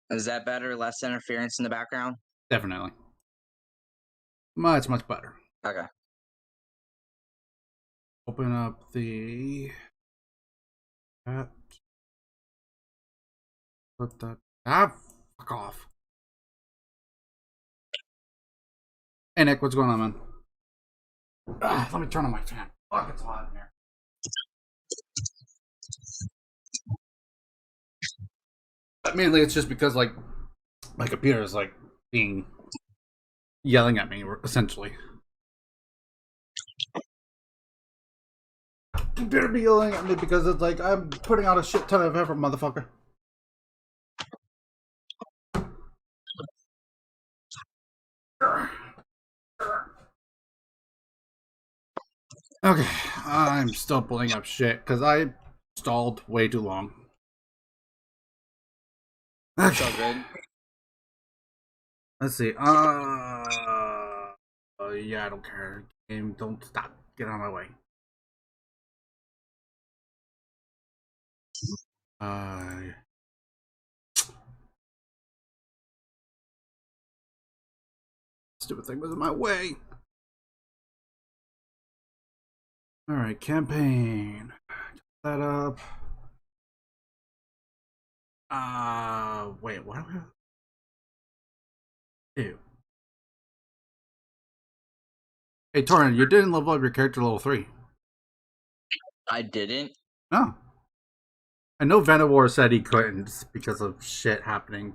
Is that better? Less interference in the background? Definitely. Much better. Okay. Open up the chat. Put that. Fuck off. Hey Nick, what's going on, man? Let me turn on my fan. Fuck, it's hot in here. But mainly, it's just because like my computer is like yelling at me, essentially. Computer be yelling at me because it's like I'm putting out a shit ton of effort, motherfucker. Okay, I'm still pulling up shit because I stalled way too long. That's all good. Let's see. Yeah, I don't care. Game, don't stop. Get out of my way. Stupid thing was in my way. All right, campaign. Get that up. Wait, what do we have? Ew. Hey, Torin, you didn't level up your character to level 3. I didn't. No. I know Vanawar said he couldn't because of shit happening.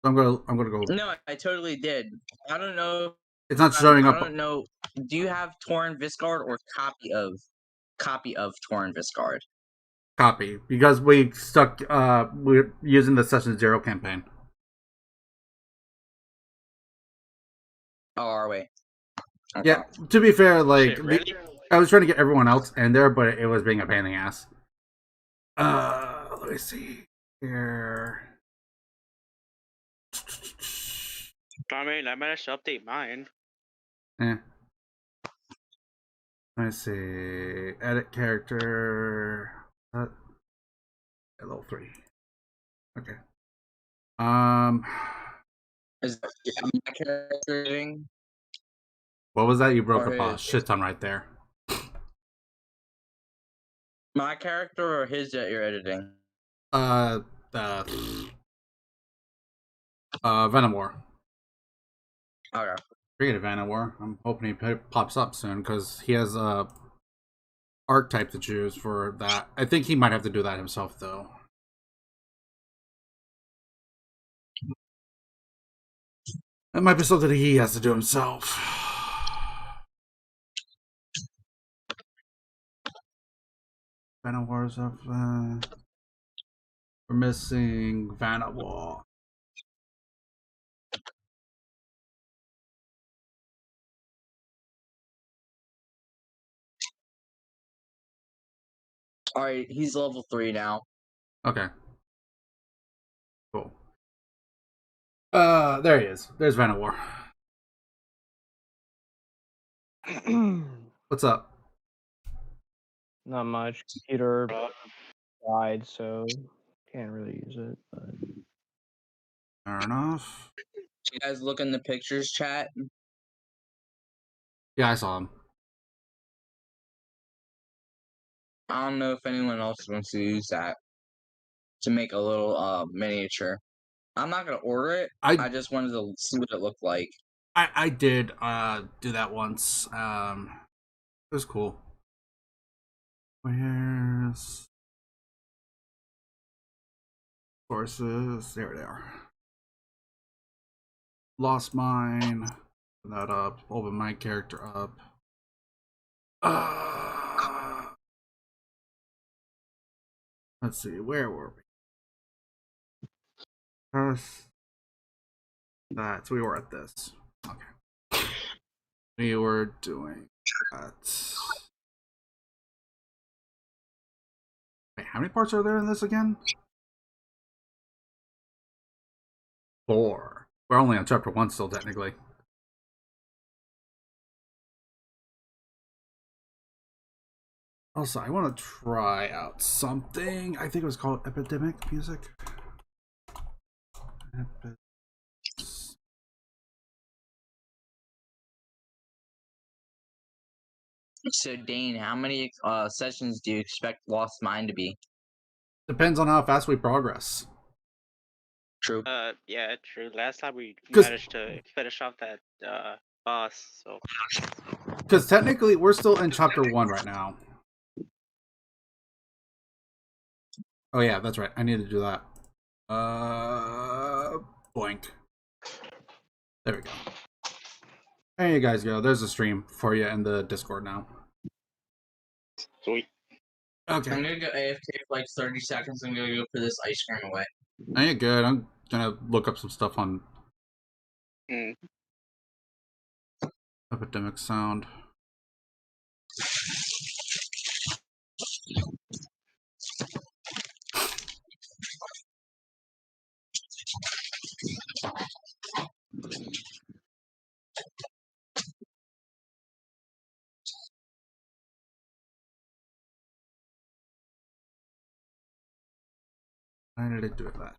So I'm gonna go. No, I totally did. I don't know. It's not showing up. I don't know. Do you have Torn Viscard or copy of Torn Viscard? Copy, because we stuck. We're using the Session 0 campaign. Oh, are we? Okay. Yeah. To be fair, like Shit, really? I was trying to get everyone else in there, but it was being a pain in the ass. Let me see here. I mean, I managed to update mine. Yeah. Let me see. Edit character. Level 3. Okay. Is that my character editing? What was that? You broke Or up a his? shit ton right there. My character or his that you're editing? Venomore. Okay. Forget Venomore. I'm hoping he pops up soon because he has a archetype to choose for that. I think he might have to do that himself though. That might be something he has to do himself. Vanowar's up. We're missing Vanawar. All right, he's level 3 now. Okay. Cool. There he is. There's Vanawar. What's up? Not much. Computer died, so can't really use it. But... Fair enough. You guys look in the pictures chat. Yeah, I saw him. I don't know if anyone else wants to use that to make a little miniature. I'm not gonna order it. I just wanted to see what it looked like. I did do that once. It was cool. Where's sources? There they are. Lost mine. Put that up. Open my character up. Let's see. Where were we? That. So we were at this. Okay. We were doing that. Wait, how many parts are there in this again? 4. We're only on chapter 1 still, technically. Also, I want to try out something. I think it was called Epidemic Music. So Dane, how many sessions do you expect Lost Mine to be? Depends on how fast we progress. True. Yeah, true. Last time we managed to finish off that boss, so. Because technically, we're still in chapter 1 right now. Oh yeah, that's right. I need to do that. Boink. There we go. There you guys go. There's a stream for you in the Discord now. Sweet. Okay. I'm gonna go AFK for like 30 seconds. I'm gonna go put this ice cream away. I ain't good. I'm gonna look up some stuff on epidemic sound. Why did it do that?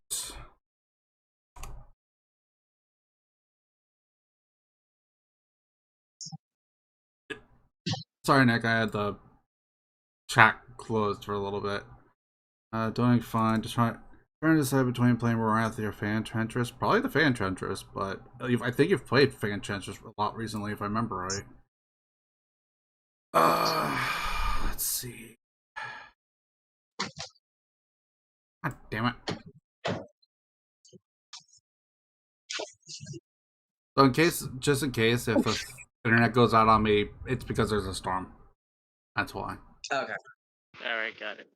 Sorry, Nick. I had the chat closed for a little bit. Doing fine. Just trying to decide between playing Morathi or Fan Trentress. Probably the Fan Trentress, but I think you've played Fan Trentress a lot recently, if I remember right. Let's see. God damn it. So just in case, if the internet goes out on me, it's because there's a storm. That's why. Okay. Alright, got it.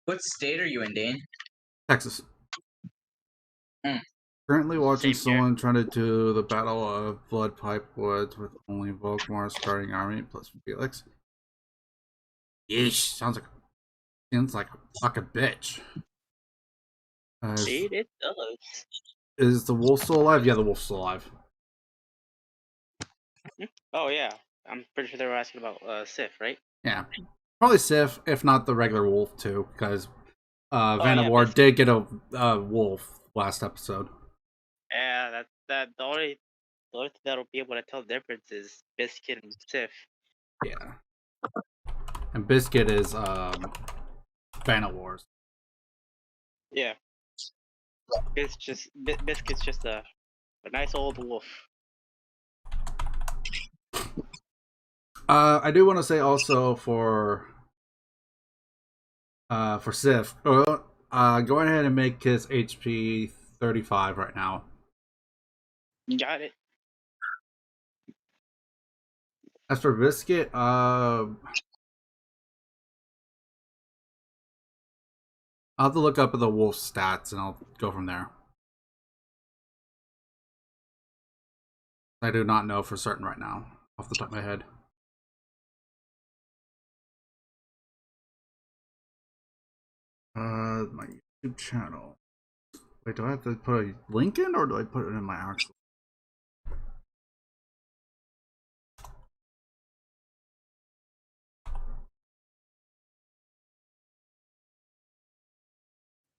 What state are you in, Dane? Texas. Currently watching someone trying to do the Battle of Bloodpipe Woods with only Volkmar starting army plus Felix. Yeesh, sounds like a fucking bitch. It does. Is the wolf still alive? Yeah, the wolf's still alive. Oh yeah, I'm pretty sure they were asking about Sif, right? Yeah, probably Sif, if not the regular wolf too, because Phandelver did get a wolf last episode. Yeah, the only thing that'll be able to tell the difference is Biscuit and Sif. Yeah, and Biscuit is Phandelver's. Yeah, Biscuit's just a nice old wolf. I do want to say also for Sif, go ahead and make his HP 35 right now. Got it. As for Biscuit, I'll have to look up the wolf stats and I'll go from there. I do not know for certain right now, off the top of my head. My YouTube channel. Wait, do I have to put a link in or do I put it in my actual?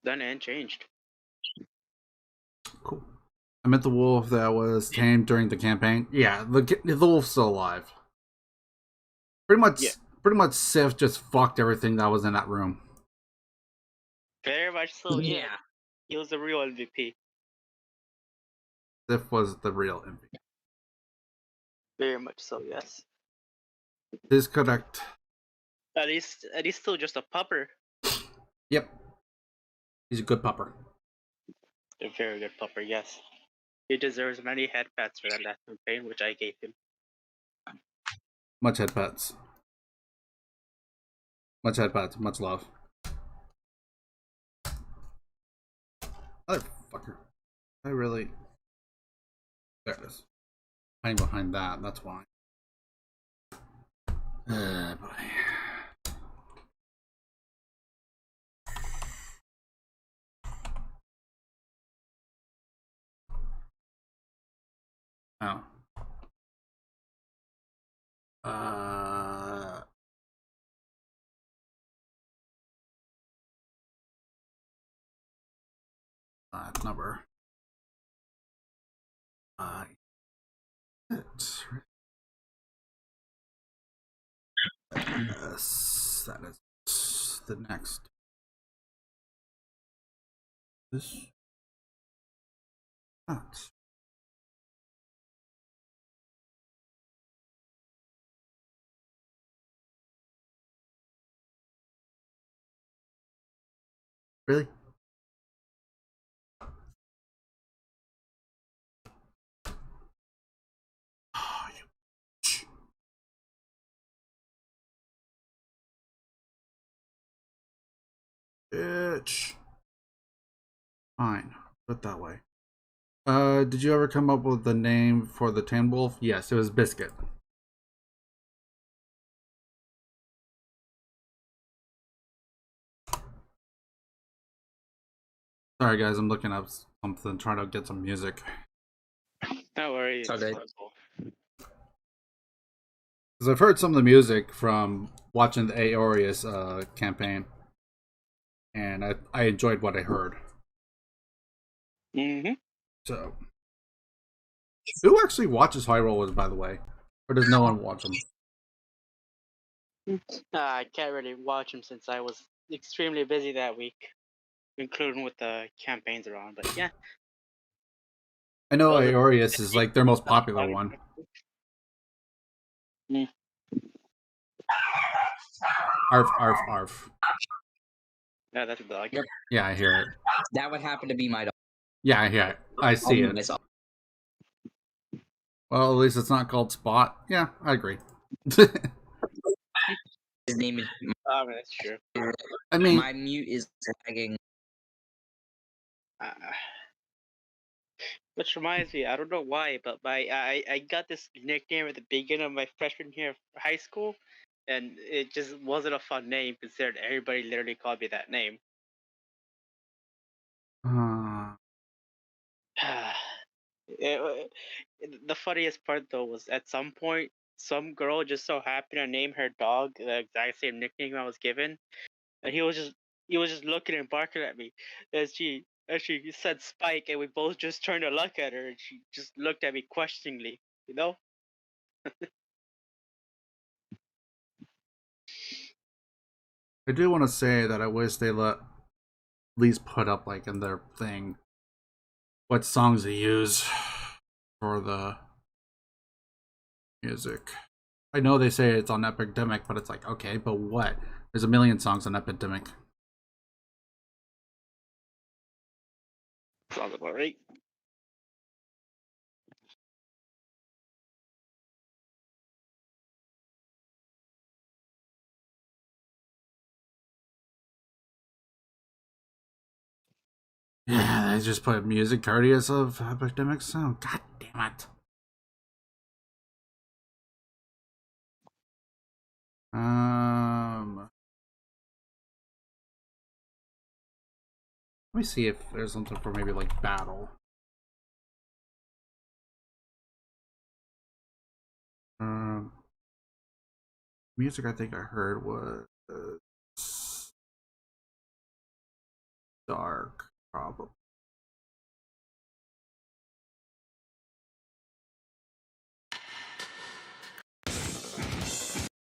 Done and changed. Cool. I meant the wolf that was tamed during the campaign. Yeah, the wolf's still alive. Pretty much Sif just fucked everything that was in that room. Very much so, yeah. He was the real MVP. Sif was the real MVP. Very much so, yes. Disconnect. And he's still just a pupper. Yep. He's a good pupper. A very good pupper, yes. He deserves many head pats for that last campaign, which I gave him. Much head pats. Much head pats. Much love. Motherfucker. I really... There it is. Hiding behind that, that's why. Boy. Oh. number. Yes, that is the next. This. Not. Really? Oh, you bitch. Fine. Put it that way. Did you ever come up with the name for the Tin Wolf? Yes, it was Biscuit. Sorry guys, I'm looking up something, trying to get some music. No worries. Okay. Because I've heard some of the music from watching the Aorius campaign, and I enjoyed what I heard. Mm-hmm. So, who actually watches High Rollers, by the way? Or does no one watch them? I can't really watch them since I was extremely busy that week, including with the campaigns around. But yeah, I know those are Aorius is like their most popular one. Mm. Arf, arf, arf. Yeah, that's a dog. Yep. Yeah, I hear it. That would happen to be my dog. Yeah, I hear it. I see it. Myself. Well, at least it's not called Spot. Yeah, I agree. His name is. That's true. I mean, My mute is lagging. Uh, which reminds me, I don't know why, but I got this nickname at the beginning of my freshman year of high school, and it just wasn't a fun name considering everybody literally called me that name. It- the funniest part though was at some point some girl just so happened to name her dog the exact same nickname I was given, and he was just looking and barking at me as she said Spike, and we both just turned to look at her, and she just looked at me questioningly, you know. I do want to say that I wish they let at least put up like in their thing what songs they use for the music. I know they say it's on Epidemic, but it's like, okay, but what? There's a million songs on Epidemic. Sounds about right. Yeah, they just put music courteous of Epidemic Sound. God damn it. Let me see if there's something for maybe like battle. Music I think I heard was dark, probably.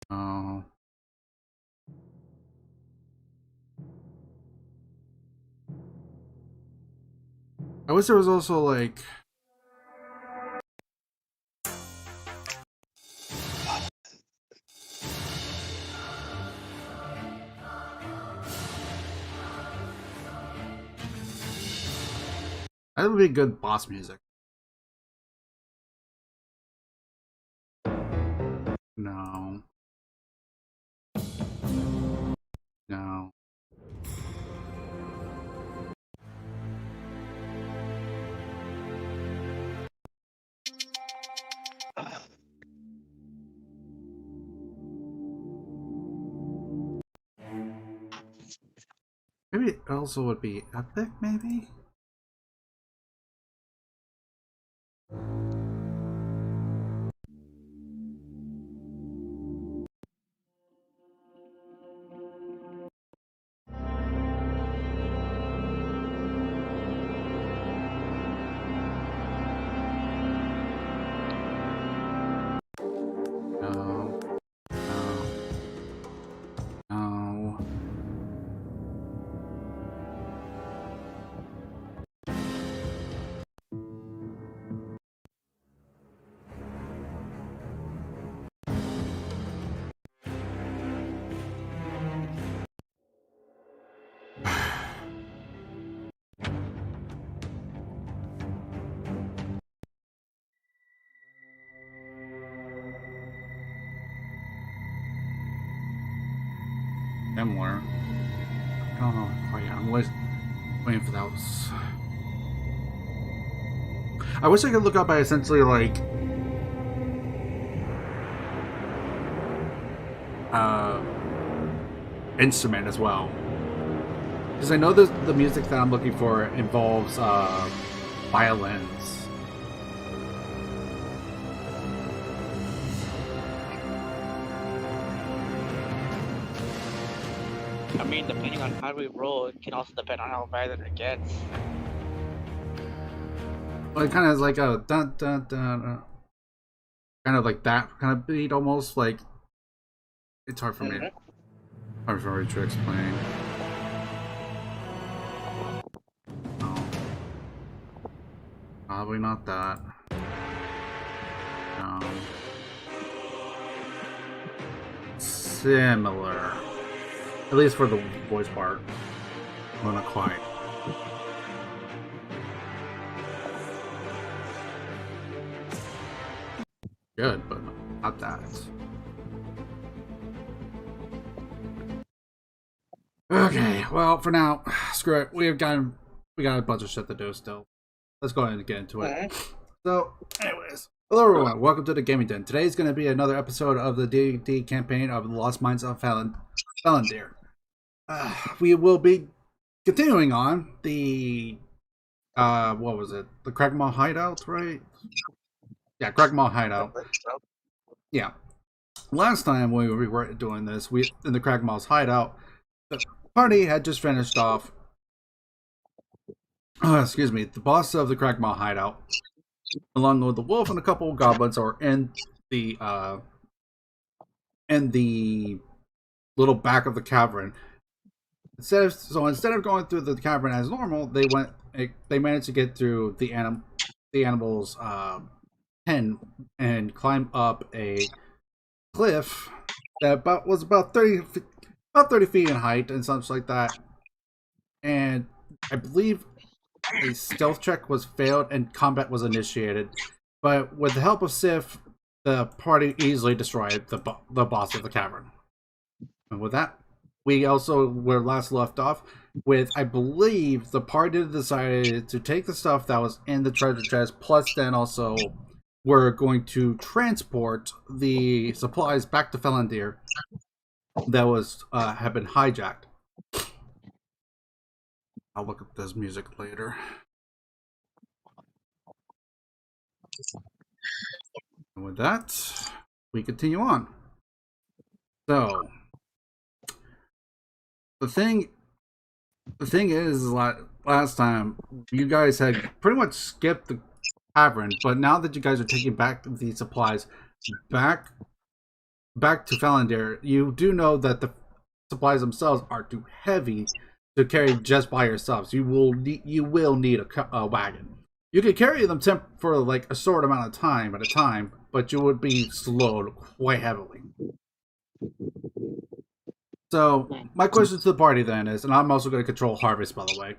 Oh. I wish there was also like that would be good boss music. No. No. Maybe it also would be epic, maybe? similar. I don't know quite yet. I'm waiting for those. I wish I could look up by essentially like instrument as well, because I know the music that I'm looking for involves violins. I mean, depending on how we roll, it can also depend on how violent it gets. Well, it kind of is like a dun dun dun, kind of like that kind of beat, almost like. It's hard for me. Hard for me to explain. No. Probably not that. No. Similar. At least for the voice part. Well, not quite. Good, but not that. Okay, well, for now, screw it. We got a bunch of shit to do still. Let's go ahead and get into it. So, anyways, hello everyone. Welcome to the Gaming Den. Today's going to be another episode of the D&D campaign of the Lost Mines of Phandelver. We will be continuing on the what was it? The Cragmaw Hideout, right? Yeah, Cragmaw Hideout. Yeah. Last time we were doing this, in the Cragmaw's Hideout, the party had just finished off. Excuse me, the boss of the Cragmaw Hideout, along with the wolf and a couple of goblins, are in the little back of the cavern. Instead of going through the cavern as normal, they managed to get through the animal's pen and climb up a cliff that was about 30 feet in height and something like that. And I believe a stealth check was failed and combat was initiated. But with the help of Sif, the party easily destroyed the boss of the cavern. And with that, we also were last left off with, I believe, the party decided to take the stuff that was in the treasure chest, plus then also we're going to transport the supplies back to Phandelver that have been hijacked. I'll look at this music later. And with that, we continue on. So, the thing is, last time you guys had pretty much skipped the cavern, but now that you guys are taking back the supplies back to Phandelver, you do know that the supplies themselves are too heavy to carry just by yourselves. You will need a wagon. You can carry them for like a short amount of time at a time, but you would be slowed quite heavily. So my question to the party then is, and I'm also going to control Harvest, by the way,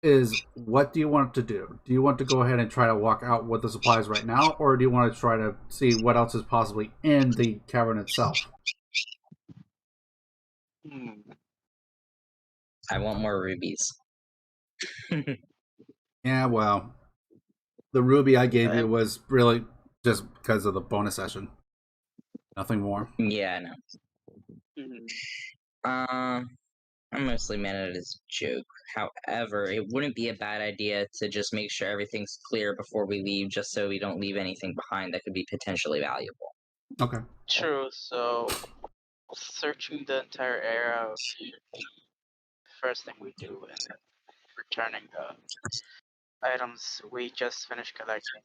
is what do you want to do? Do you want to go ahead and try to walk out with the supplies right now, or do you want to try to see what else is possibly in the cavern itself? I want more rubies. Yeah, well, the ruby I gave you was really just because of the bonus session. Nothing more. Yeah, I know. I mostly meant it as a joke. However, it wouldn't be a bad idea to just make sure everything's clear before we leave, just so we don't leave anything behind that could be potentially valuable. Okay. True, so searching the entire area would be the first thing we do, and then returning the items we just finished collecting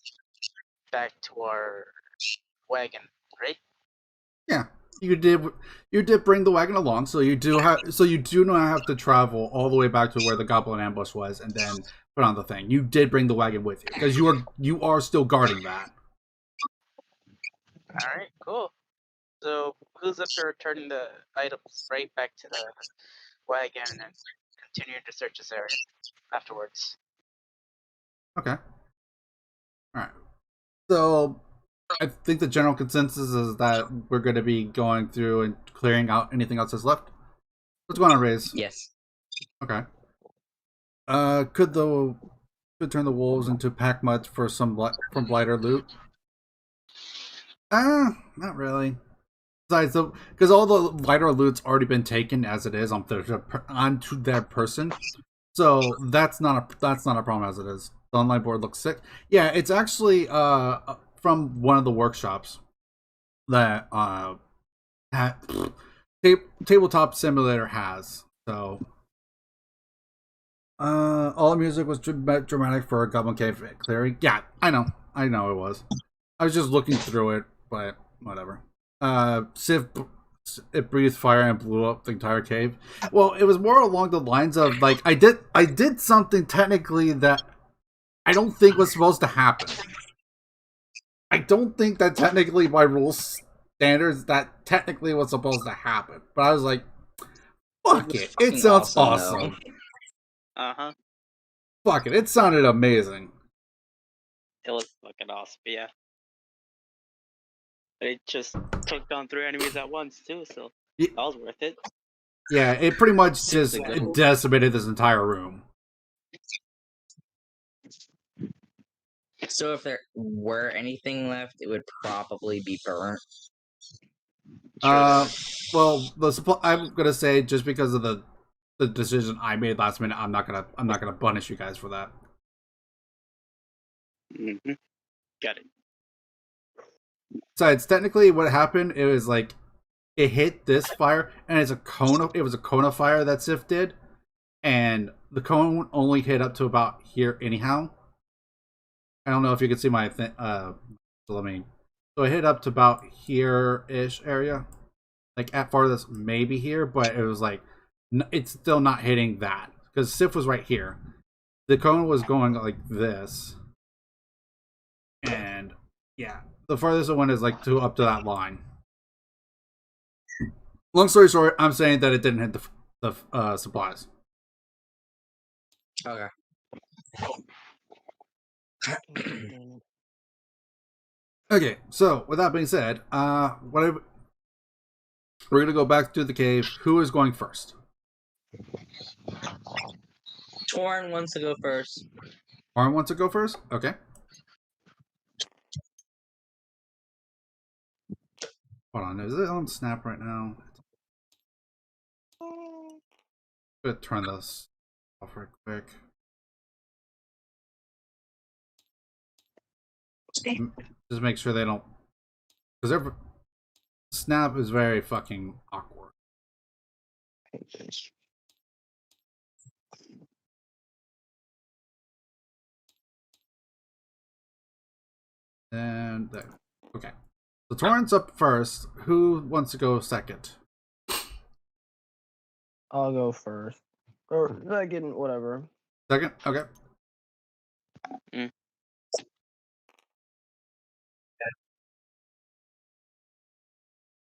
back to our wagon, right? Yeah. You did bring the wagon along, so you do not have to travel all the way back to where the goblin ambush was and then put on the thing. You did bring the wagon with you because you are still guarding that. All right, cool. So who's up to returning the items right back to the wagon and continuing to search this area afterwards? Okay. All right. So I think the general consensus is that we're going to be going through and clearing out anything else that's left. What's going on, Raze? Yes. Okay. Could turn the wolves into pack much for some from blighter loot? Not really. Besides, because all the blighter loot's already been taken as it is onto their person, so that's not a problem as it is. The online board looks sick. Yeah, it's actually from one of the workshops that tabletop simulator has. So all the music was dramatic for a Goblin Cave clearing. Yeah, I know it was. I was just looking through it, but whatever. Civ, it breathed fire and blew up the entire cave. Well, it was more along the lines of like I did something technically that I don't think was supposed to happen. I don't think that technically by rules standards that technically was supposed to happen. But I was like, fuck it. It sounds awesome. Uh-huh. Fuck it. It sounded amazing. It was fucking awesome, yeah. But it just took down 3 enemies at once too, so that was worth it. Yeah, it pretty much just decimated this entire room. So if there were anything left, it would probably be burnt. Well, the supply. I'm gonna say just because of the decision I made last minute, I'm not gonna punish you guys for that. Mm-hmm. Got it. Besides, technically, what happened, it was like it hit this fire, and it's a cone. It was a cone of fire that Sif did, and the cone only hit up to about here anyhow. I don't know if you can see my thing. So let me. So it hit up to about here-ish area, like at farthest maybe here, but it was like it's still not hitting that because Sif was right here. The cone was going like this, and yeah, the farthest it went is like up to that line. Long story short, I'm saying that it didn't hit the supplies. Okay. Okay, so with that being said, we're gonna go back to the cave. Who is going first? Torn wants to go first. Arn wants to go first? Okay. Hold on, is it on Snap right now? I'm gonna turn this off real quick. Just make sure they don't, because Snap is very fucking awkward. And there. Okay. So Torrent's up first. Who wants to go second? I'll go first. Or second, whatever. Second? Okay.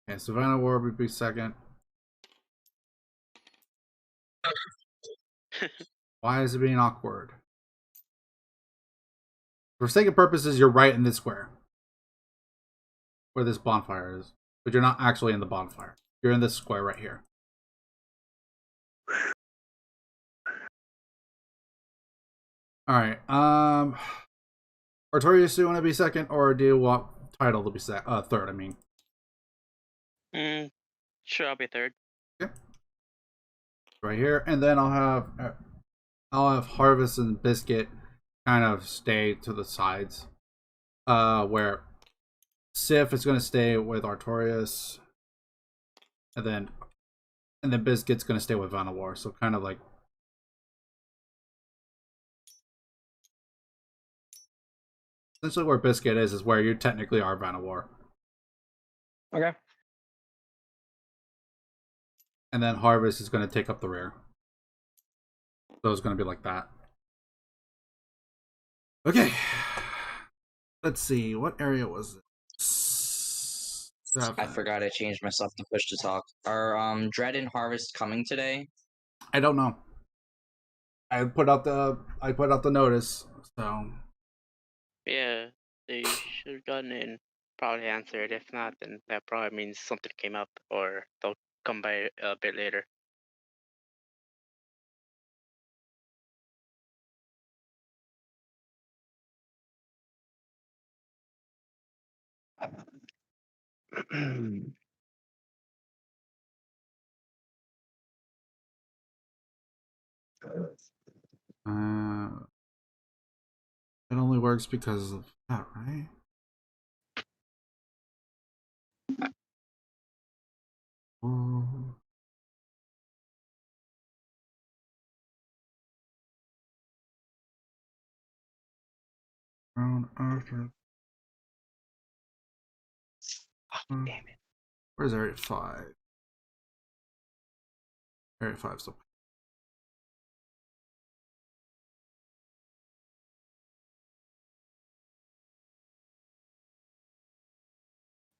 Okay, Savannah War would be second. Why is it being awkward? For sake of purposes, you're right in this square. Where this bonfire is. But you're not actually in the bonfire. You're in this square right here. Alright, Artorius, do you want to be second, or do you want Title to be third, I mean? Sure, I'll be third. Okay. Right here, and then I'll have Harvest and Biscuit kind of stay to the sides. Where Sif is going to stay with Artorius, and then Biscuit's going to stay with Vanillawar. So kind of like essentially where Biscuit is where you technically are Vanillawar. Okay. And then Harvest is going to take up the rear. So it's going to be like that. Okay. Let's see. What area was it? I forgot I changed myself to push to talk. Are Dread and Harvest coming today? I don't know. I put out the notice, so Yeah, they should have gotten it and probably answered. If not, then that probably means something came up, or they'll come by a bit later. It only works because of that, right? Oh. Around after. Oh, damn it. Where's Area 5? Area 5's up.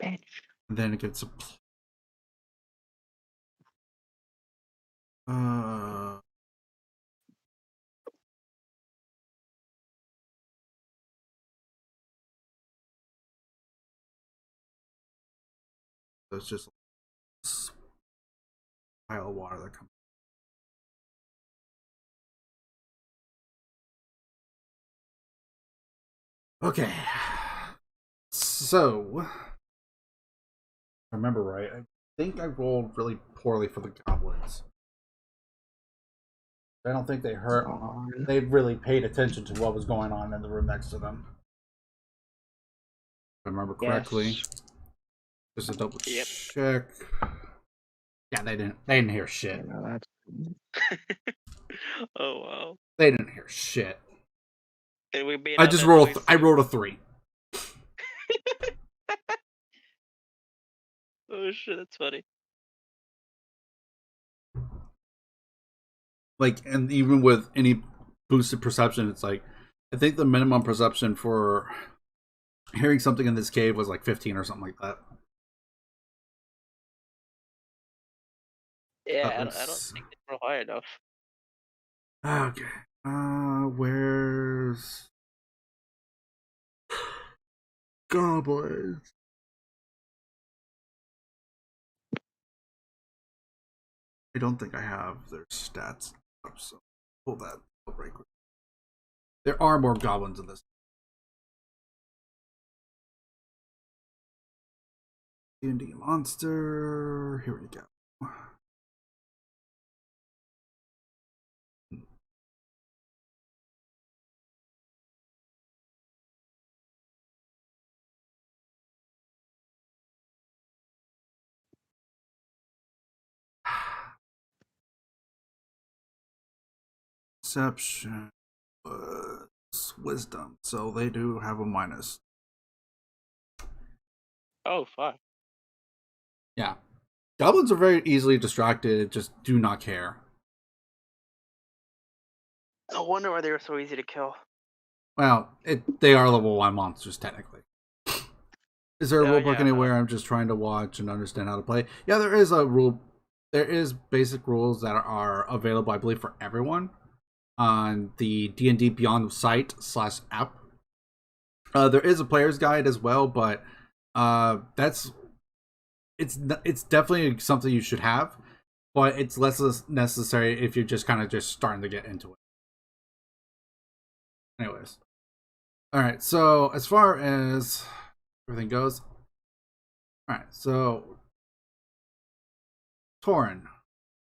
Bitch. And then it gets a. There's just a pile of water that comes. Okay. So, if I remember right, I think I rolled really poorly for the goblins. I don't think they heard. They really paid attention to what was going on in the room next to them. If I remember correctly. Yes. Just a double Yep. check. Yeah, they didn't hear shit. Yeah, no, that's Oh wow. They didn't hear shit. And we made I out just that rolled. noise I too. rolled a 3. Oh shit, that's funny. Like, and even with any boosted perception, it's like I think the minimum perception for hearing something in this cave was like 15 or something like that. Yeah, I don't think it's real high enough. Okay. Where's goblins? I don't think I have their stats up, so pull that up right quick. There are more goblins in this. D&D monster. Here we go. Perception was wisdom, so they do have a minus. Oh fuck. Yeah. Goblins are very easily distracted, just do not care. No wonder why they were so easy to kill. Well, they are level 1 monsters, technically. Is there a rule book yeah, anywhere? I'm just trying to watch and understand how to play. Yeah, there is a rule. There is basic rules that are available, I believe, for everyone on the D&D Beyond site /app. There is a player's guide as well, but it's definitely something you should have, but it's less necessary if you're just kind of just starting to get into it. Anyways, all right. So as far as everything goes, all right. So Torin,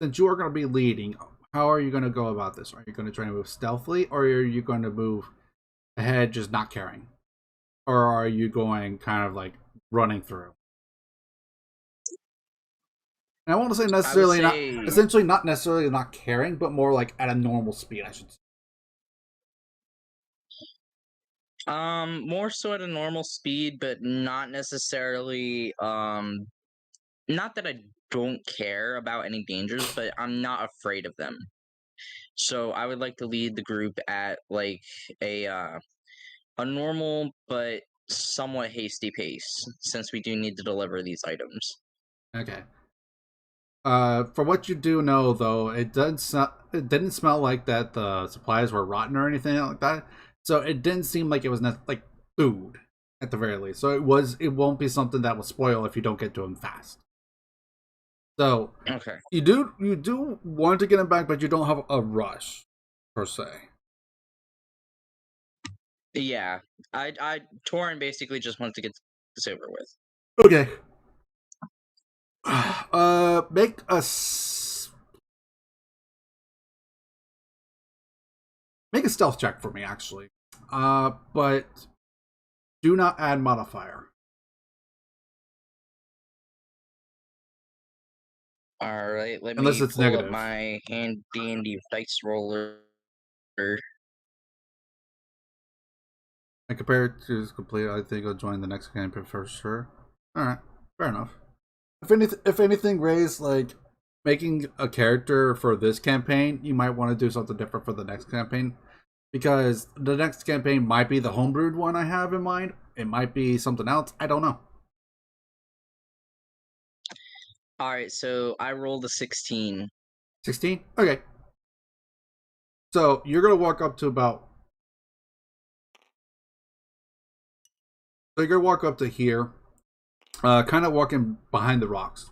since you are going to be leading, how are you going to go about this? Are you going to try to move stealthily, or are you going to move ahead just not caring? Or are you going kind of like running through? And I won't say necessarily not, essentially not necessarily not caring, but more like at a normal speed, I should say. More so at a normal speed, but not necessarily, not that I don't care about any dangers, but I'm not afraid of them. So I would like to lead the group at like a normal but somewhat hasty pace, since we do need to deliver these items. Okay. For what you do know, though, it didn't smell like that the supplies were rotten or anything like that. So it didn't seem like it was like food at the very least. So it won't be something that will spoil if you don't get to them fast. So Okay. you do want to get them back, but you don't have a rush per se. Yeah, I Torin basically just wants to get this over with. Okay. Make a stealth check for me, actually. But do not add modifier. All right, let Unless me it's pull up negative. my handy dice roller. And compared to complete, I think I'll join the next campaign for sure. Alright, fair enough. If anything, Ray's like making a character for this campaign, you might want to do something different for the next campaign. Because the next campaign might be the homebrewed one I have in mind. It might be something else. I don't know. All right, so I rolled a 16. 16? Okay. So you're going to walk up to about... So you're going to walk up to here. Kind of walking behind the rocks.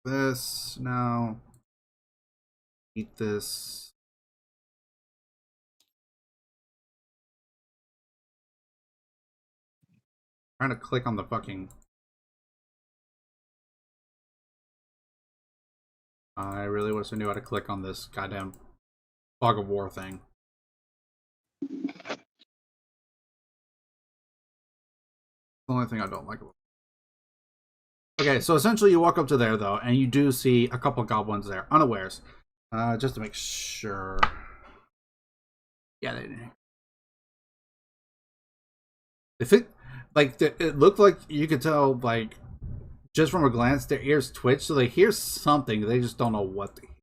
This now. Eat this. Trying to click on the fucking... I really wish I knew how to click on this goddamn fog of war thing. The only thing I don't like about it. Okay, so essentially you walk up to there, though, and you do see a couple goblins there, unawares. Just to make sure. Yeah, they think, like, it looked like you could tell, like, just from a glance, their ears twitch, so they hear something, they just don't know what they hear.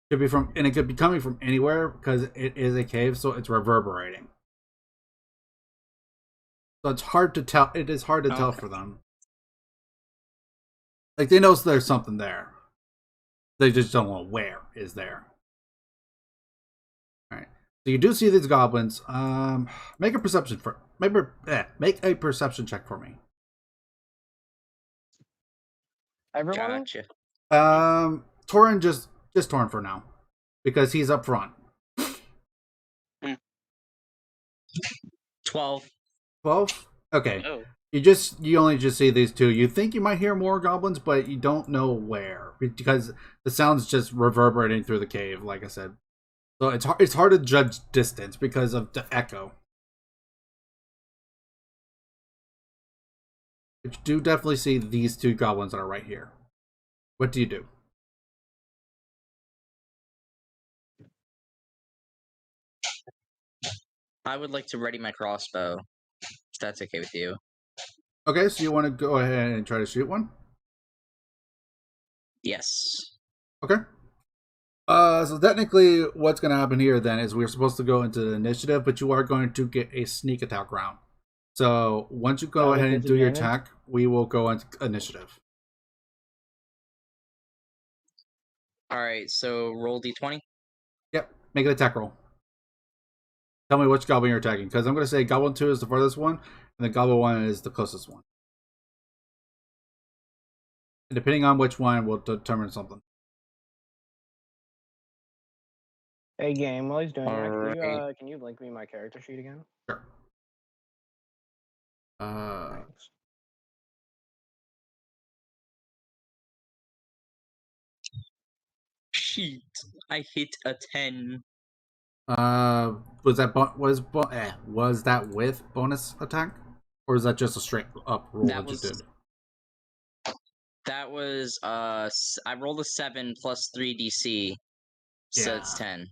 Could be from, and it could be coming from anywhere, because it is a cave, so it's reverberating. So it's hard to tell, it is hard to tell for them. Like, they know there's something there. They just don't know where is there. Alright. So you do see these goblins. Make a perception for make a perception check for me. Everyone? Gotcha. Torin just Torin for now. Because he's up front. 12. 12? Okay. Oh. You only just see these two. You think you might hear more goblins, but you don't know where. Because the sound's just reverberating through the cave, like I said. So it's hard to judge distance because of the echo. But you do definitely see these two goblins that are right here. What do you do? I would like to ready my crossbow, if that's okay with you. Okay, so you want to go ahead and try to shoot one? Yes. Okay. So technically, what's going to happen here then is we're supposed to go into the initiative, but you are going to get a sneak attack round. So once you go ahead and do your attack, we will go into initiative. All right, so roll d20. Yep, make an attack roll. Tell me which goblin you're attacking, because I'm going to say Goblin 2 is the farthest one, and the Goblin 1 is the closest one. And depending on which one, will determine something. Hey, game. While he's doing that, Alright. can you link me my character sheet again? Sure. Thanks. Shit, I hit a 10. Was that with bonus attack, or is that just a straight up roll that you did? That was I rolled a 7 plus 3 DC, so it's 10.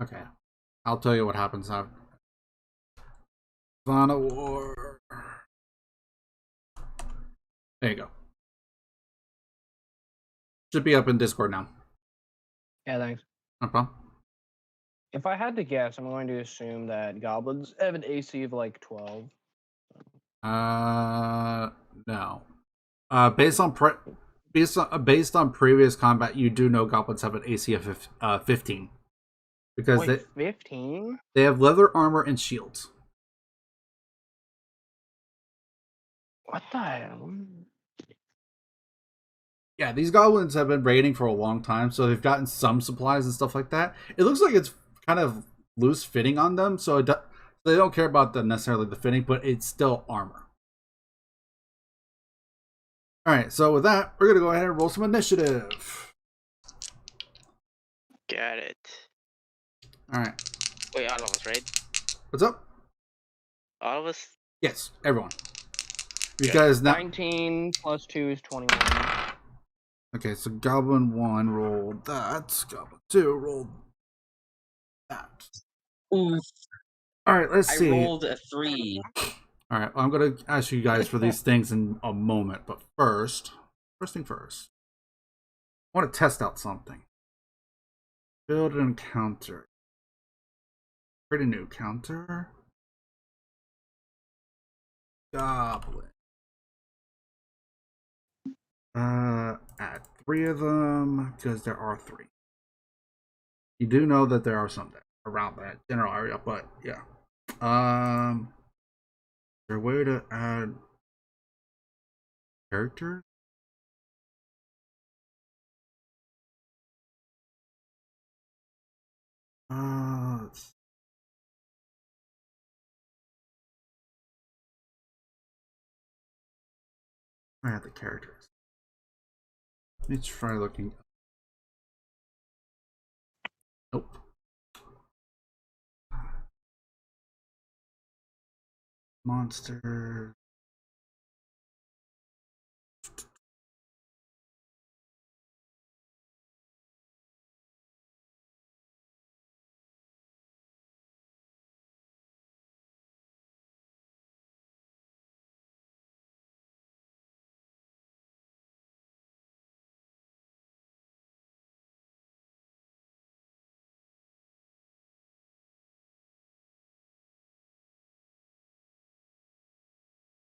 Okay, I'll tell you what happens now. Dawn of War. There you go. Should be up in Discord now. Yeah, thanks. No problem. If I had to guess, I'm going to assume that goblins have an AC of like 12. No. Based on previous combat, you do know goblins have an AC of 15. Because Wait, 15? They have leather armor and shields. What the hell? Yeah, these goblins have been raiding for a long time, so they've gotten some supplies and stuff like that. It looks like it's kind of loose fitting on them, so They don't care about necessarily the fitting, but it's still armor. Alright, so with that, we're going to go ahead and roll some initiative. Got it. Alright. Wait, all of us, right? What's up? All of us? Yes, everyone. You Yeah. guys now. 19 plus 2 is 21. Okay, so Goblin 1 rolled that. Goblin 2 rolled that. Oof. Alright, let's see. I rolled a 3. Alright, I'm going to ask you guys for these things in a moment, but first thing first. I want to test out something. Build an encounter. Create a new counter. Goblin. Add 3 of them, because there are 3. You do know that there are some around that general area, but yeah. Is there a way to add characters? Let's add the characters. Let me try looking. Nope. Monster.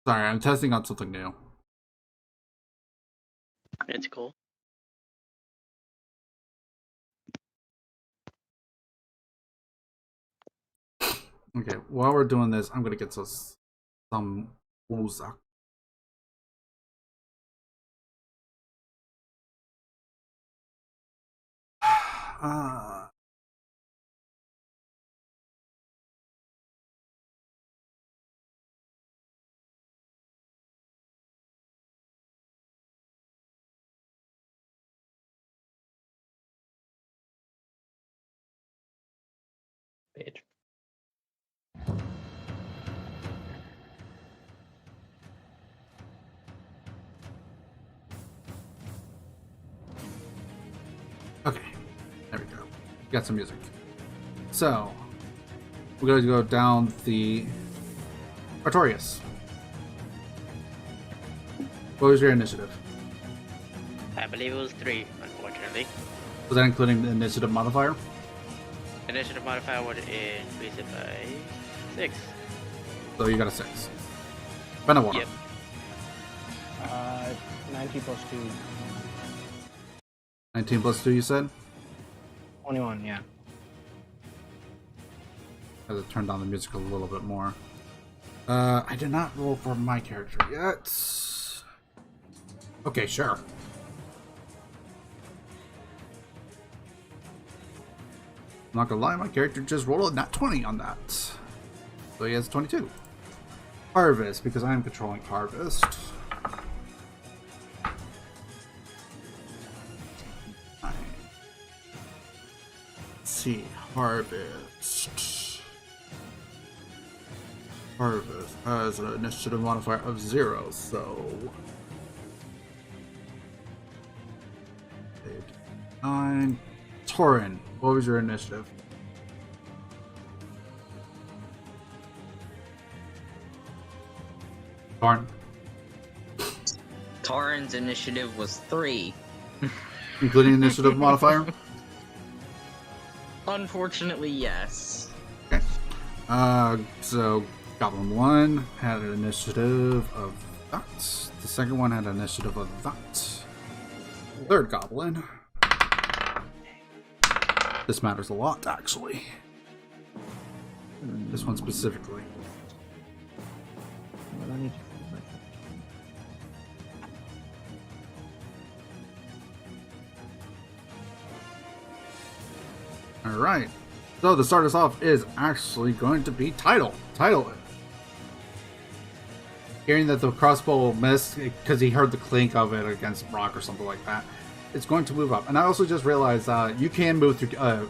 Sorry, I'm testing out something new. It's cool. Okay, while we're doing this, I'm gonna get some Wozak. Bitch. Okay, there we go. Got some music. So, we're going to go down the Artorias. What was your initiative? I believe it was 3, unfortunately. Was that including the initiative modifier? Initiative modifier would increase it by 6. So you got a 6. Phandelver. Yep. 19 plus 2. 19 plus 2, you said? 21, yeah. I have to turn down the music a little bit more. I did not roll for my character yet. Okay, sure. I'm not gonna lie, my character just rolled a nat 20 on that. So he has 22. Harvest, because I am controlling Harvest. Let's see, Harvest. Harvest has an initiative modifier of 0, so 8, 9. Torin, what was your initiative? Torin? Taran's initiative was 3. Including initiative modifier? Unfortunately, yes. Okay. So Goblin 1 had an initiative of that. The second one had an initiative of that. Third Goblin. This matters a lot, actually. This one specifically. Alright. So to start us off is actually going to be Title. Title. Hearing that the crossbow will miss because he heard the clink of it against rock or something like that, it's going to move up. And I also just realized you can move through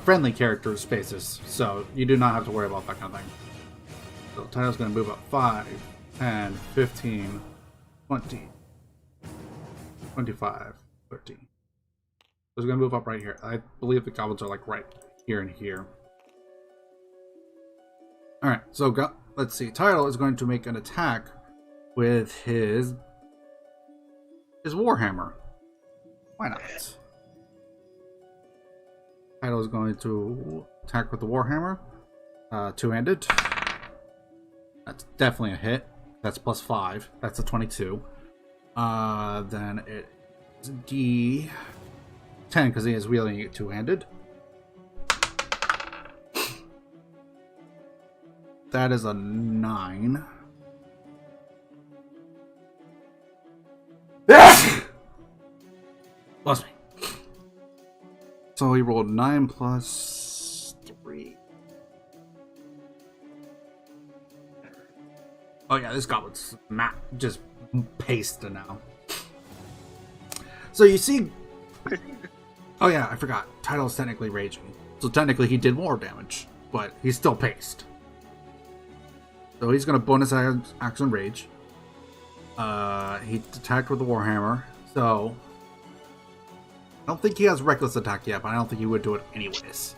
friendly character spaces, so you do not have to worry about that kind of thing. So Title's going to move up 5, 10, 15, 20, 25, 30. So it's going to move up right here. I believe the goblins are like right here and here. Alright, so let's see. Title is going to make an attack with his Warhammer. Why not? Title is going to attack with the Warhammer. Two-handed. That's definitely a hit. That's +5. That's a 22. Then it's D10 because he is wielding it two-handed. That is a 9. Bless me. So he rolled 9 plus 3. Oh yeah, this goblin's just pasted now. So you see... Oh yeah, I forgot. Title's technically raging. So technically he did more damage, but he's still paced. So he's going to bonus action rage. He attacked with the Warhammer. So I don't think he has reckless attack yet, but I don't think he would do it anyways.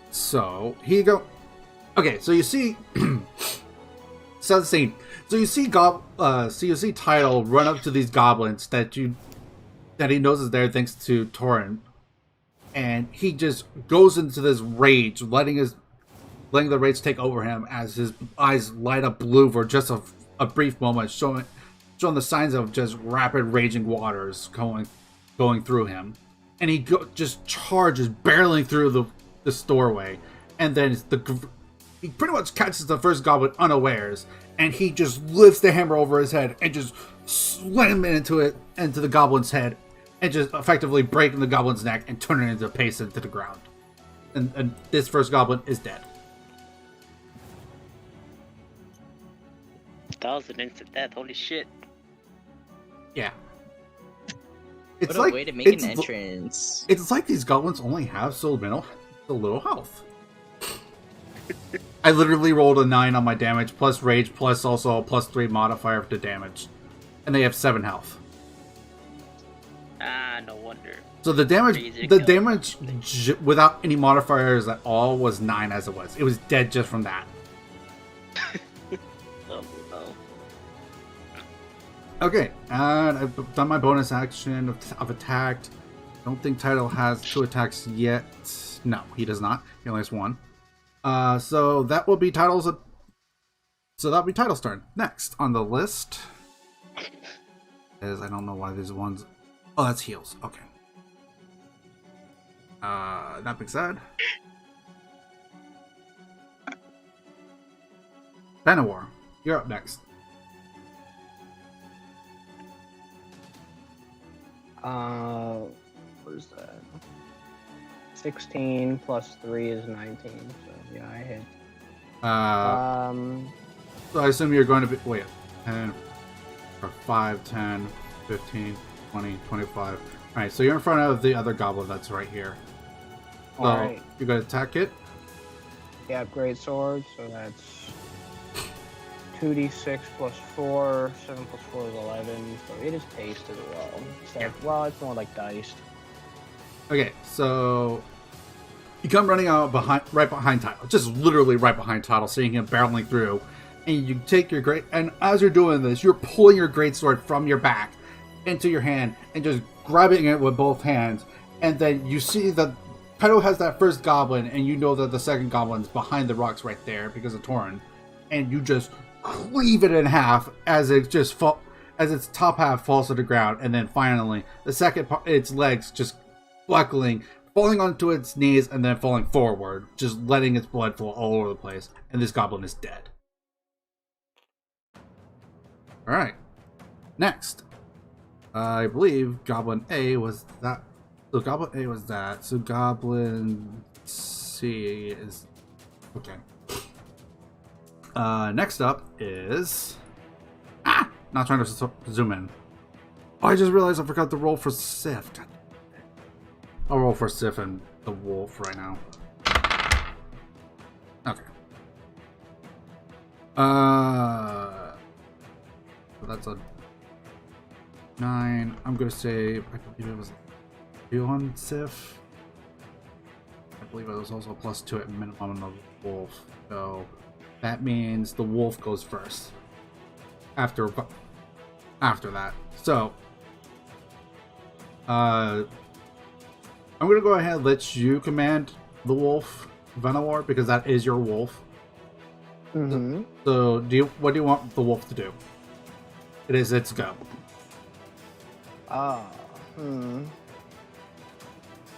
So he go. Okay, so you see. So the scene. So you see Title run up to these goblins that he knows is there thanks to Torin, and he just goes into this rage, letting the rage take over him as his eyes light up blue for just a brief moment, showing the signs of just rapid raging waters going through him. And he just charges, barreling through the doorway. And then he pretty much catches the first goblin unawares, and he just lifts the hammer over his head and just slams it into the goblin's head, and just effectively breaking the goblin's neck and turning it into paste into the ground. And this first goblin is dead. That was an instant death. Holy shit. Yeah. What a way to make an entrance. It's like these goblins only have so little health. I literally rolled a 9 on my damage, plus rage, plus also a +3 modifier to damage. And they have 7 health. Ah, no wonder. So the damage without any modifiers at all was 9 as it was. It was dead just from that. Okay, and I've done my bonus action of attacked. Don't think Title has 2 attacks yet. No, he does not. He only has 1. So that will be Title's. So that'll be Title's turn. Next on the list is, I don't know why these ones. Oh, that's heals. Okay. That being said, Phandelver, you're up next. What is that? 16 plus 3 is 19. So yeah, I hit. So I assume you're going to be 10 or 5, 10, 15, 20, 25. Alright, so you're in front of the other goblin that's right here. So Alright. you're gonna attack it? Yeah, great sword, so that's 2d6 plus 4, 7 plus 4 is 11, so it is paced as well. Well, it's more like diced. Okay, so you come running out right behind Title, just literally right behind Title, seeing him barreling through, and you take your and as you're doing this, you're pulling your greatsword from your back into your hand and just grabbing it with both hands, and then you see that Title has that first goblin, and you know that the second goblin's behind the rocks right there because of Torin, and you just cleave it in half as it just as its top half falls to the ground, and then finally the second part, its legs just buckling, falling onto its knees, and then falling forward, just letting its blood flow all over the place, and this goblin is dead. Alright. Next. I believe Goblin A was that So Goblin A was that. So Goblin C is okay. Next up is not trying to zoom in. Oh, I just realized I forgot to roll for Sif. I'll roll for Sif and the wolf right now. Okay. So that's a 9. I'm gonna say I believe it was a 2 on Sif. I believe it was also a +2 at minimum on the wolf. So that means the wolf goes first. After that. So I'm gonna go ahead and let you command the wolf, Phandelver, because that is your wolf. Mm-hmm. So what do you want the wolf to do? It is its go.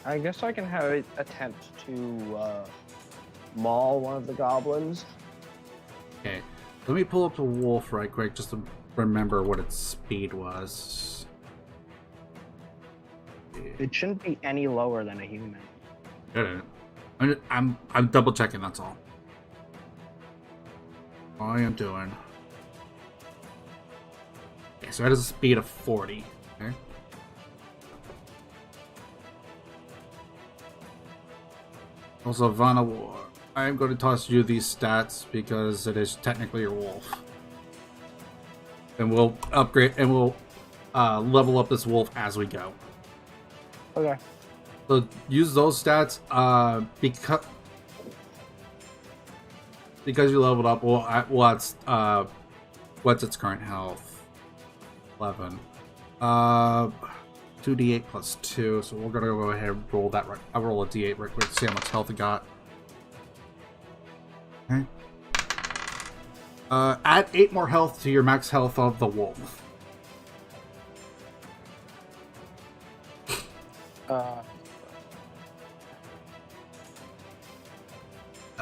I guess I can have it attempt to maul one of the goblins. Okay. Let me pull up the wolf right quick just to remember what its speed was. It shouldn't be any lower than a human. I'm double checking, that's all. All I am doing. Okay, so it has a speed of 40. Okay. Also, Phandelver, I'm going to toss you these stats because it is technically your wolf. And we'll upgrade and we'll level up this wolf as we go. Okay. So use those stats because you leveled up. What's its current health? 11. 2d8 plus 2. So we're gonna go ahead and roll that. I'll roll a d8 right quick to see how much health it got. Okay. Add 8 more health to your max health of the wolf. That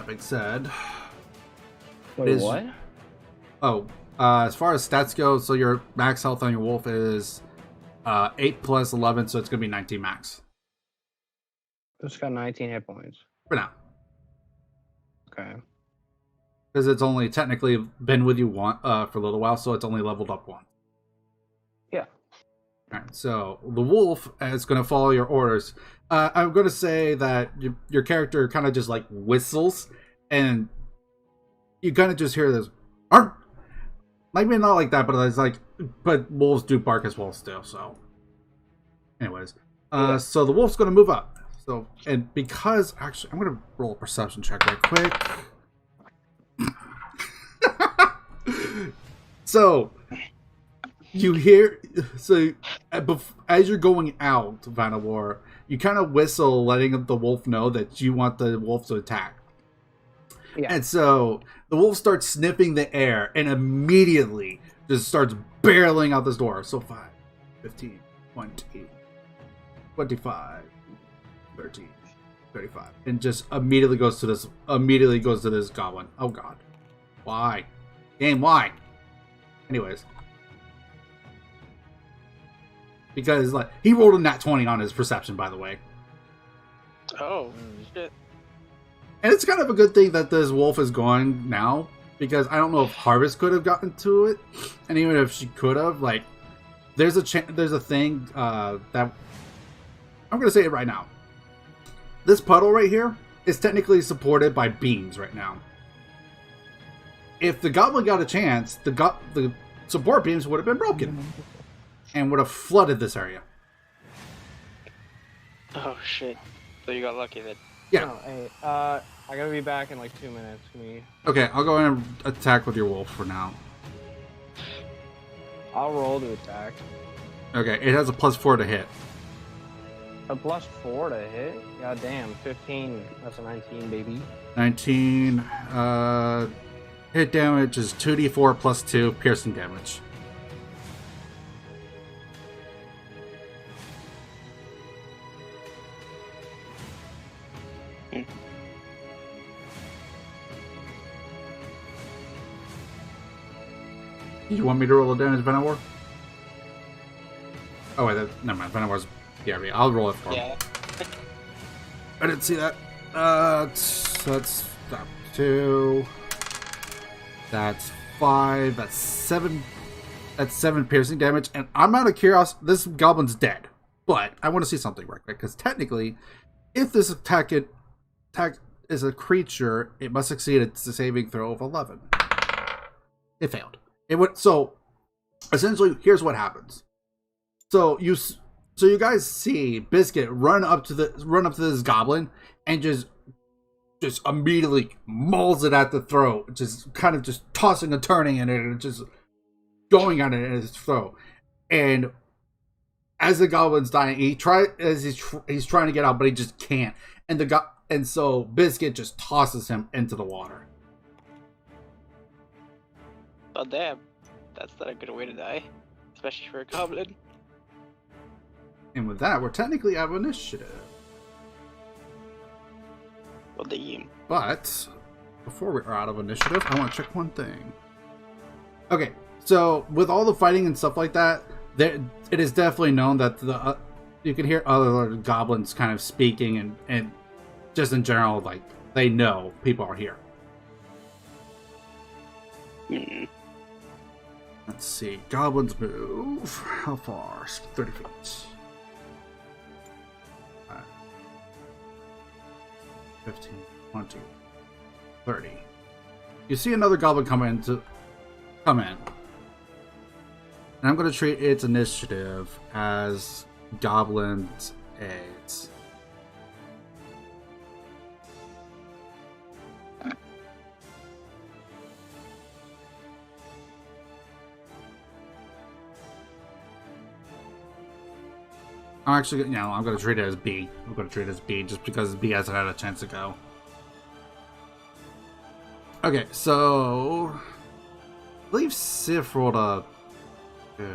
being said, Wait, what? Oh, as far as stats go, so your max health on your wolf is 8 plus 11, so it's gonna be 19 max. It's got 19 hit points. For now. Okay. Because it's only technically been with you for a little while, so it's only leveled up once. Yeah. Alright, so the wolf is going to follow your orders. I'm going to say that your character kind of just like whistles, and you kind of just hear this, Arr! Maybe not like that, but it's like, but wolves do bark as well still, so. Anyways, so the wolf's going to move up. So, and because, actually, I'm going to roll a perception check right quick. So you hear, as you're going out, Phandelver, you kind of whistle, letting the wolf know that you want the wolf to attack. Yeah. And so the wolf starts sniffing the air and immediately just starts barreling out this door. So 5, 15, 20, 25, 30, 35, and just immediately goes to this goblin. Oh god. Why? Game, why? Anyways. Because like he rolled a nat 20 on his perception, by the way. Oh, shit. And it's kind of a good thing that this wolf is gone now, because I don't know if Harvest could have gotten to it, and even if she could have, like, there's a thing that I'm gonna say it right now. This puddle right here is technically supported by beams right now. If the goblin got a chance, the support beams would have been broken and would have flooded this area. Oh shit! So you got lucky then. Yeah. Oh, hey, I gotta be back in like 2 minutes. Okay, I'll go in and attack with your wolf for now. I'll roll to attack. Okay, it has a +4 to hit. A +4 to hit? God damn, 15. That's a 19, baby. 19. Hit damage is 2d4 plus 2 piercing damage. You want me to roll the damage, Phandelver? Oh wait, never mind. Phandelver's Yeah, I'll roll it for him. Yeah. I didn't see that. That's 2. That's 5. That's 7. That's 7 piercing damage. And I'm out of curiosity. This goblin's dead. But I want to see something right quick. Because technically, if this attack is a creature, it must succeed at the saving throw of 11. It failed. It would. So, essentially, here's what happens. So you guys see Biscuit run up to this goblin and just immediately mauls it at the throat, just kind of just tossing and turning in it and just going at it at his throat. And as the goblin's dying, he's trying to get out, but he just can't. And so Biscuit just tosses him into the water. Oh damn, that's not a good way to die, especially for a goblin. And with that, we're technically out of initiative. Well, damn. But before we're out of initiative, I want to check one thing. Okay, so with all the fighting and stuff like that, it is definitely known that you can hear other goblins kind of speaking and just in general, like, they know people are here. Hmm. Let's see. Goblins move. How far? 30 feet. 15, 20, 30. You see another goblin come in. And I'm going to treat its initiative as Goblin's aids. I'm going to treat it as B. I'm going to treat it as B just because B hasn't had a chance to go. Okay, so I believe Sif rolled a 2.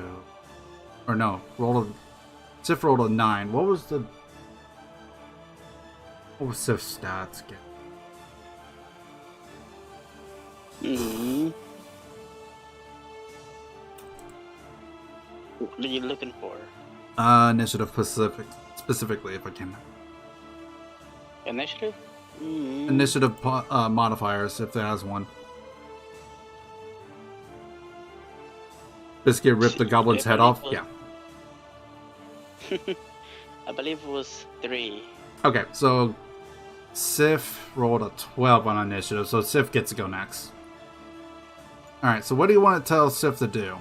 Or no, Sif rolled a 9. What was Sif's stats again? What are you looking for? Initiative specifically, if I can. Initiative? Initiative modifiers, if there has one. Biscuit ripped the goblin's head off? Yeah. I believe it was 3. Okay, so Sif rolled a 12 on initiative, so Sif gets to go next. Alright, so what do you want to tell Sif to do?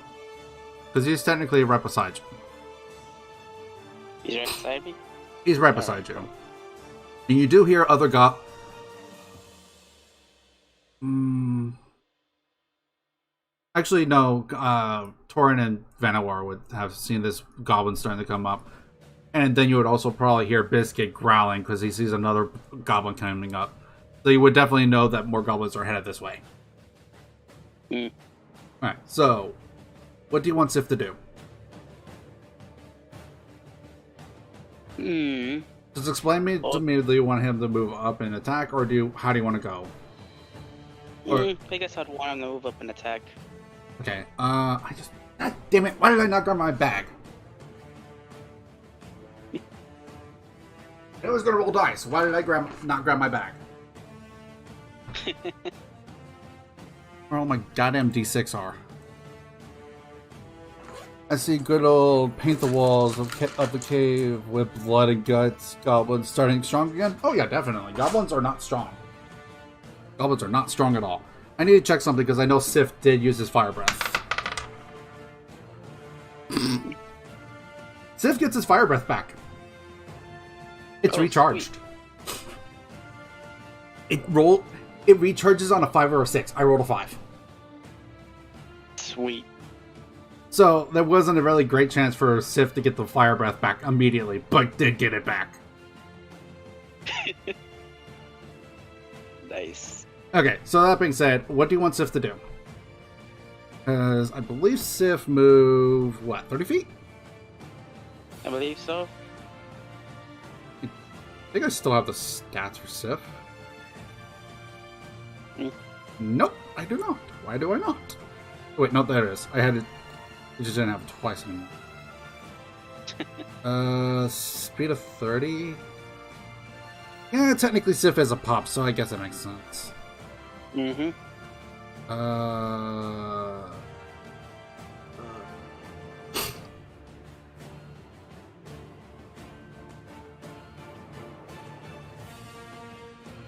Because he's technically right beside you. He's right beside me? He's right beside you. And you do hear other Actually, no. Torin and Vanawar would have seen this goblin starting to come up. And then you would also probably hear Biscuit growling because he sees another goblin coming up. So you would definitely know that more goblins are headed this way. Alright, so what do you want Sif to do? Just explain to me, do you want him to move up and attack, or how do you want to go? I guess I'd want him to move up and attack. Okay, God damn it, why did I not grab my bag? I was gonna roll dice, why did I not grab my bag? Where all my goddamn D6 are. I see good old paint the walls of the cave with blood and guts. Goblins starting strong again? Oh yeah, definitely. Goblins are not strong. Goblins are not strong at all. I need to check something because I know Sif did use his fire breath. Sif gets his fire breath back. It's recharged. Sweet. It recharges on a 5 or a 6. I rolled a 5. Sweet. So there wasn't a really great chance for Sif to get the fire breath back immediately, but did get it back. Nice. Okay, so that being said, what do you want Sif to do? Because I believe Sif moved, 30 feet? I believe so. I think I still have the stats for Sif. Nope, I do not. Why do I not? Wait, no, there it is. I had it. We just didn't have it twice anymore. Speed of 30. Yeah, technically Sif has a pop, so I guess that makes sense. Mm-hmm.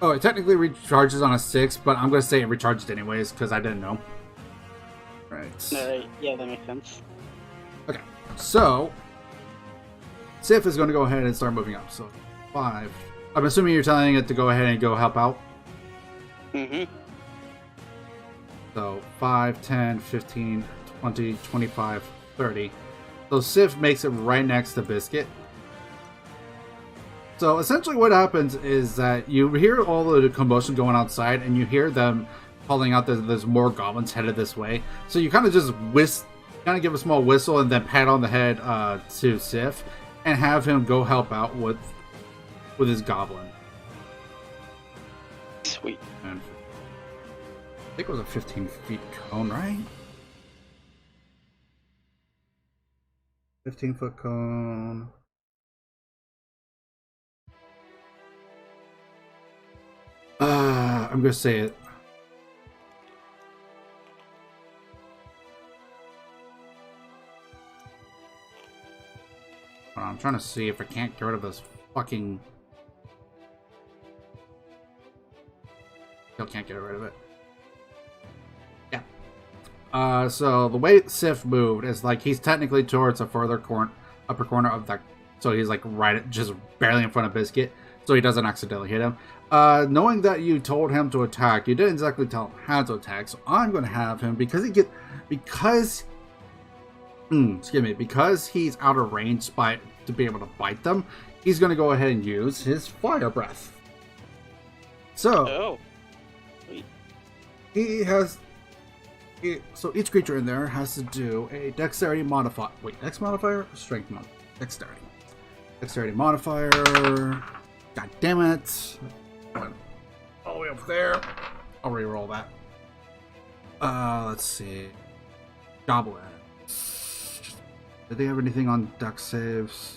Oh, it technically recharges on a 6, but I'm going to say it recharges anyways, because I didn't know. Right. Yeah, that makes sense. Okay, so Sif is going to go ahead and start moving up. So 5. I'm assuming you're telling it to go ahead and go help out. Mm-hmm. So 5, 10, 15, 20, 25, 30. So Sif makes it right next to Biscuit. So essentially what happens is that you hear all the commotion going outside, and you hear them calling out that there's more goblins headed this way. So you kind of just give a small whistle and then pat on the head to Sif and have him go help out with his goblin. Sweet. And I think it was a 15 feet cone, right? 15-foot cone. I'm gonna say it. I'm trying to see if I can't get rid of this fucking. Still can't get rid of it. Yeah. So the way Sif moved is like he's technically towards a further upper corner of that. So he's like just barely in front of Biscuit, so he doesn't accidentally hit him. Knowing that you told him to attack, you didn't exactly tell him how to attack. So I'm going to have him because he's out of range to be able to bite them. He's going to go ahead and use his fire breath. So so each creature in there has to do a dexterity modifier. Wait, dex modifier? Strength modifier? Dexterity. Dexterity modifier. God damn it. All the way up there. I'll reroll that. Let's see. Goblin. Did they have anything on dex saves?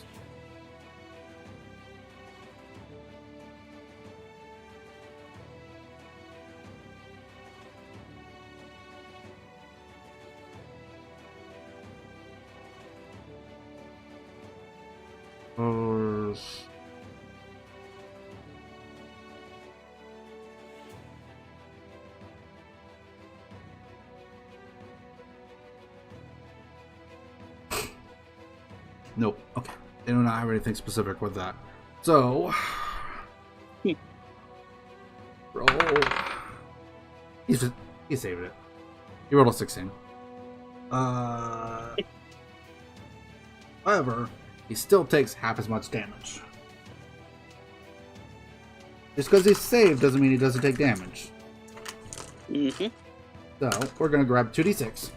Nope. Okay. They do not have anything specific with that. So roll. He saved it. He rolled a 16. However, he still takes half as much damage. Just because he's saved doesn't mean he doesn't take damage. Mm-hmm. So we're gonna grab 2d6.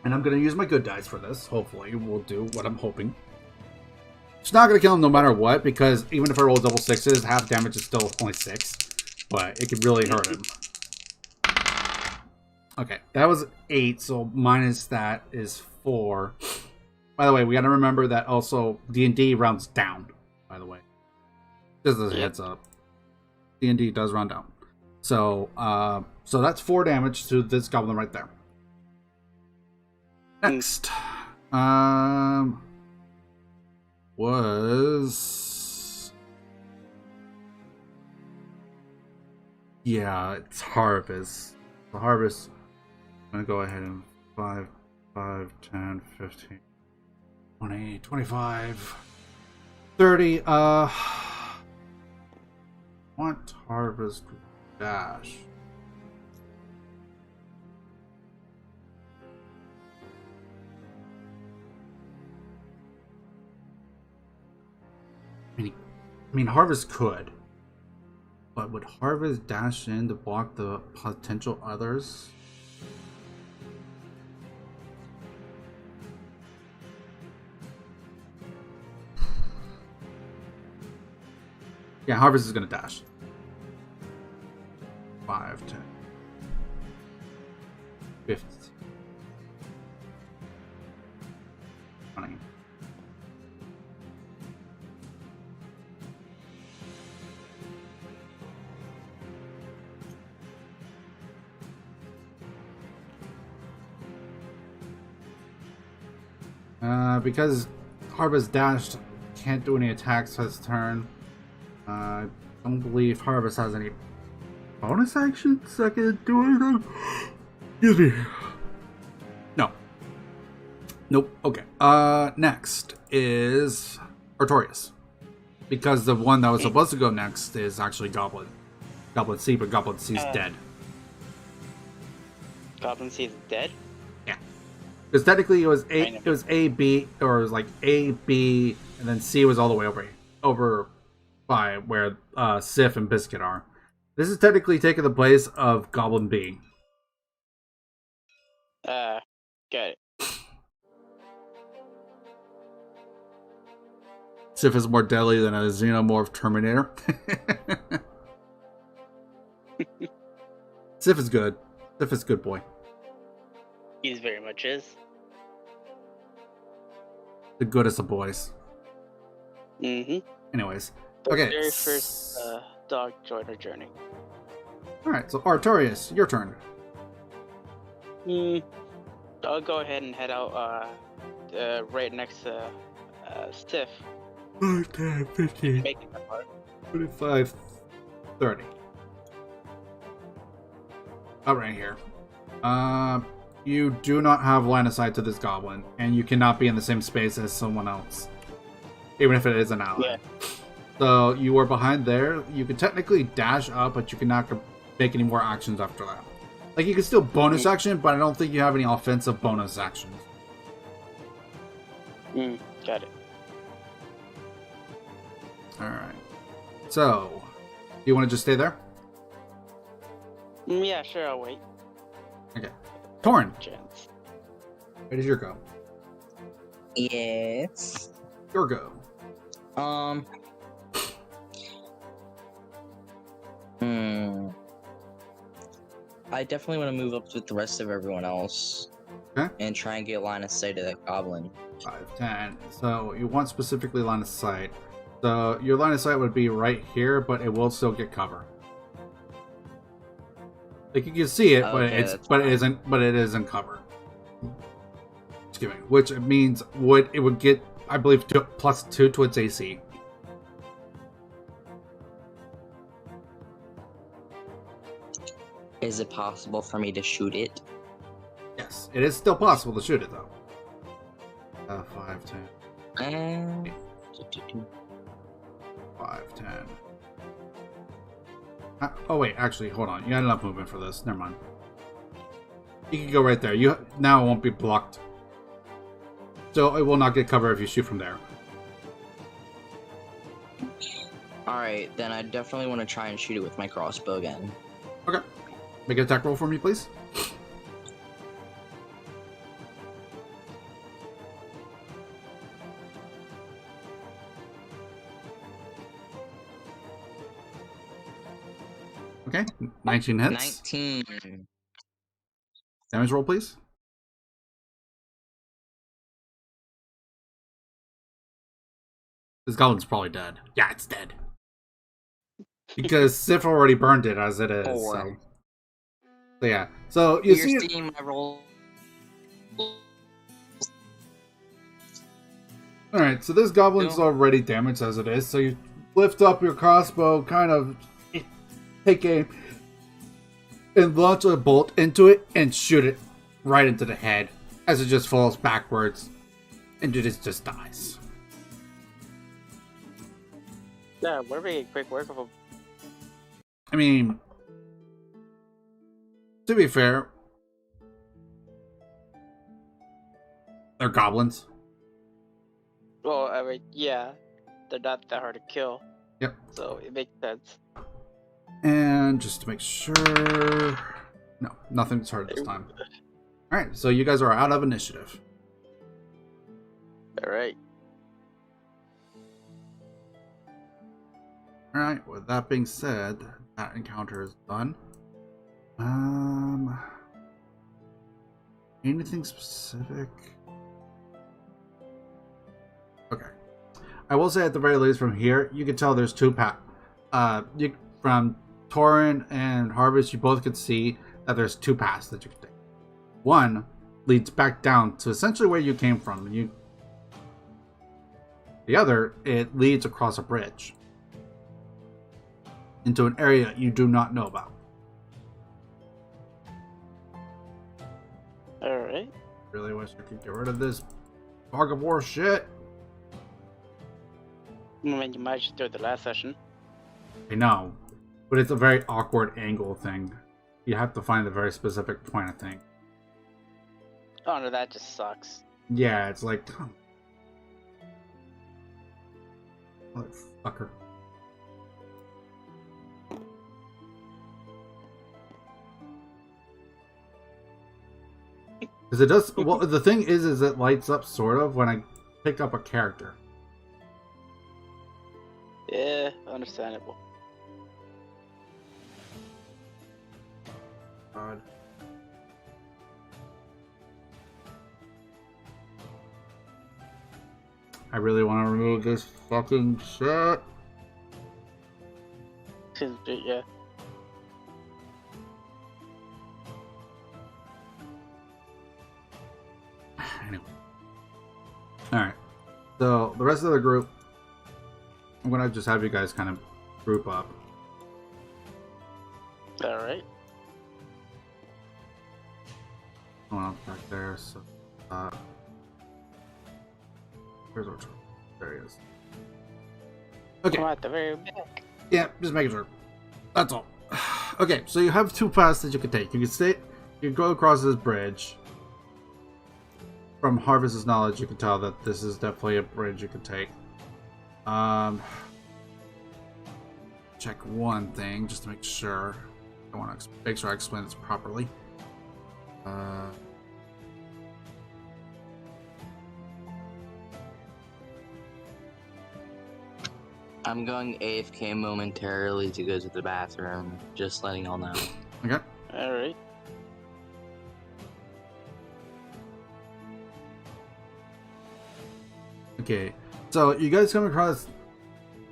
And I'm going to use my good dice for this. Hopefully, we'll do what I'm hoping. It's not going to kill him no matter what, because even if I roll double sixes, half damage is still only 6. But it could really hurt him. Okay, that was 8, so minus that is 4. By the way, we got to remember that also D&D rounds down, by the way. Just as a heads up. D&D does round down. So, so that's 4 damage to this goblin right there. Next, was it's Harvest. The Harvest. I'm gonna go ahead and 5, 10, 15, 20, 25, 30. Want Harvest dash. I mean, Harvest could. But would Harvest dash in to block the potential others? Yeah, Harvest is going to dash. 5, 10, 15, 20, Because Harvest dashed, can't do any attacks this turn. I don't believe Harvest has any bonus actions that can do anything. Excuse me. No. Nope. Okay. Next is Artorias. Because the one that was supposed to go next is actually Goblin. Goblin C, but Goblin C is dead. Goblin C is dead? Yeah. Because technically it was A, B, or it was like A, B, and then C was all the way over by where Sif and Biscuit are. This is technically taking the place of Goblin B. Got it. Sif is more deadly than a Xenomorph Terminator. Sif is good. Sif is good boy. He's very much is. The goodest of boys. Mm-hmm. Anyways. The Okay. very first dog joined our journey. Alright, so Artorias, your turn. I'll go ahead and head out right next to Stiff. 5, 10, 15, Make it that far. 25, 30. Oh, right here. You do not have line of sight to this goblin, and you cannot be in the same space as someone else, even if it is an ally. Yeah. So you are behind there. You can technically dash up, but you cannot make any more actions after that. Like, you can still bonus action, but I don't think you have any offensive bonus actions. Got it. Alright. So, do you want to just stay there? Yeah, sure, I'll wait. Okay. Torn, Chance. where does your go? Yes. Your go. I definitely want to move up with the rest of everyone else. Okay. And try and get line of sight of that goblin. 5, 10. So, you want specifically line of sight. So, your line of sight would be right here, but it will still get cover. Like, you can see it, but Okay, it isn't cover. Excuse me. Which means it would get, I believe, +2 to its AC. Is it possible for me to shoot it? Yes, it is still possible to shoot it though. 5, 10. 5, 10. Oh wait, actually, hold on. You had enough movement for this. Never mind. You can go right there. Now it won't be blocked. So it will not get cover if you shoot from there. Alright, then I definitely want to try and shoot it with my crossbow again. Okay. Make an attack roll for me, please. Okay, 19 hits. 19. Damage roll, please. This goblin's probably dead. Yeah, it's dead. Because Sif already burned it as it is. 4. So yeah. So you You're see. seeing my roll. Alright, so this goblin's already damaged as it is. So you lift up your crossbow, kind of take aim, and launch a bolt into it and shoot it right into the head as it just falls backwards and it just dies. Yeah, we're making quick work of him. I mean, to be fair, they're goblins. Well, I mean, yeah, they're not that hard to kill. Yep. So it makes sense. And just to make sure, no, nothing's hurt this time. Alright, so you guys are out of initiative. Alright. Alright, with that being said, that encounter is done. Anything specific? Okay. I will say at the very least from here, you can tell there's two from Torin and Harvest, you both could see that there's two paths that you can take. One leads back down to essentially where you came from. You The other, it leads across a bridge into an area you do not know about. Alright. Really wish I could get rid of this fog of war shit. I mean, you might just do it the last session. I know, but it's a very awkward angle thing. You have to find a very specific point, I think. Oh no, that just sucks. Yeah, it's like... Motherfucker. Because it does... Well, the thing is it lights up, sort of, when I pick up a character. Yeah, understandable. God. I really want to remove this fucking shit. Yeah. Anyway. Alright. So, the rest of the group, I'm going to just have you guys kind of group up. Alright. Going up back there, so... Where's our turn? There he is. Okay. Come at the very back. Yeah, just making sure. That's all. Okay, so you have two paths that you can take. You can go across this bridge. From Harvest's knowledge, you can tell that this is definitely a bridge you can take. Check one thing just to make sure. I want to make sure I explain this properly. I'm going AFK momentarily to go to the bathroom. Just letting y'all know. Okay. Alright. Okay, so you guys come across,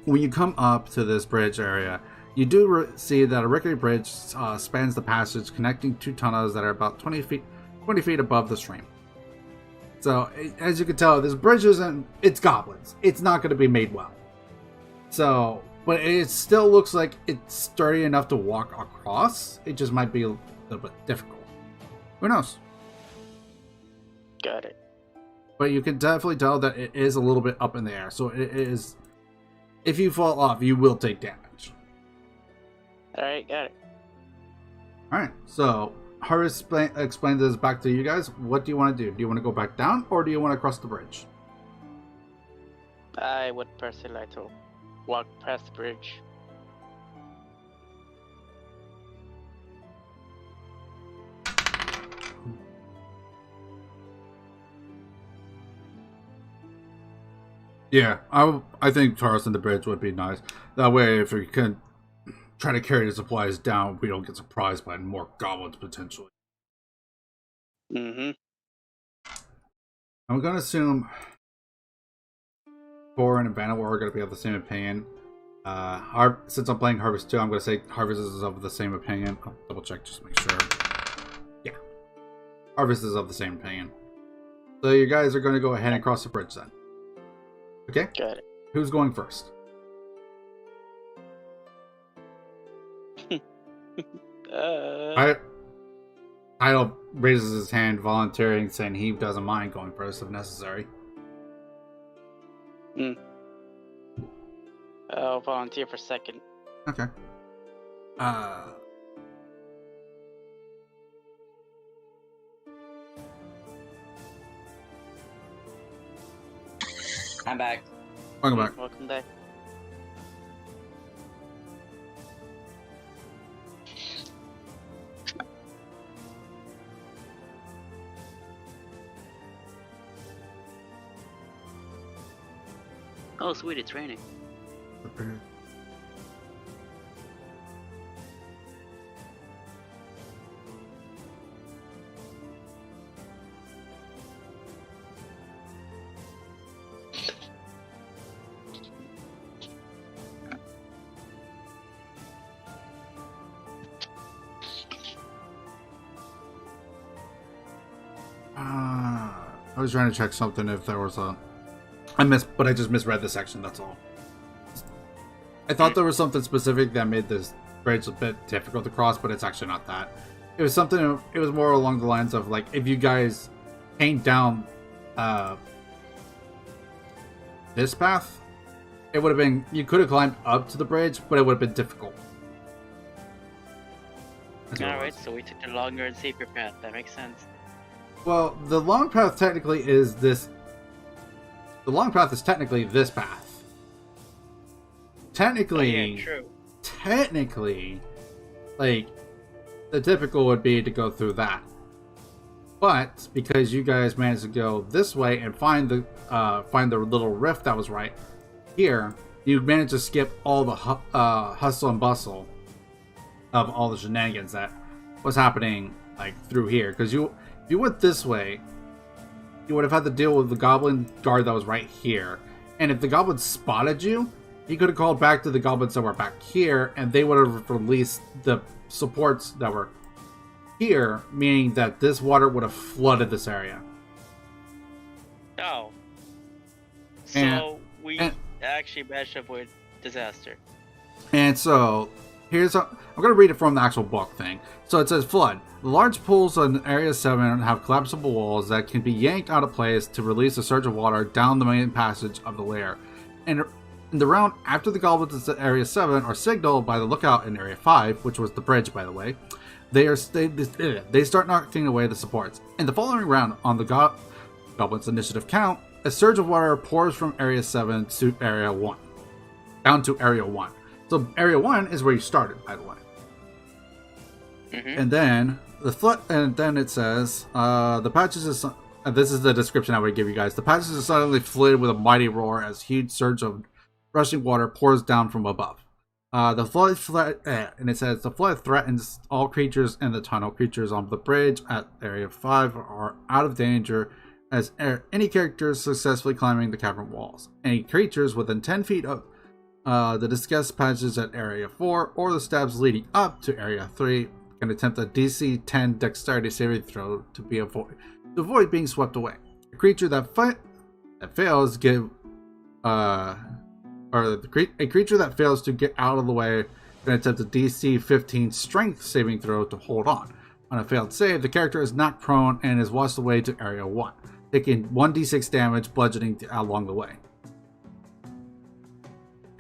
when you come up to this bridge area, you do see that a rickety bridge spans the passage connecting two tunnels that are about 20 feet above the stream. So, as you can tell, this bridge isn't, it's goblins. It's not going to be made well. So, but it still looks like it's sturdy enough to walk across. It just might be a little bit difficult. Who knows? Got it. But you can definitely tell that it is a little bit up in the air. So it is... If you fall off, you will take damage. Alright, got it. Alright, so... Harvest explained this back to you guys. What do you want to do? Do you want to go back down, or do you want to cross the bridge? I would personally like to walk past the bridge. Yeah, I think crossing the bridge would be nice. That way, if we can try to carry the supplies down, we don't get surprised by more goblins, potentially. Mm-hmm. I'm going to assume Thor and Vanilla are going to be of the same opinion. Since I'm playing Harvest 2, I'm going to say Harvest is of the same opinion. I'll double check just to make sure. Yeah. Harvest is of the same opinion. So you guys are going to go ahead and cross the bridge then. Okay? Got it. Who's going first? Idle raises his hand, volunteering, saying he doesn't mind going first if necessary. I'll volunteer for second. Okay. I'm back. Welcome back. Welcome back. Oh, sweet, it's raining. I was trying to check something if there was a But I just misread the section, that's all. I thought there was something specific that made this bridge a bit difficult to cross, but it's actually not that. It was something, it was more along the lines of, like, if you guys came down this path, it would have been, you could have climbed up to the bridge, but it would have been difficult. Alright, so we took the longer and safer path. That makes sense. Well, the long path technically is this. The long path is technically this path. Technically, yeah, true. Technically, like, the typical would be to go through that. But because you guys managed to go this way and find the little rift that was right here, you managed to skip all the hustle and bustle of all the shenanigans that was happening, like, through here. Because if you went this way, you would have had to deal with the goblin guard that was right here. And if the goblins spotted you, he could have called back to the goblins that were back here, and they would have released the supports that were here, meaning that this water would have flooded this area. Oh. So we actually matched up with disaster. And so, I'm going to read it from the actual book thing. So it says, Flood. The large pools in Area 7 have collapsible walls that can be yanked out of place to release a surge of water down the main passage of the lair. And in the round after the goblins in Area 7 are signaled by the lookout in Area 5, which was the bridge, by the way, they start knocking away the supports. In the following round, on the goblins' initiative count, a surge of water pours from Area 7 to Area 1. Down to Area 1. So Area 1 is where you started, by the way. And then it says the patches is. This is the description I would give you guys. The patches are suddenly flooded with a mighty roar as a huge surge of rushing water pours down from above. And it says the flood threatens all creatures in the tunnel. Creatures on the bridge at Area 5 are out of danger as any characters successfully climbing the cavern walls. Any creatures within 10 feet of the discussed patches at Area 4 or the stabs leading up to Area 3 can attempt a DC 10 Dexterity saving throw to avoid being swept away. A creature that fails a creature that fails to get out of the way can attempt a DC 15 Strength saving throw to hold on. On a failed save, the character is knocked prone and is washed away to Area 1, taking 1d6 damage, bludgeoning along the way.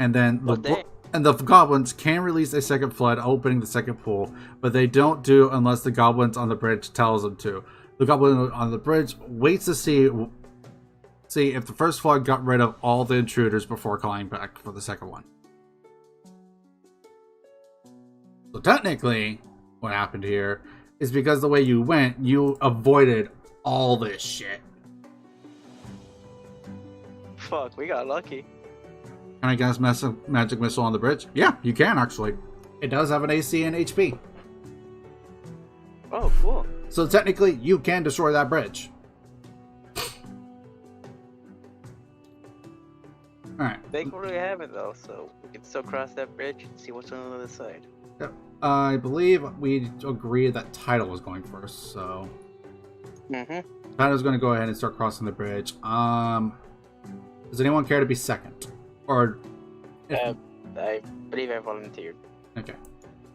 And then the goblins can release a second flood, opening the second pool, but they don't do unless the goblins on the bridge tells them to. The goblin on the bridge waits to see if the first flood got rid of all the intruders before calling back for the second one. So technically, what happened here is because the way you went, you avoided all this shit. Fuck, we got lucky. Can I cast magic missile on the bridge? Yeah, you can actually. It does have an AC and HP. Oh, cool. So technically, you can destroy that bridge. Alright. Thankfully we have it though, so we can still cross that bridge and see what's on the other side. Yep. I believe we agreed that Tidal was going first, so... Tidal's going to go ahead and start crossing the bridge. Does anyone care to be second? Or... I believe I volunteered. Okay.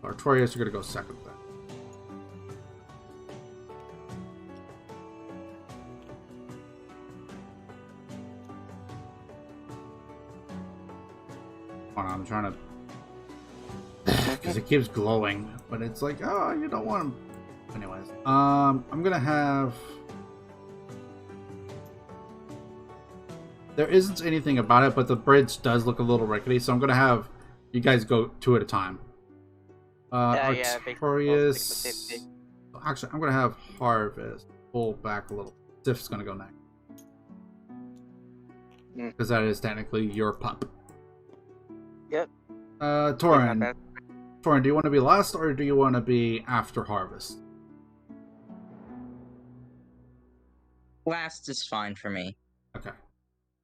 Artorius, you're going to go second then. Hold on, I'm trying to... Because it keeps glowing, but it's like, oh, you don't want them. Anyways, I'm gonna have... There isn't anything about it, but the bridge does look a little rickety, so I'm gonna have you guys go two at a time. Artorius... Actually, I'm gonna have Harvest pull back a little. Sif's gonna go next. Because that is technically your pup. Yep. Torin, do you want to be last or do you want to be after Harvest? Last is fine for me. Okay.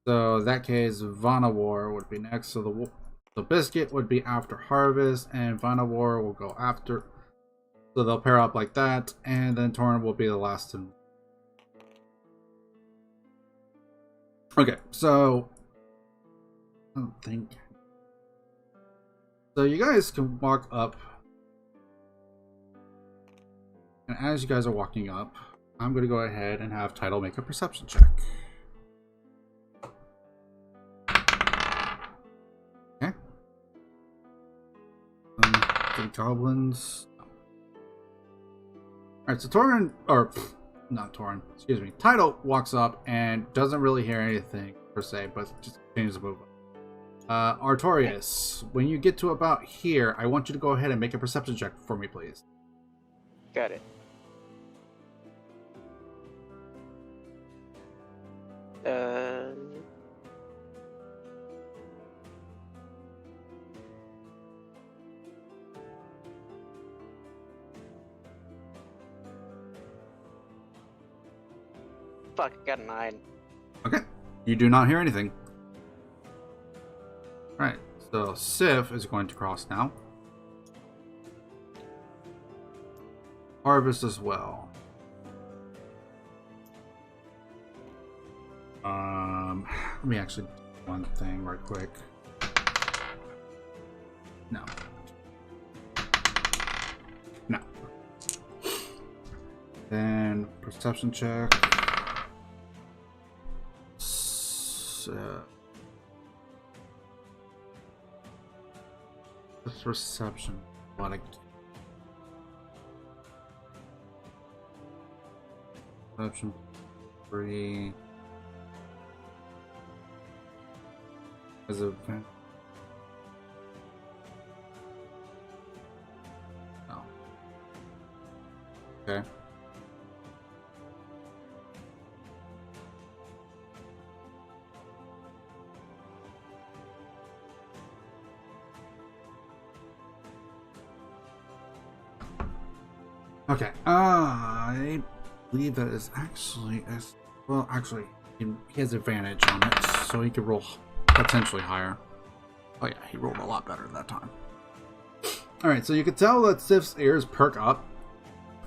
So in that case, Vanawar would be next. So the Biscuit would be after Harvest, and Vanawar will go after. So they'll pair up like that, and then Torin will be the last to. Okay, so I don't think so. You guys can walk up, and as you guys are walking up, I'm going to go ahead and have Title make a perception check. Okay. The goblins. Alright, so Torin, or not Torin, excuse me, Title walks up and doesn't really hear anything per se, but just continues to move up. Artorius, when you get to about here, I want you to go ahead and make a perception check for me, please. Got it. Fuck, I got a 9. Okay. You do not hear anything. Alright, so Sif is going to cross now. Harvest as well. Let me actually do one thing right quick. No. No. Then perception check. This reception. What a perception 3 as a no. Okay. Okay, I believe that is actually well. Actually, he has advantage on it, so he could roll potentially higher. Oh yeah, he rolled a lot better that time. All right, so you can tell that Sif's ears perk up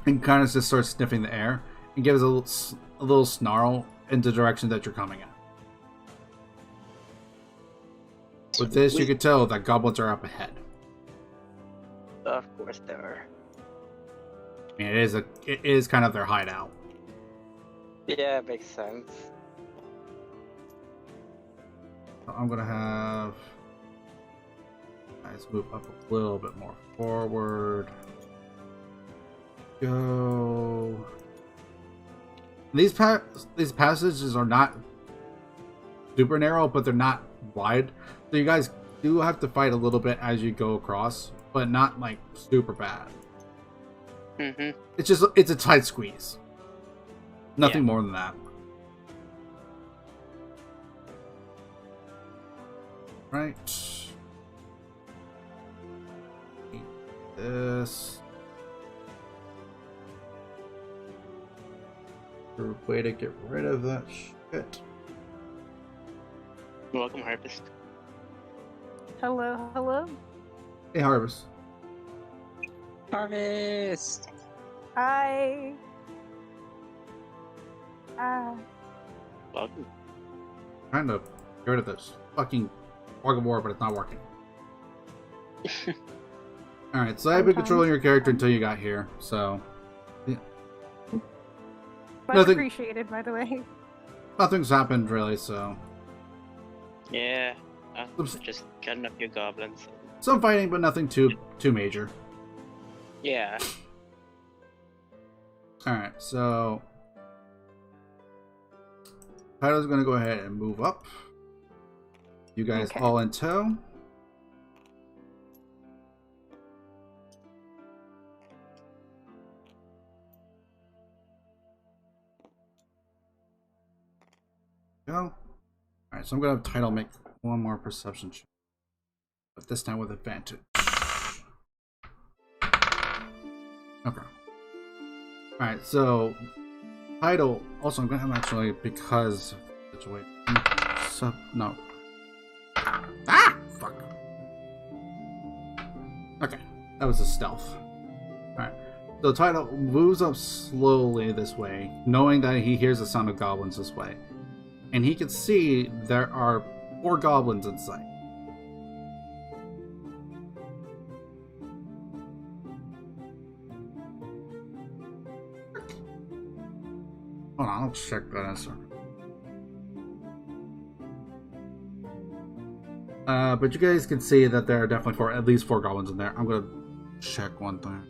and kind of just starts sniffing the air and gives a little snarl in the direction that you're coming at. With this, you can tell that goblins are up ahead. Of course there are. I mean, it is kind of their hideout. Yeah, it makes sense. I'm gonna have guys move up a little bit more forward. Go. These passages are not super narrow, but they're not wide. So you guys do have to fight a little bit as you go across, but not like super bad. Mm-hmm. It's a tight squeeze. Nothing more than that. Right. This. Way to get rid of that shit. Welcome, Harvest. Hello, hello. Hey, Harvest. Harvest! Hi. Welcome. Trying to get rid of this fucking fog of war, but it's not working. Alright, so I've been controlling your character until you got here, so... Yeah. Much Nothing- appreciated, by the way. Nothing's happened, really, so... Yeah, just cutting up your goblins. Some fighting, but nothing too major. Yeah. Alright, so... Tito's gonna go ahead and move up. You guys Okay. all in tow. Go. Alright, so I'm gonna have Title make one more perception check. But this time with advantage. Okay. Alright, so Title also I'm gonna have actually because situation. No. Ah! Fuck. Okay. That was a stealth. Alright. So Title moves up slowly this way, knowing that he hears the sound of goblins this way. and he can see there are 4 goblins in sight. Hold on, I'll check that answer. But you guys can see that there are definitely at least 4 goblins in there. I'm gonna check one thing.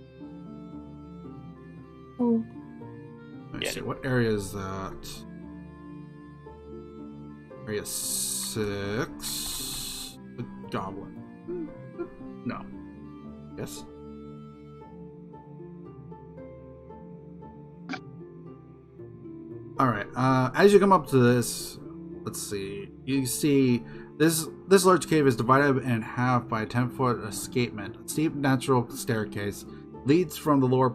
Oh. Let me see, what area is that? Area 6. The goblin. No. Yes. Alright, as you come up to this, let's see. You see this large cave is divided in half by a 10-foot escapement. A steep natural staircase leads from the lower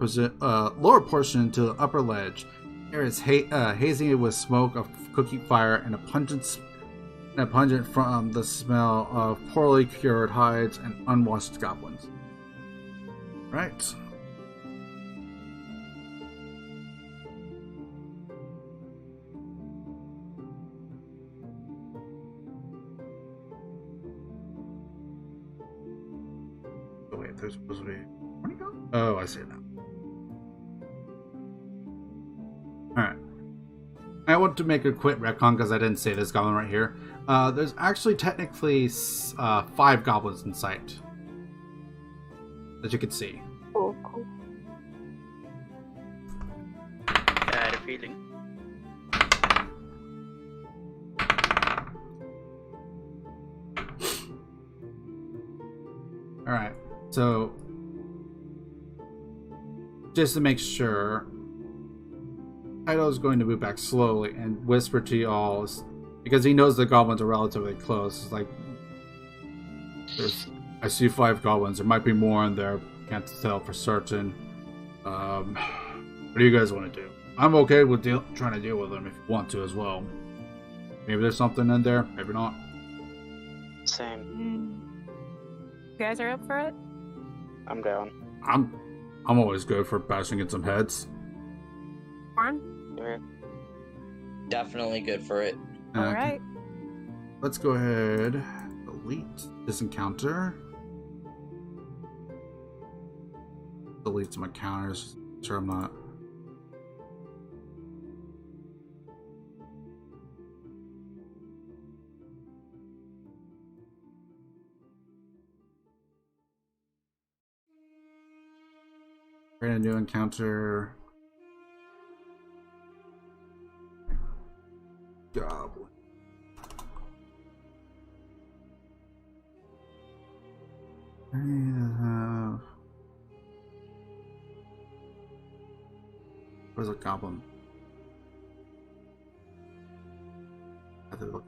portion to the upper ledge. Air is hazy with smoke of cooking fire and a pungent from the smell of poorly cured hides and unwashed goblins. Right. Oh wait, there's supposed to be. Where'd he go? Oh, I see it now. Alright. I want to make a quick retcon because I didn't say this goblin right here. There's actually technically 5 goblins in sight. That you can see. Cool, cool. I had a feeling. Alright, so just to make sure, Kaido's going to move back slowly and whisper to you all, because he knows the goblins are relatively close. It's like, I see 5 goblins. There might be more in there. Can't tell for certain. What do you guys want to do? I'm okay with trying to deal with them if you want to as well. Maybe there's something in there. Maybe not. Same. You guys are up for it? I'm down. I'm always good for bashing in some heads. Fun? Yeah. Definitely good for it. Alright. Let's go ahead. Delete this encounter. Delete some encounters. Sure, I'm not. Create a new encounter. Goblin. I need to have. Where's a goblin? I have to look.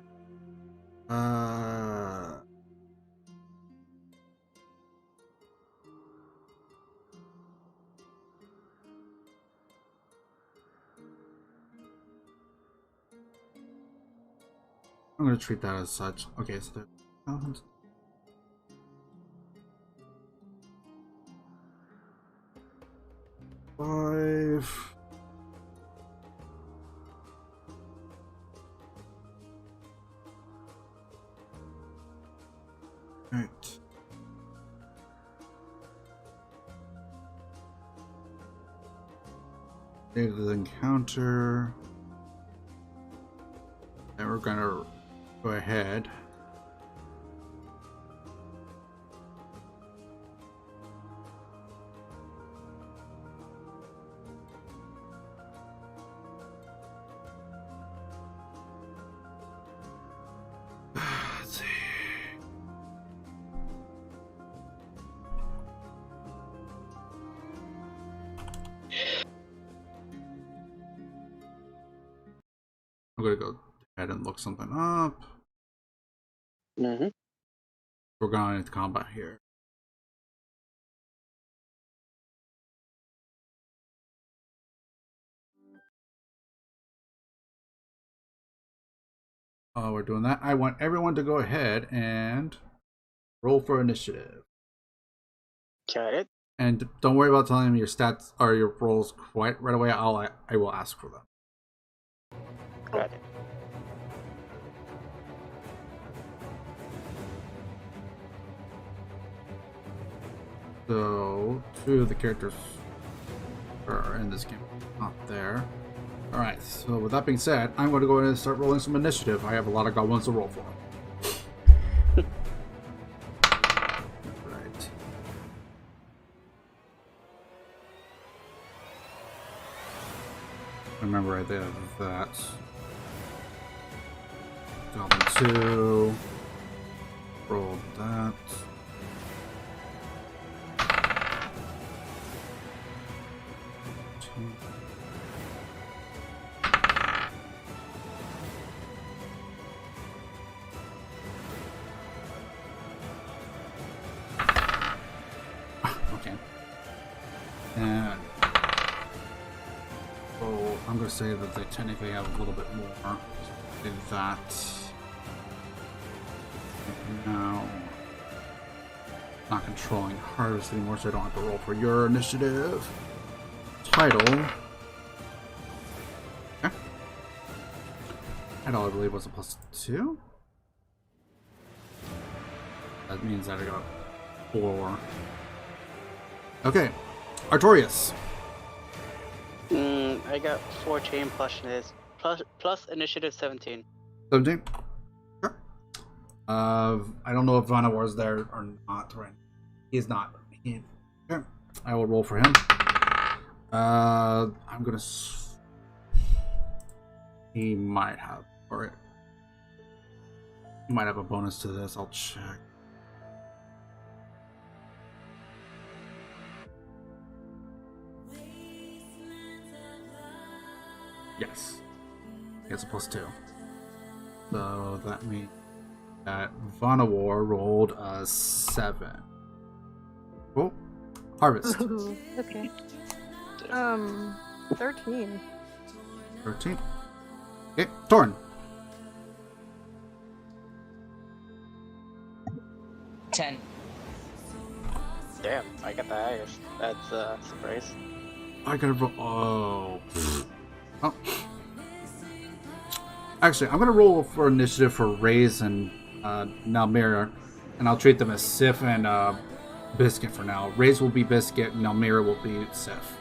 I'm gonna treat that as such. Okay, so there's 5. Right. Save the encounter. And we're gonna go ahead. Let's see. I'm gonna go ahead and look something up. Mm-hmm. We're going into combat here. Oh, we're doing that. I want everyone to go ahead and roll for initiative. Got it. And don't worry about telling me your stats or your rolls quite right away. I will ask for them. Got it. So, two of the characters are in this game, not there. Alright, so with that being said, I'm going to go ahead and start rolling some initiative. I have a lot of goblins to roll for. Right. Remember I did that. Goblin 2. Rolled that. Okay. And so I'm going to say that they technically have a little bit more in that. Now, not controlling harvest anymore, so I don't have to roll for your initiative. Title. Okay. Title, I believe, was a +2. That means that I got 4. Okay, Artorias. I got 14 plus initiative 17. 17. Sure. I don't know if Vanawar's there or not right now. He's not. Okay. I will roll for him. I'm gonna. He might have, or he might have a bonus to this. I'll check. Yes, he has a +2. So that means that Vanawar rolled a 7. Cool. Harvest. Okay. 13. 13. Okay, Torn. 10. Damn, I got the highest. That's a surprise. I gotta roll. Oh. Actually, I'm gonna roll for initiative for Raze and Nalmira, and I'll treat them as Sif and Biscuit for now. Raze will be Biscuit, Nalmira will be Sif.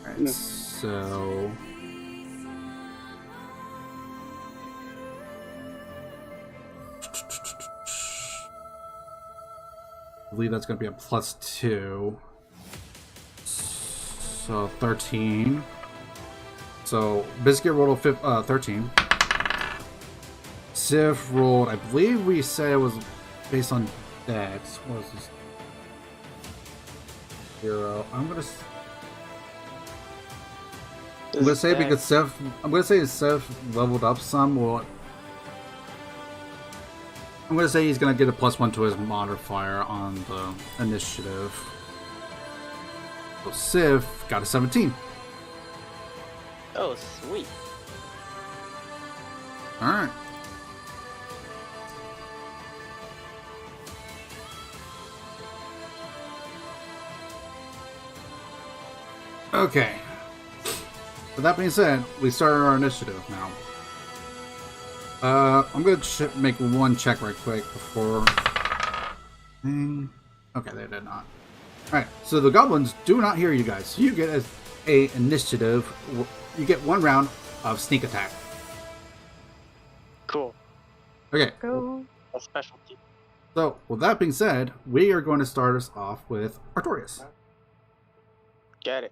Alright, so. I believe that's gonna be a +2. So 13. So Biscuit rolled a 13. Sif rolled, I believe we said it was based on Dex. What was this? 0. I'm gonna say because Sif, I'm gonna say Sif leveled up some. Well, I'm gonna say he's gonna get a +1 to his modifier on the initiative. So Sif got a 17. Oh, sweet. Alright. Okay. With that being said, we started our initiative now. I'm gonna make one check right quick before. Okay, they did not. Alright, so the goblins do not hear you guys. So you get a initiative. You get 1 round of sneak attack. Cool. Okay. Go. A specialty. So, with that being said, we are going to start us off with Artorias. Get it.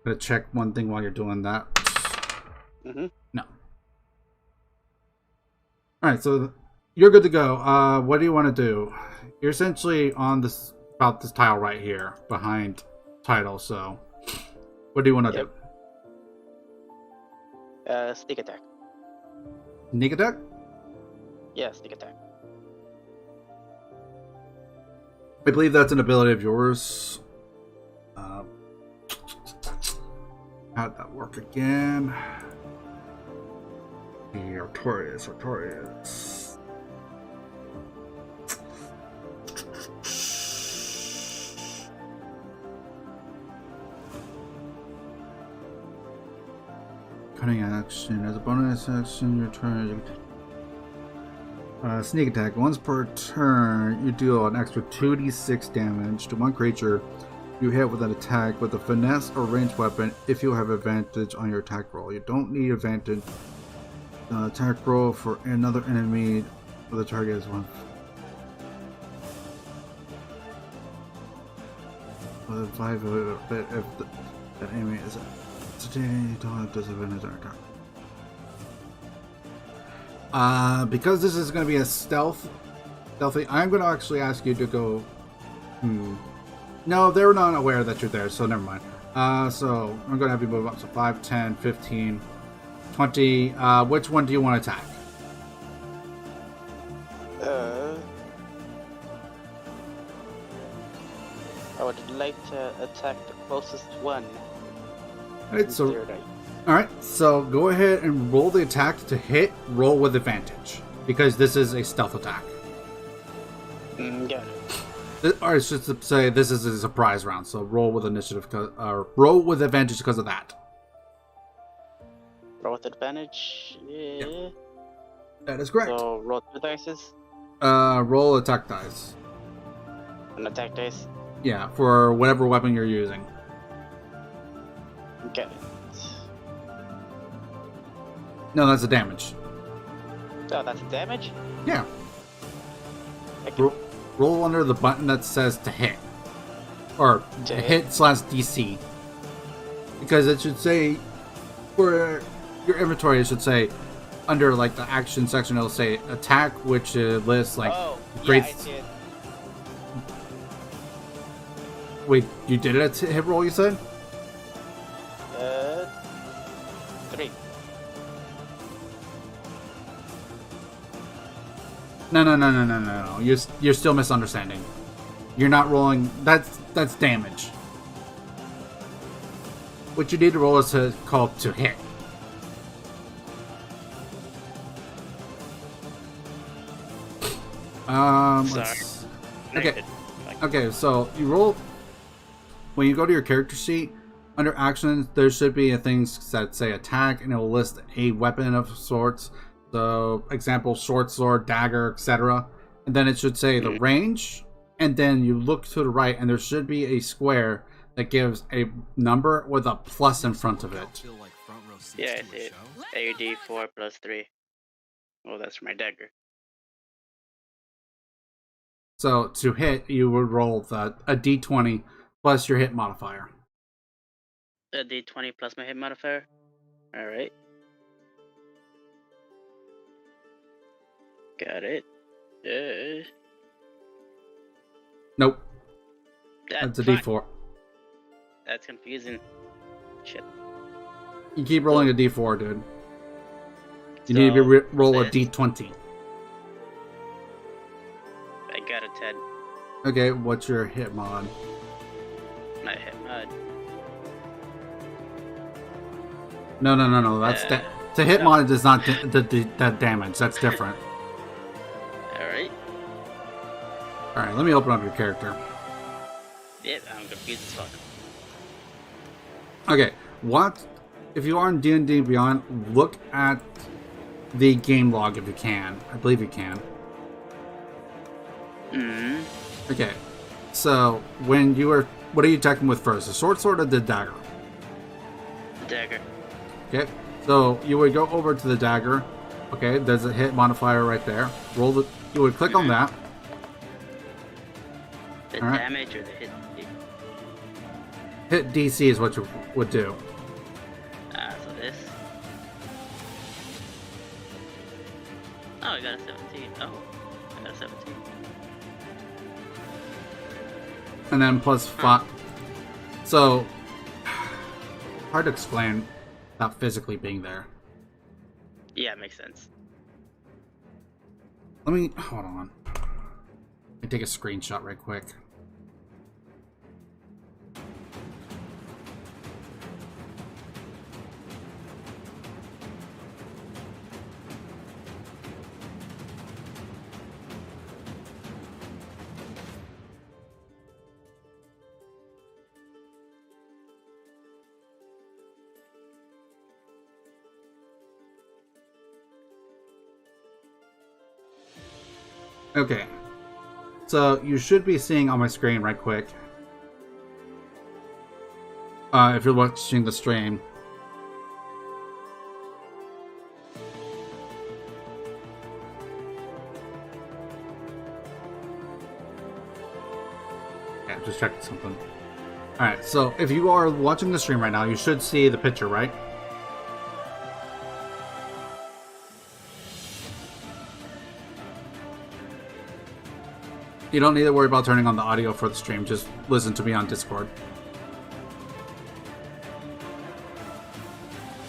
I'm gonna check one thing while you're doing that. No. Alright, so you're good to go. What do you want to do? You're essentially on this, about this tile right here, behind title, so what do you want to do? Sneak attack. Sneak attack? Yeah, sneak attack. I believe that's an ability of yours. How'd that work again? Artorias. Cutting action. As a bonus action, your turn. Sneak attack. Once per turn, you deal an extra 2d6 damage to one creature you hit with an attack with a finesse or ranged weapon if you have advantage on your attack roll. You don't need advantage attack roll for another enemy where the target is one. With 5 if the enemy is today, you don't have disadvantage on attack. Because this is going to be a stealthy, I'm going to actually ask you to go. No, they're not aware that you're there, so never mind. So I'm going to have you move up. So 5, 10, 15, 20. Which one do you want to attack? I would like to attack the closest one. Alright, so go ahead and roll the attack to hit. Roll with advantage because this is a stealth attack. Got it. Or it's just to say this is a surprise round, so roll with initiative, or roll with advantage because of that. Roll with advantage. Yeah. That is correct. So roll 2 dice. Roll attack dice. An attack dice. Yeah, for whatever weapon you're using. Get it. No, that's a damage. Oh, that's damage? Yeah. Okay. Roll under the button that says to hit. Or to hit / DC. Because it should say, for your inventory, it should say, under like the action section, it'll say attack, which lists like great. Yeah, I did. Wait, you did it at hit roll, you said? 3. No. You're still misunderstanding. You're not rolling. That's damage. What you need to roll is called to hit. Sorry. Okay, so you roll. When you go to your character sheet, under actions, there should be things that say attack, and it will list a weapon of sorts. So, example, short sword, dagger, etc. And then it should say the range, and then you look to the right, and there should be a square that gives a number with a plus in front of it. Yeah, I see it. AD4 plus 3. Oh, that's for my dagger. So, to hit, you would roll a d20 plus your hit modifier. A D20 plus my hit modifier. Alright. Got it. Nope. That's a d4. That's confusing. Shit. You keep rolling a d4, dude. You need to roll a d20. I got a 10. Okay, what's your hit mod? My hit mod. No. That's to hit mod is not that damage. That's different. All right. Let me open up your character. Yeah, I'm confused as fuck. Okay, what if you are in D&D Beyond? Look at the game log if you can. I believe you can. Okay, so when you were, what are you attacking with first? The short sword or the dagger? Dagger. Okay, so you would go over to the dagger. Okay, there's a hit modifier right there. You would click on that. The All right. damage or the hit? Hit DC is what you would do. So this. Oh, I got a 17. Oh, I got a 17. And then plus 5. So, hard to explain without physically being there. Yeah, makes sense. Let me, hold on. Let me take a screenshot right quick. Okay. So you should be seeing on my screen right quick. If you're watching the stream. Yeah, just checking something. Alright, so if you are watching the stream right now, you should see the picture, right? You don't need to worry about turning on the audio for the stream, just listen to me on Discord.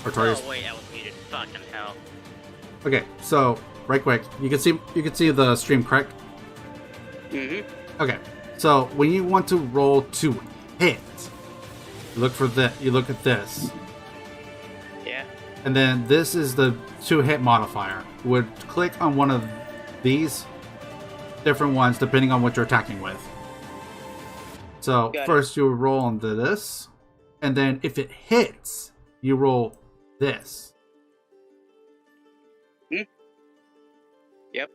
Or Tori's. Oh wait, I was muted. Fucking hell. Okay, so right quick, you can see the stream, correct? Okay, so when you want to roll to hit, you look for that. You look at this. Yeah. And then this is the to hit modifier. You would click on one of these different ones depending on what you're attacking with. So first you roll onto this, and then if it hits, you roll this. Yep.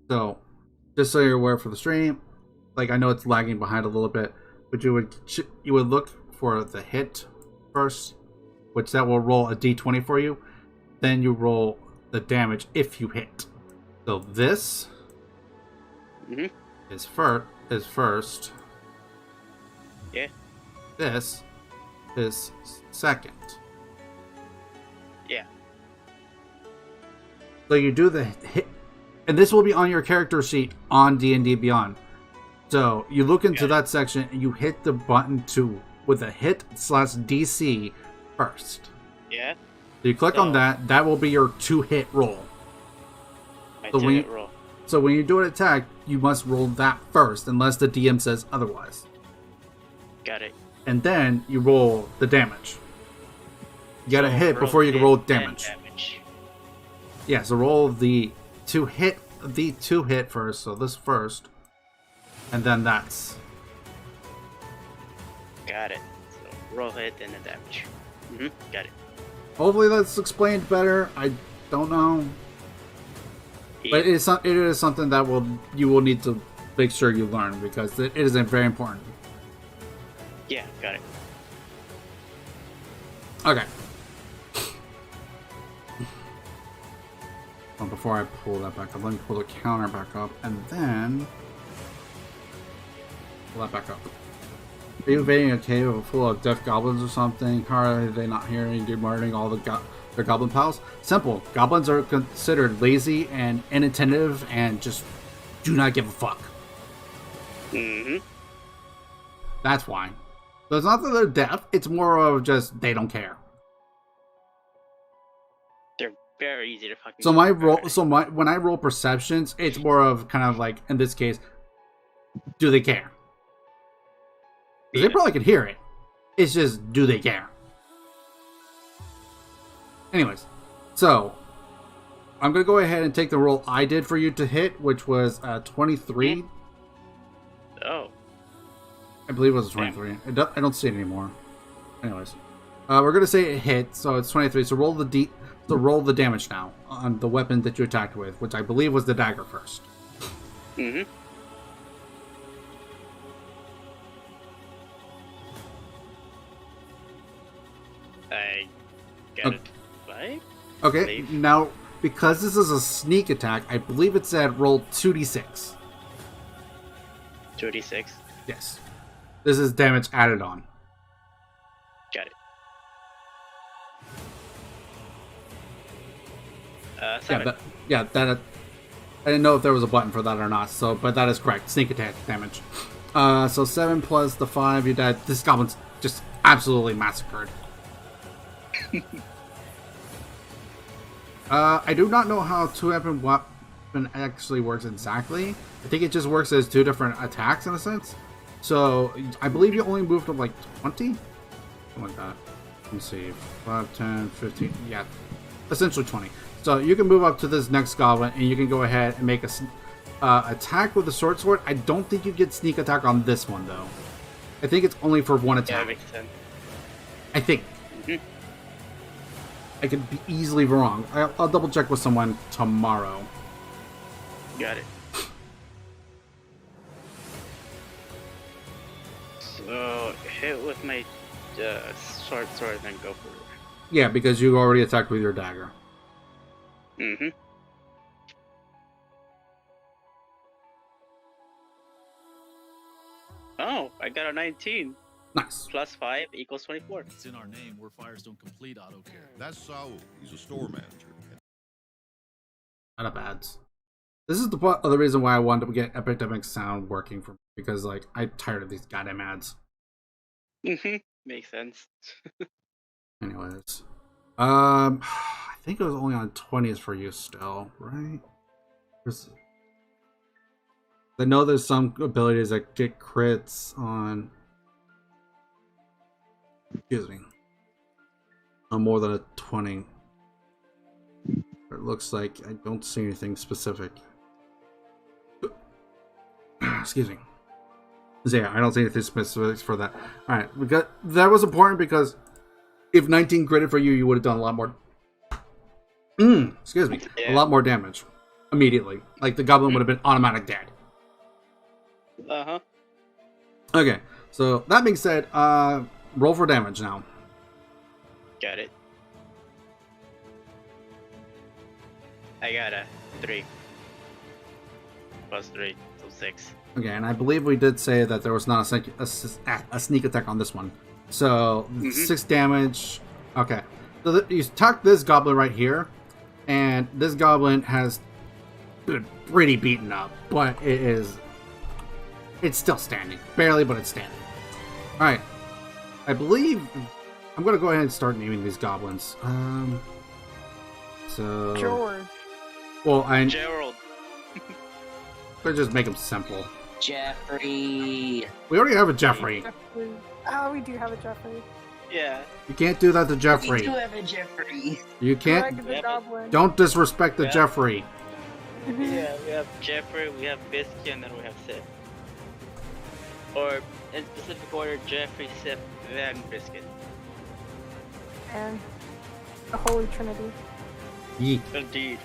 So, just so you're aware for the stream, like I know it's lagging behind a little bit, but you would look for the hit first, which that will roll a d20 for you. Then you roll the damage if you hit. So this is first. Yeah. This is second. Yeah. So you do the hit, and this will be on your character sheet on D&D Beyond. So you look into that section and you hit the button with a hit/DC first. Yeah. So you click on that. That will be your 2-hit roll. My So 2-hit roll. So when you do an attack, you must roll that first, unless the DM says otherwise. Got it. And then you roll the damage. You gotta hit before you can roll damage. Yeah, so roll the 2-hit first, so this first. And then that's. Got it. So roll hit and the damage. Got it. Hopefully that's explained better. I don't know. But it is something that you will need to make sure you learn, because it is very important. Yeah, got it. Okay. Well, before I pull that back up, let me pull the counter back up, and then pull that back up. Are you invading a cave full of deaf goblins or something? How are they not hearing you murdering all their goblin pals? Simple. Goblins are considered lazy and inattentive and just do not give a fuck. That's why. So it's not that they're deaf, it's more of just they don't care. They're very easy to fucking. When I roll perceptions, it's more of kind of like, in this case, do they care? They probably could hear it. It's just, do they care? Anyways, so I'm gonna go ahead and take the roll I did for you to hit, which was 23. Oh. I believe it was 23. I don't see it anymore. Anyways, we're gonna say it hit, so it's 23. So roll the damage now on the weapon that you attacked with, which I believe was the dagger first. I got it. 5? Okay, now because this is a sneak attack, I believe it said roll 2d6. 2d6. Yes. This is damage added on. Got it. 7. That I didn't know if there was a button for that or not. So, but that is correct. Sneak attack damage. So 7 plus the 5 you died. This goblin's just absolutely massacred. I do not know how two-weapon weapon actually works exactly. I think it just works as 2 different attacks in a sense. So I believe you only moved to like 20? Something like that. Let me see. 5, 10, 15. Yeah. Essentially 20. So you can move up to this next goblin and you can go ahead and make a attack with the short sword. I don't think you get sneak attack on this one though. I think it's only for one attack. Yeah, that makes sense. I think. I could be easily wrong. I'll double check with someone tomorrow. Got it. So hit with my short sword, then go for it. Yeah, because you already attacked with your dagger. Mm-hmm. Oh, I got a 19. Nice. Plus 5 equals 24. It's in our name where fires don't complete auto care. That's Saul. He's a store manager. Not a bad. This is the other reason why I wanted to get Epidemic Sound working for me, because like I'm tired of these goddamn ads. Mm-hmm. Makes sense. Anyways, I think it was only on 20s for you still, right? I know there's some abilities that get crits on. Excuse me. On more than a 20. It looks like I don't see anything specific. Excuse me. So yeah, I don't see anything specific for that. Alright, that was important because if 19 gritted for you, you would have done a lot more. Excuse me. Yeah. A lot more damage. Immediately. Like the goblin would have been automatic dead. Uh-huh. Okay, so that being said, roll for damage now. Got it. I got a 3. Plus 3, so 6. Okay, and I believe we did say that there was not a sneak attack on this one. So, 6 damage. Okay. So you attack this goblin right here, and this goblin has been pretty beaten up, but it's still standing. Barely, but it's standing. Alright. I believe I'm gonna go ahead and start naming these goblins. So George. well, Gerald. let's just make them simple. Jeffrey. We already have a Jeffrey. Jeffrey. Oh, we do have a Jeffrey. Yeah. You can't do that to We Jeffrey. do have a Jeffrey. You can't. Greg the Yeah, but- Goblin. Don't disrespect the Yeah. Jeffrey. Yeah, we have Jeffrey, we have Biscuit, and then we have Sip. Or, in specific order, Jeffrey, Sip, then Biscuit. And the Holy Trinity. Yeet. Indeed.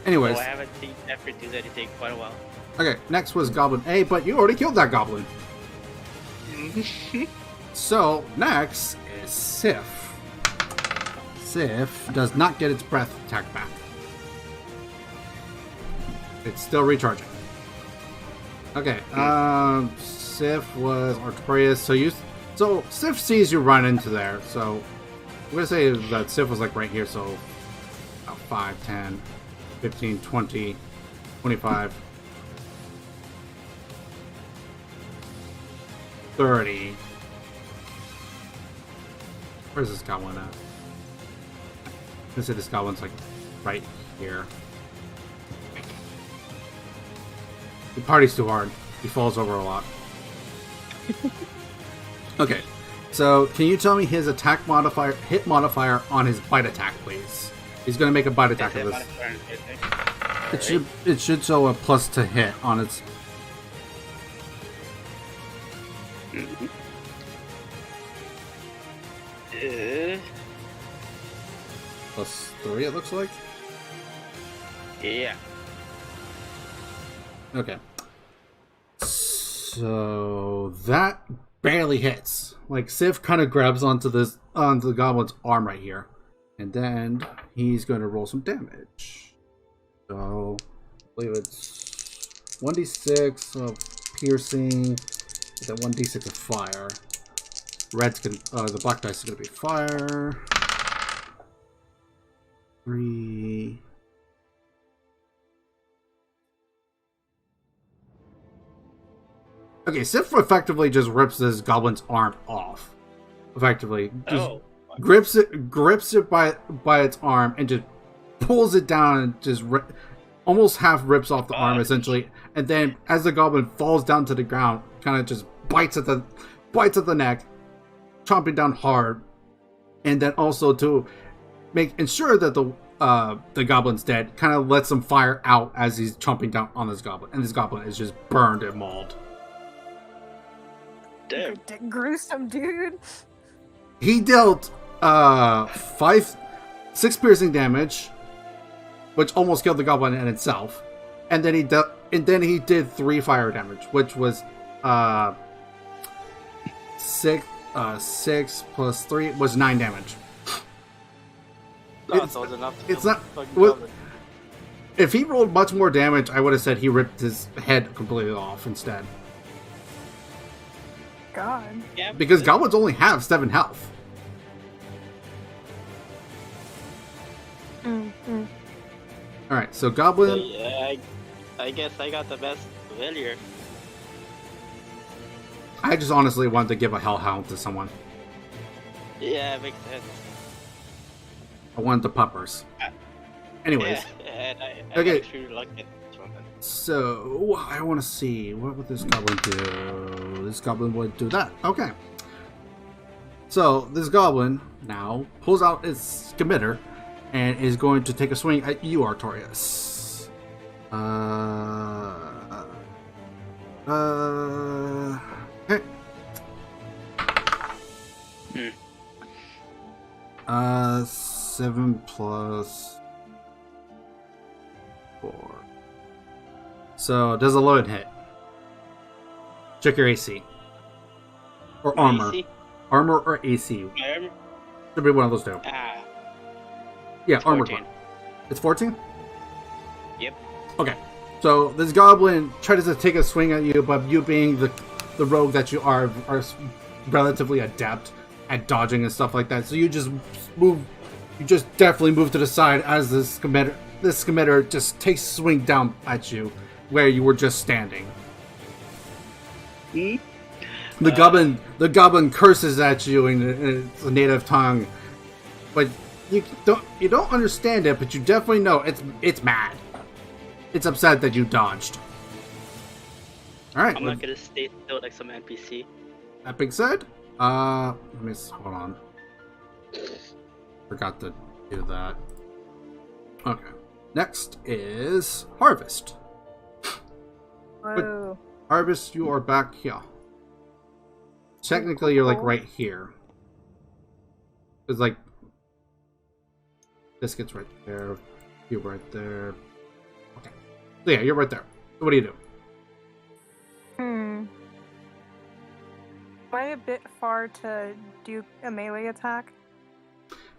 Anyways, So I haven't seen Jeffrey do anything in quite a while. okay. Next was Goblin A, but you already killed that goblin. So next is Sif. Sif does not get its breath attack back. It's still recharging. Okay. Sif was Artorias. So Sif sees you run into there. So I'm gonna say that Sif was like right here. So about 5, 10, 15, 20, 25, 30. Where's this goblin at? I'm gonna say this goblin's like right here. The party's too hard. He falls over a lot. Okay, so can you tell me his attack modifier, hit modifier on his bite attack, please? He's gonna make a bite attack of this. It should show a plus to hit on its. Plus 3, it looks like. Yeah. Okay. So that barely hits. Like Sif kind of grabs onto the goblin's arm right here, and then he's going to roll some damage. So I believe it's 1d6 of piercing, with that 1d6 of fire. The black dice is going to be fire. 3. Okay, Sif effectively just rips this goblin's arm off. Effectively, just grips it by its arm and just pulls it down and just almost half rips off the arm essentially. And then as the goblin falls down to the ground, kind of just bites at the neck, chomping down hard, and then also to ensure that the goblin's dead, kind of lets some fire out as he's chomping down on this goblin, and this goblin is just burned and mauled. Damn. Gruesome, dude. He dealt 6 piercing damage, which almost killed the goblin in itself, and then he did 3 fire damage, which was 6 plus 3 was 9 damage. No, so it's enough to It's kill not. the fucking Well, goblin. if he rolled much more damage, I would have said he ripped his head completely off instead. God. Yeah, Because goblins only have 7 health. Alright, so goblin. yeah, I guess I got the best familiar. I just honestly wanted to give a hellhound to someone. Yeah, it makes sense. I wanted the puppers. Anyways, Yeah, and I Okay. got extremely lucky at this one. so I want to see what would this goblin do. This goblin would do that. Okay. So this goblin now pulls out its scimitar and is going to take a swing at you, Artorias. Okay. Hmm. 7 plus 4. So does a load hit? Check your AC. Or armor. AC? Armor or AC. My armor? Should be one of those two. Ah, Yeah, armor. 14. It's 14? Yep. Okay. So this goblin tries to take a swing at you, but you being the rogue that you are relatively adept at dodging and stuff like that. So you just move. You just definitely move to the side as this scimitar just takes a swing down at you where you were just standing. Hmm? The goblin curses at you in its native tongue, but you don't understand it. But you definitely know it's mad. It's upset that you dodged. All right. I'm not gonna stay still like some NPC. That being said, let me hold on. Forgot to do that. Okay. Next is Harvest. Whoa. Harvest, you are back here. Technically, you're like right here. It's like Biscuit's right there. You're right there. Okay. So yeah, you're right there. So what do you do? Am I a bit far to do a melee attack?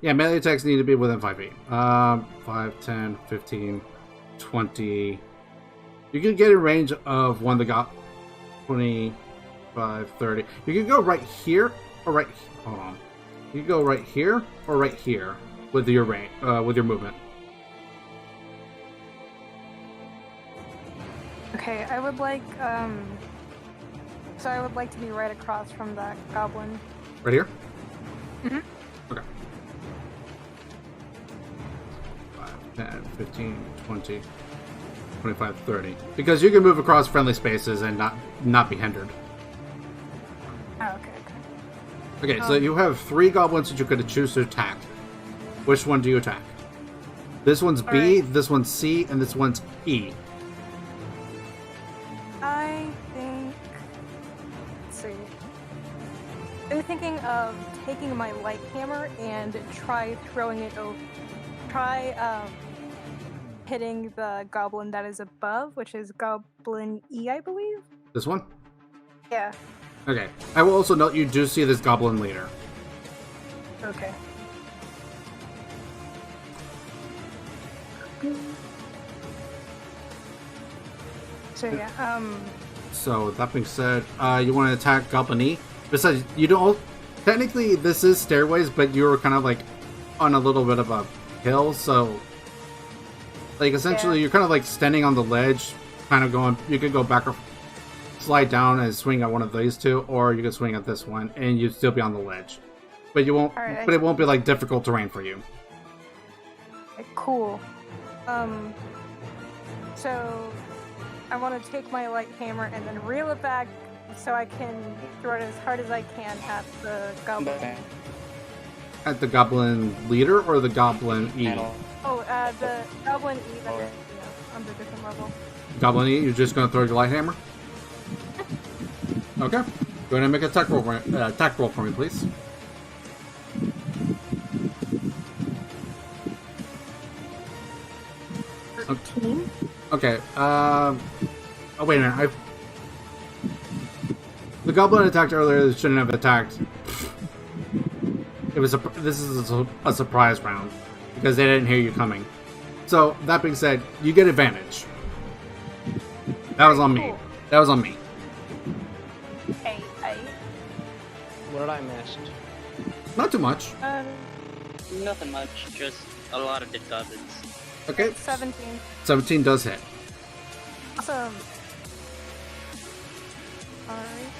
Yeah, melee attacks need to be within 5 feet. 5, 10, 15, 20. You can get a range of one that got 25, 30. You can go right here or right. Hold on. You can go right here or right here with your range, with your movement. Okay, I would like, so I would like to be right across from that goblin. Right here? Mhm. Okay. 5, 10, 15, 20, 25, 30. Because you can move across friendly spaces and not be hindered. Oh, okay. Okay, so you have 3 goblins that you could choose to attack. Which one do you attack? This one's B, Alright. this one's C, and this one's E. I think. Let's see. I'm thinking of taking my light hammer and try throwing it over. Try hitting the goblin that is above, which is Goblin E, I believe. This one? Yeah. Okay. I will also note you do see this goblin leader. Okay. So yeah, So that being said, you want to attack Goblin E. Besides, you don't. Technically, this is stairways, but you're kind of like on a little bit of a hill, so like essentially Yeah. you're kind of like standing on the ledge, kind of going. You could go back or slide down and swing at one of these two, or you could swing at this one, and you'd still be on the ledge. But you won't. Alright, But it won't be like difficult terrain for you. cool. So I want to take my light hammer and then reel it back so I can throw it as hard as I can at the goblin. At the Goblin leader or the Goblin E. Oh, the goblin E that is on the different level. Goblin E, you're just gonna throw your light hammer. Okay. Go ahead and make an attack roll for me, please. 15. Okay. Oh wait a minute. The goblin attacked earlier. Shouldn't have attacked. This is a surprise round because they didn't hear you coming. So that being said, you get advantage. That was on me. Cool. That was on me. Hey, What did I miss? Not too much. Nothing much, just a lot of goblins. Okay. 17. 17 does hit. Awesome. Alright.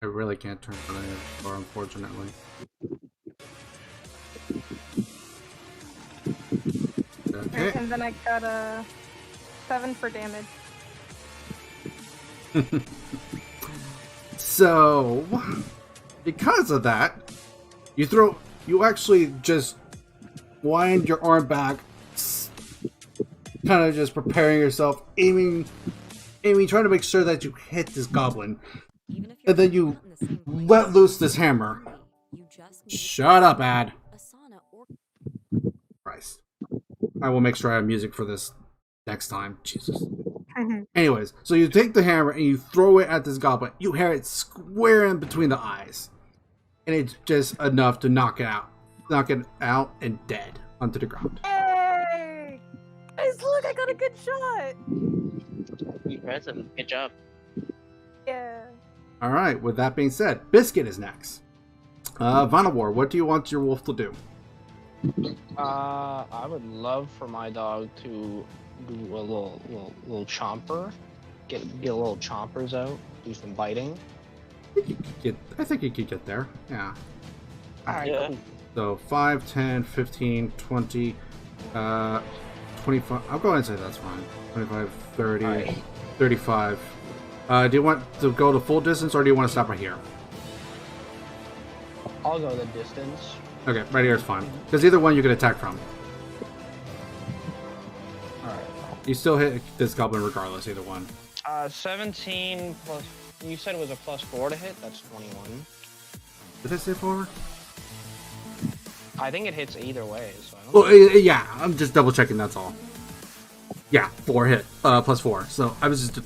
I really can't turn on it far, unfortunately. Okay. And then I got a 7 for damage. So, because of that, you actually just wind your arm back, kind of just preparing yourself, aiming, trying to make sure that you hit this goblin. And then you let loose this hammer. Shut up, Ad. Christ. I will make sure I have music for this next time. Jesus. Anyways, so you take the hammer and you throw it at this goblin. You hear it square in between the eyes. And it's just enough to knock it out. Knock it out and dead onto the ground. Hey! Guys, look, I got a good shot! Impressive. Good job. Yeah. Alright, with that being said, Biscuit is next. Vanawar, what do you want your wolf to do? I would love for my dog to do a little chomper. Get a little chompers out. Do some biting. I think you could get there. Yeah. Alright, Yeah. cool. So 5, 10, 15, 20, 25. I'll go ahead and say that's fine. 25, 30, Alright. 35. Do you want to go the full distance or do you want to stop right here? I'll go the distance. Okay, right here is fine. Because either one you can attack from. Alright. You still hit this goblin regardless, either one. 17 plus. You said it was a +4 to hit. That's 21. Did I say forward? I think it hits either way. So I don't. Well, yeah, I'm just double checking, that's all. Yeah, 4 hit. +4. So I was just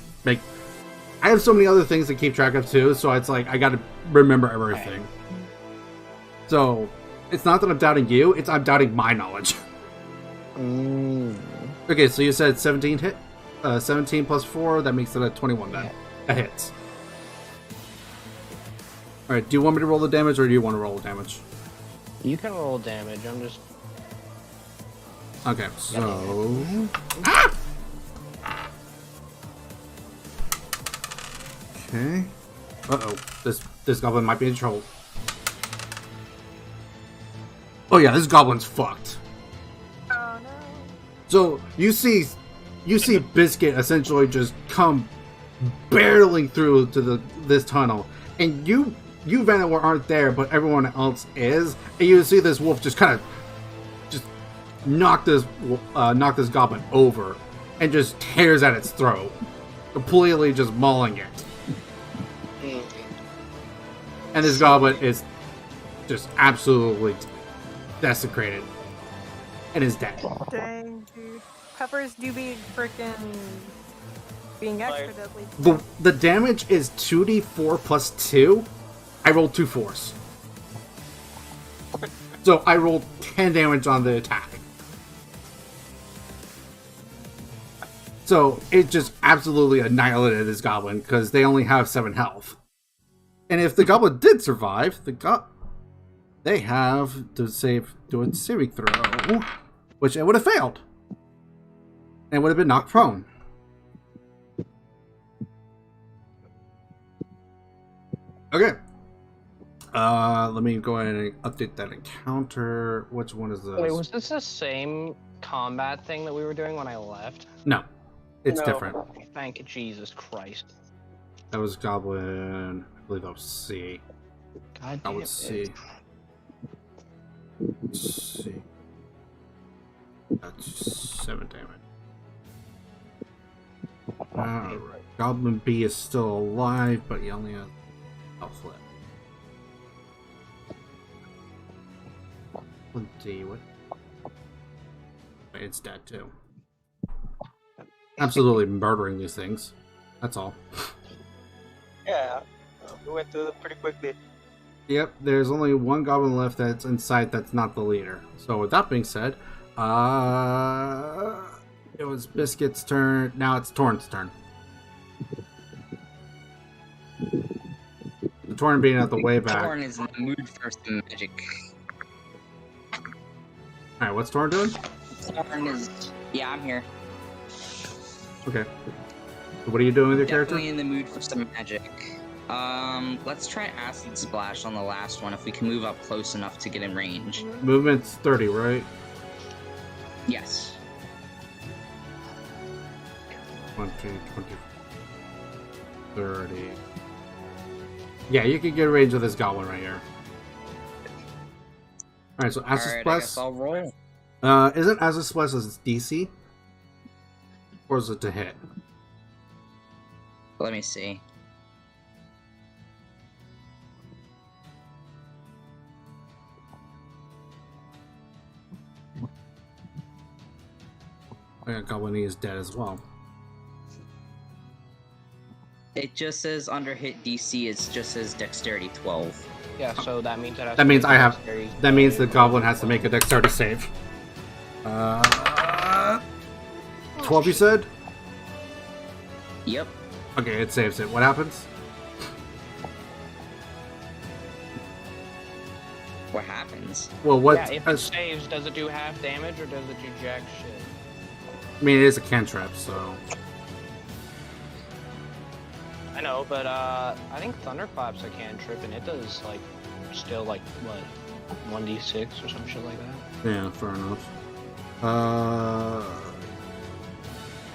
I have so many other things to keep track of too, so it's like I gotta remember everything. Okay. So it's not that I'm doubting you, I'm doubting my knowledge. Okay, so you said 17 hit? 17 plus 4, that makes it a 21 then. Yeah. That hits. Alright, do you want me to roll the damage or do you want to roll the damage? You can roll damage. I'm just. Okay, so... Ah! Okay. Uh-oh. This goblin might be in trouble. Oh yeah, this goblin's fucked. Oh no. So you see Biscuit essentially just come barreling through to this tunnel, and you Vanawar aren't there, but everyone else is, and you see this wolf just kind of knock this goblin over, and just tears at its throat, completely just mauling it. And this goblin is just absolutely desecrated and is dead. Dang, dude. Peppers do be freaking being extra deadly. The damage is 2d4 plus 2. I rolled 2 4s. So I rolled 10 damage on the attack. So it just absolutely annihilated this goblin because they only have 7 health. And if the goblin did survive, they have to do a saving throw, which it would have failed. And would have been knocked prone. Okay. Let me go ahead and update that encounter. Which one is this? Wait, was this the same combat thing that we were doing when I left? No. It's No. different. Thank Jesus Christ. That was Goblin. I believe that was C. God I damn would it. C. C. That's 7 damage. Alright. Goblin B is still alive, but he only has health left. 20, what? it's dead too. Absolutely murdering these things. That's all. Yeah, we went through them pretty quickly. Yep, there's only one goblin left that's in sight that's not the leader. So with that being said, it was Biscuit's turn. Now it's Torrent's turn. The Torrent being at the way back. Torrent is in the mood for some magic. Alright, what's Torrent doing? Torrent is... Yeah, I'm here. Okay. So what are you doing with your Definitely character? in the mood for some magic. Let's try Acid Splash on the last one if we can move up close enough to get in range. Movement's 30, right? Yes. 20, 30. Yeah, you can get range of this goblin right here. Alright, so Acid Alright, I Splash. guess I'll roll. Isn't Acid Splash as DC? Or is it to hit? Let me see. Goblin is dead as well. It just says under hit DC, it just says Dexterity 12. Yeah, so that means that. That means I have. That means the goblin has to make a dexterity save. 12, you said? Yep. Okay, it saves it. What happens? What happens? Well, what? Yeah, if it saves, does it do half damage or does it do jack shit? I mean, it is a cantrip, so. I know, but I think Thunderclap's a cantrip, and it does like still like what 1d6 or some shit like that. Yeah, fair enough.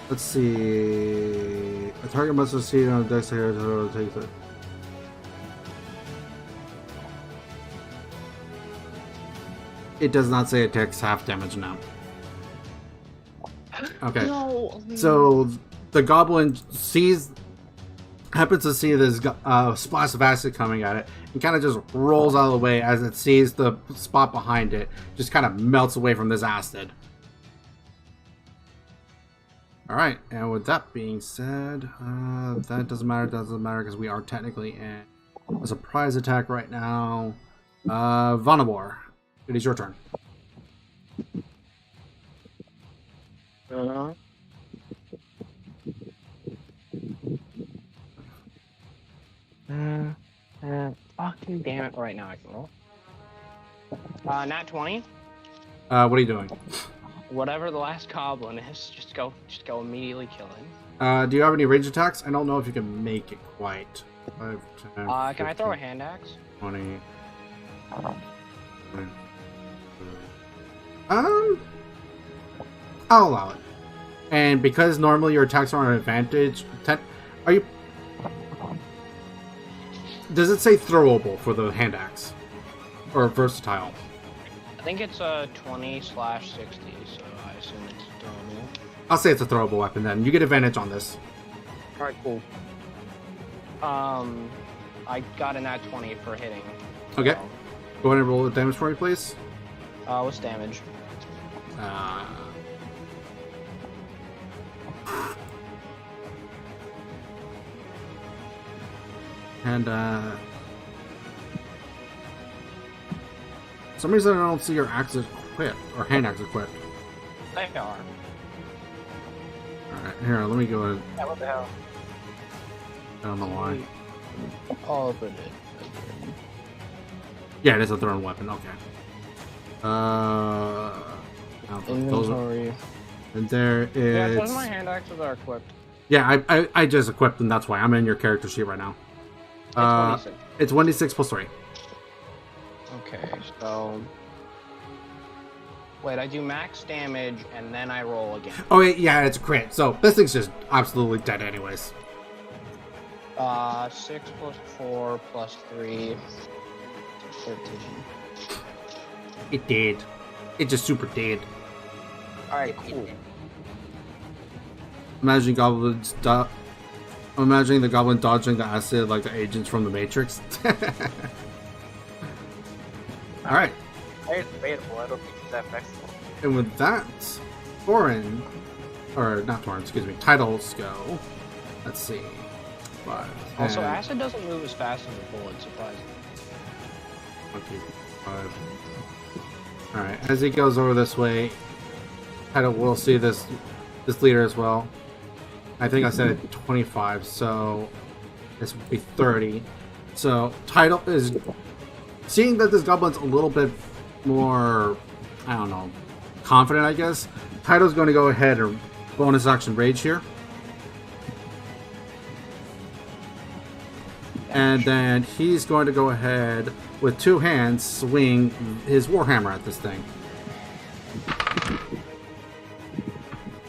Let's see. A target must succeed on a dexterity to take it. It does not say it takes half damage now. Okay. No. So the goblin happens to see this splash of acid coming at it, and kind of just rolls out of the way as it sees the spot behind it, just kind of melts away from this acid. Alright, and with that being said, that doesn't matter because we are technically in a surprise attack right now. Phandelver, it is your turn. Fucking damn it! Right now I can roll. Nat 20. What are you doing? Whatever the last goblin is, just go immediately kill him. Do you have any range attacks? I don't know if you can make it quite. 5, 10, Can I throw a 15, hand axe? 20. I'll allow it. And because normally your attacks are an advantage, are you? Does it say throwable for the hand axe, or versatile? I think it's a 20/60, so I assume it's throwable. I'll say it's a throwable weapon then. You get advantage on this. Alright, cool. I got a nat 20 for hitting. Okay. So, Go ahead and roll the damage for me, please. what's damage? And for some reason I don't see your axe equipped or hand axe equipped. They are. All right, here. Let me go ahead. Yeah, what the hell? I don't know why. I'll open it. Yeah, it is a thrown weapon. Okay. Now those are, Inventory. and there Yeah, is. those of my hand axes are equipped. Yeah, I just equipped them. That's why I'm in your character sheet right now. It's 26. It's 1d6 plus 3. Okay, so... Wait, I do max damage, and then I roll again. Oh, yeah, it's a crit. So this thing's just absolutely dead anyways. 6 plus 4 plus 3... 13. It did. It just super did. Alright, cool. Imagine goblins. I'm imagining the goblin dodging the acid like the agents from the Matrix. All right. It's debatable. I don't think it's that flexible. And with that, Torin, or not Torin, excuse me, titles go. Let's see. 5. Also, acid doesn't move as fast as a bullet, surprisingly. 1, 2, 5. Alright, as he goes over this way, Title will see this leader as well. I think I said it 25, so this would be 30. So Title is seeing that this goblin's a little bit more, I don't know, confident, I guess. Title's going to go ahead and bonus action rage here. And then he's going to go ahead with 2 hands swing his warhammer at this thing.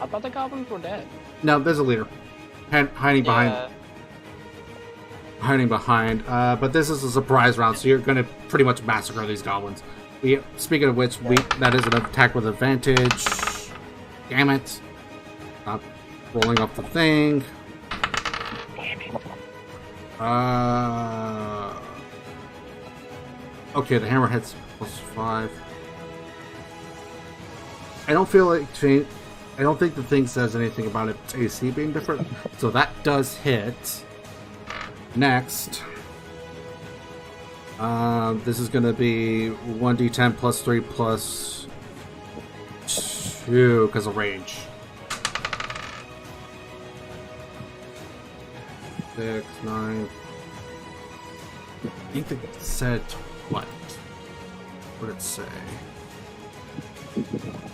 I thought the goblins were dead. No, there's a leader hiding behind. Hiding behind. But this is a surprise round, so you're going to pretty much massacre these goblins. Speaking of which, that is an attack with advantage. Damn it! Stop rolling up the thing. Okay, the hammer hits +5. I don't feel like I don't think the thing says anything about its AC being different, so that does hit. Next, this is going to be 1d10 +3 +2 because of rage. 6, 9. I think it said what? What did it say?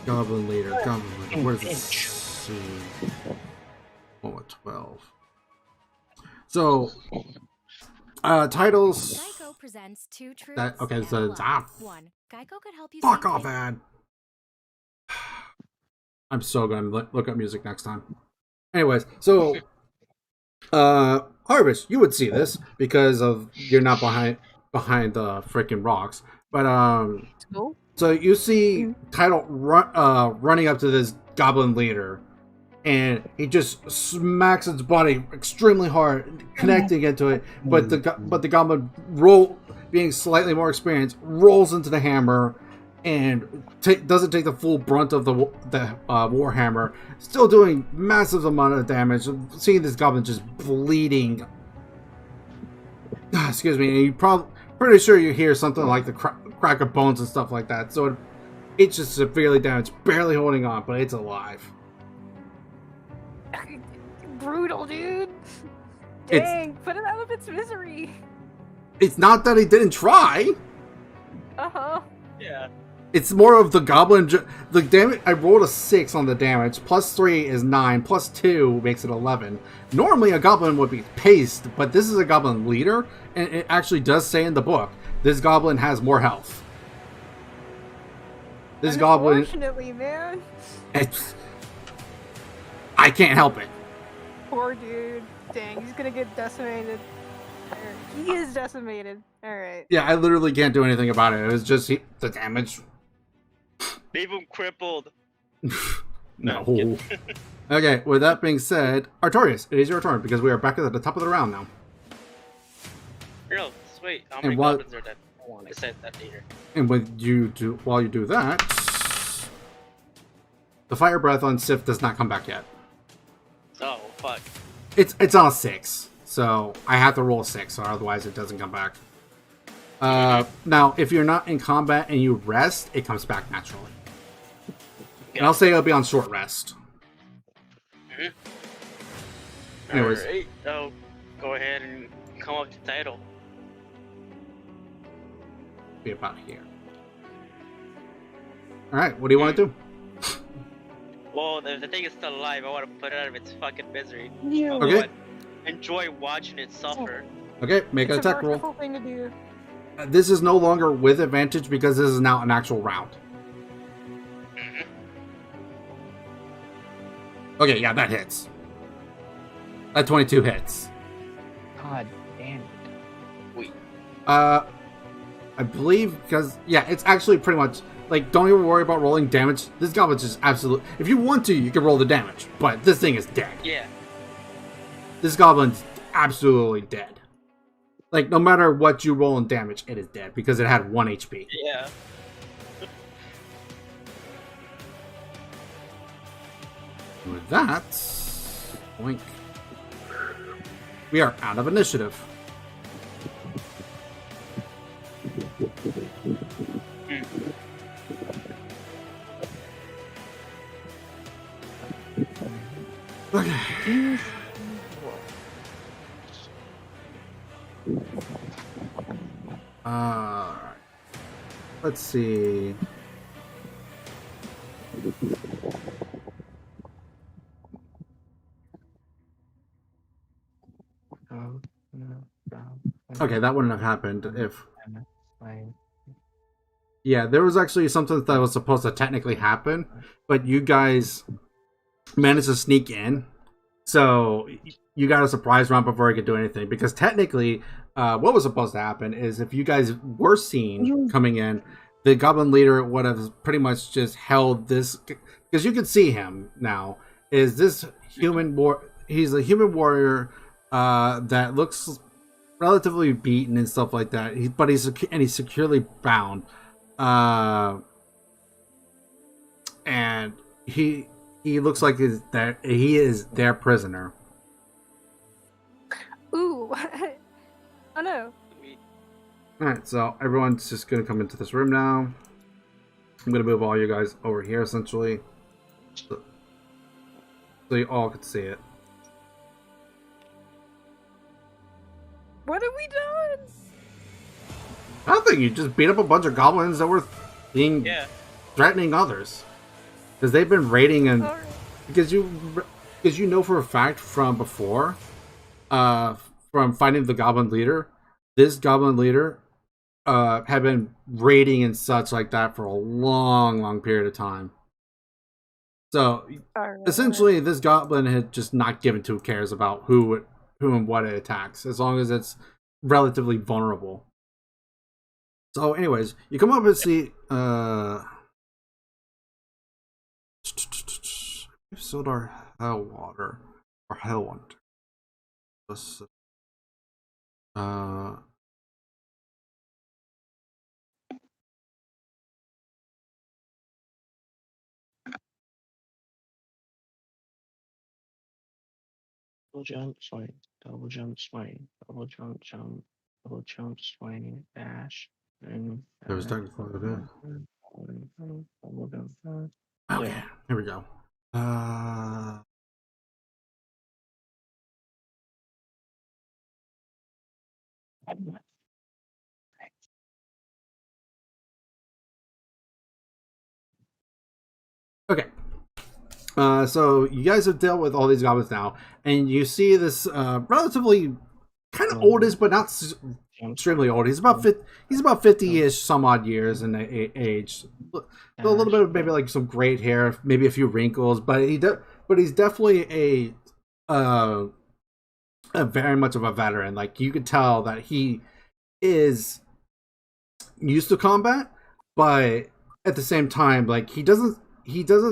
Goblin leader. What does it say? 12. So, titles. Geico presents 2 truths. Okay, so one. Geico could help you. Fuck off, ad. I'm so gonna look up music next time. Anyways, so Harvest, you would see this because of you're not behind the freaking rocks. But so you see Title running up to this goblin leader, and he just smacks its body extremely hard, connecting into it. But the goblin being slightly more experienced, rolls into the hammer and doesn't take the full brunt of the warhammer. Still doing massive amount of damage. Seeing this goblin just bleeding. Excuse me. And you pretty sure you hear something like the crack of bones and stuff like that. So it's just severely damaged, barely holding on, but it's alive. Brutal, dude. Dang, put it out of its misery. It's not that he didn't try. Yeah. It's more of the goblin. The damage. I rolled a 6 on the damage. +3 is 9. +2 makes it 11. Normally a goblin would be paced, but this is a goblin leader, and it actually does say in the book this goblin has more health. This goblin. Unfortunately, man. I can't help it. Poor dude. Dang, he's gonna get decimated. He is decimated. Alright. Yeah, I literally can't do anything about it. It was just the damage. Leave him crippled. No. Okay, with that being said, Artorias, it is your turn because we are back at the top of the round now. No, sweet. How many goblins are dead? I said that later. And while you do that, the fire breath on Sif does not come back yet. Oh, fuck. It's on a 6, so I have to roll a 6, or otherwise it doesn't come back. Now, if you're not in combat and you rest, it comes back naturally. And I'll say it'll be on short rest. Anyways. Alright, so go ahead and come up to Title. Be about here. Alright, what do you want to do? Well, if the thing is still alive, I want to put it out of its fucking misery. Yeah. Okay. Enjoy watching it suffer. Okay, make an attack roll. It's a thing to do. This is no longer with advantage because this is now an actual round. Okay, yeah, that hits. That 22 hits. God damn it. Wait. I believe because, yeah, it's actually pretty much, like, don't even worry about rolling damage. This goblin's just absolute. If you want to, you can roll the damage, but this thing is dead. Yeah. This goblin's absolutely dead. Like, no matter what you roll in damage, it is dead because it had 1 HP. Yeah. With that, boink. We are out of initiative. Okay. Let's see. Okay, that wouldn't have happened if... Yeah, there was actually something that was supposed to technically happen, but you guys managed to sneak in. So you got a surprise round before you could do anything. Because technically, what was supposed to happen is if you guys were seen coming in, the Goblin leader would have pretty much just held this... Because you can see him now. Is this human He's a human warrior that looks relatively beaten and stuff like that. But he's securely bound. And he looks like he is their prisoner. Ooh. Oh no. Alright, so everyone's just gonna come into this room now. I'm gonna move all you guys over here essentially. So you all can see it. What have we done? Nothing, you just beat up a bunch of goblins that were threatening others. Because they've been raiding and because you know for a fact from before, from fighting the goblin leader, this goblin leader had been raiding and such like that for a long period of time. So essentially, this goblin had just not given two cares about who and what it attacks, as long as it's relatively vulnerable. So, anyways, you come up and see Sildar Hellwater or Hellwant. Double jump, swing, double jump, swing, double jump, double jump, swing, dash. And there was technically a bit. Okay, here we go. Okay. So you guys have dealt with all these goblins now, and you see this relatively kind of oldish, but not extremely old. He's about 50-ish, some odd years in age. So a little bit of maybe like some gray hair, maybe a few wrinkles, but he's definitely a very much of a veteran. Like you could tell that he is used to combat, but at the same time, like he doesn't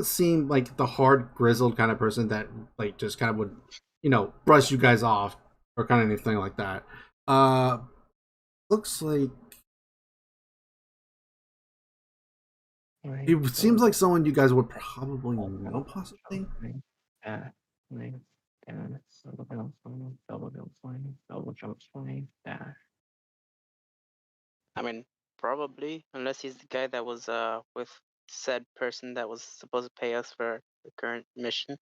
seem like the hard grizzled kind of person that like just kind of would, brush you guys off or kind of anything like that. Looks like he seems like someone you guys would probably know, possibly. I mean, probably, unless he's the guy that was with said person that was supposed to pay us for the current mission.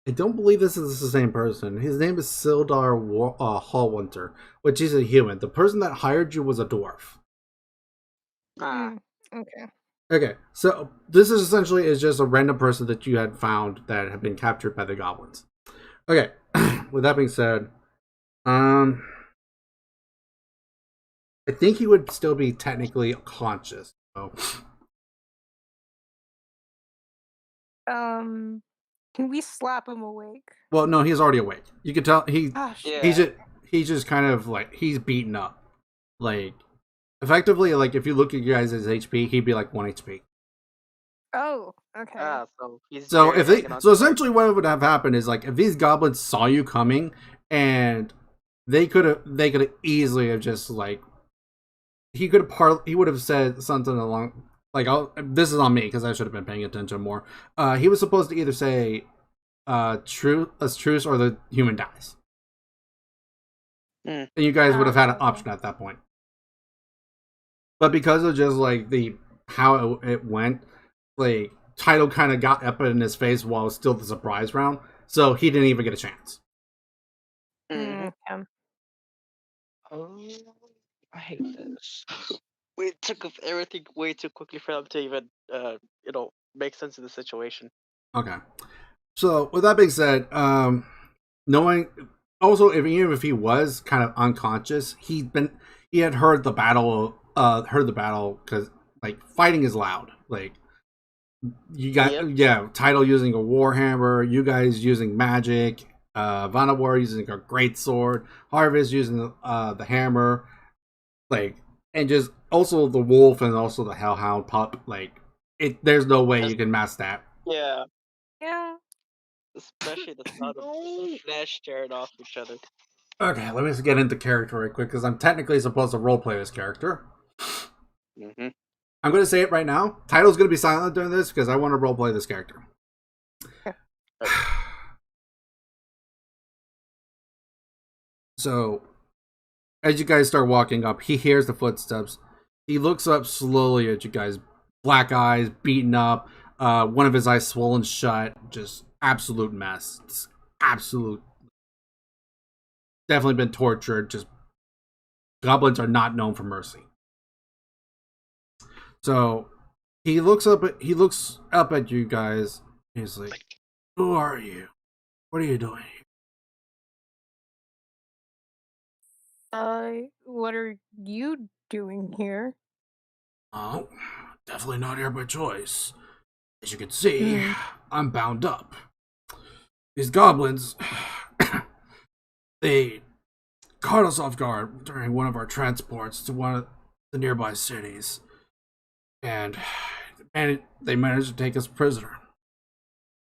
I don't believe this is the same person. His name is Sildar Hallwinter, which is a human. The person that hired you was a dwarf. Okay. Okay, so this is essentially just a random person that you had found that had been captured by the goblins. Okay, with that being said, I think he would still be technically conscious. So. Can we slap him awake? Well, no, he's already awake. You can tell he's just kind of like he's beaten up. Like effectively, like if you look at your guys' HP, he'd be like 1 HP. Oh, okay. So essentially what would have happened is like if these goblins saw you coming and they could have easily have just like he would have said something along like this is on me because I should have been paying attention more. He was supposed to either say truce or the human dies. Mm. And you guys would have had an Okay. option at that point. But because of just like how it went, like Title kind of got up in his face while it was still the surprise round, so he didn't even get a chance. Mhm. Yeah. Oh, I hate this. We took everything way too quickly for them to even, make sense of the situation. Okay. So with that being said, knowing also even if he was kind of unconscious, he had heard the battle because like fighting is loud. Like you got Title using a warhammer, you guys using magic, Vanawar using a great sword, Harvest using the hammer, like, and just also the wolf and also the hellhound pup. Like there's no way you can match that. Yeah, Yeah. especially the sound of flesh tearing off each other. Okay, let me just get into character right quick because I'm technically supposed to roleplay this character. Mm-hmm. I'm going to say it right now. Title's going to be silent during this because I want to roleplay this character. So, as you guys start walking up, he hears the footsteps. He looks up slowly at you guys. Black eyes, beaten up. One of his eyes swollen shut. Just absolute mess. It's absolute. Definitely been tortured. Just goblins are not known for mercy. So he looks up at you guys. He's like, "Who are you? What are you doing here?" What are you doing here? Oh, definitely not here by choice. As you can see, I'm bound up. These goblins, they caught us off guard during one of our transports to one of the nearby cities. And they managed to take us prisoner.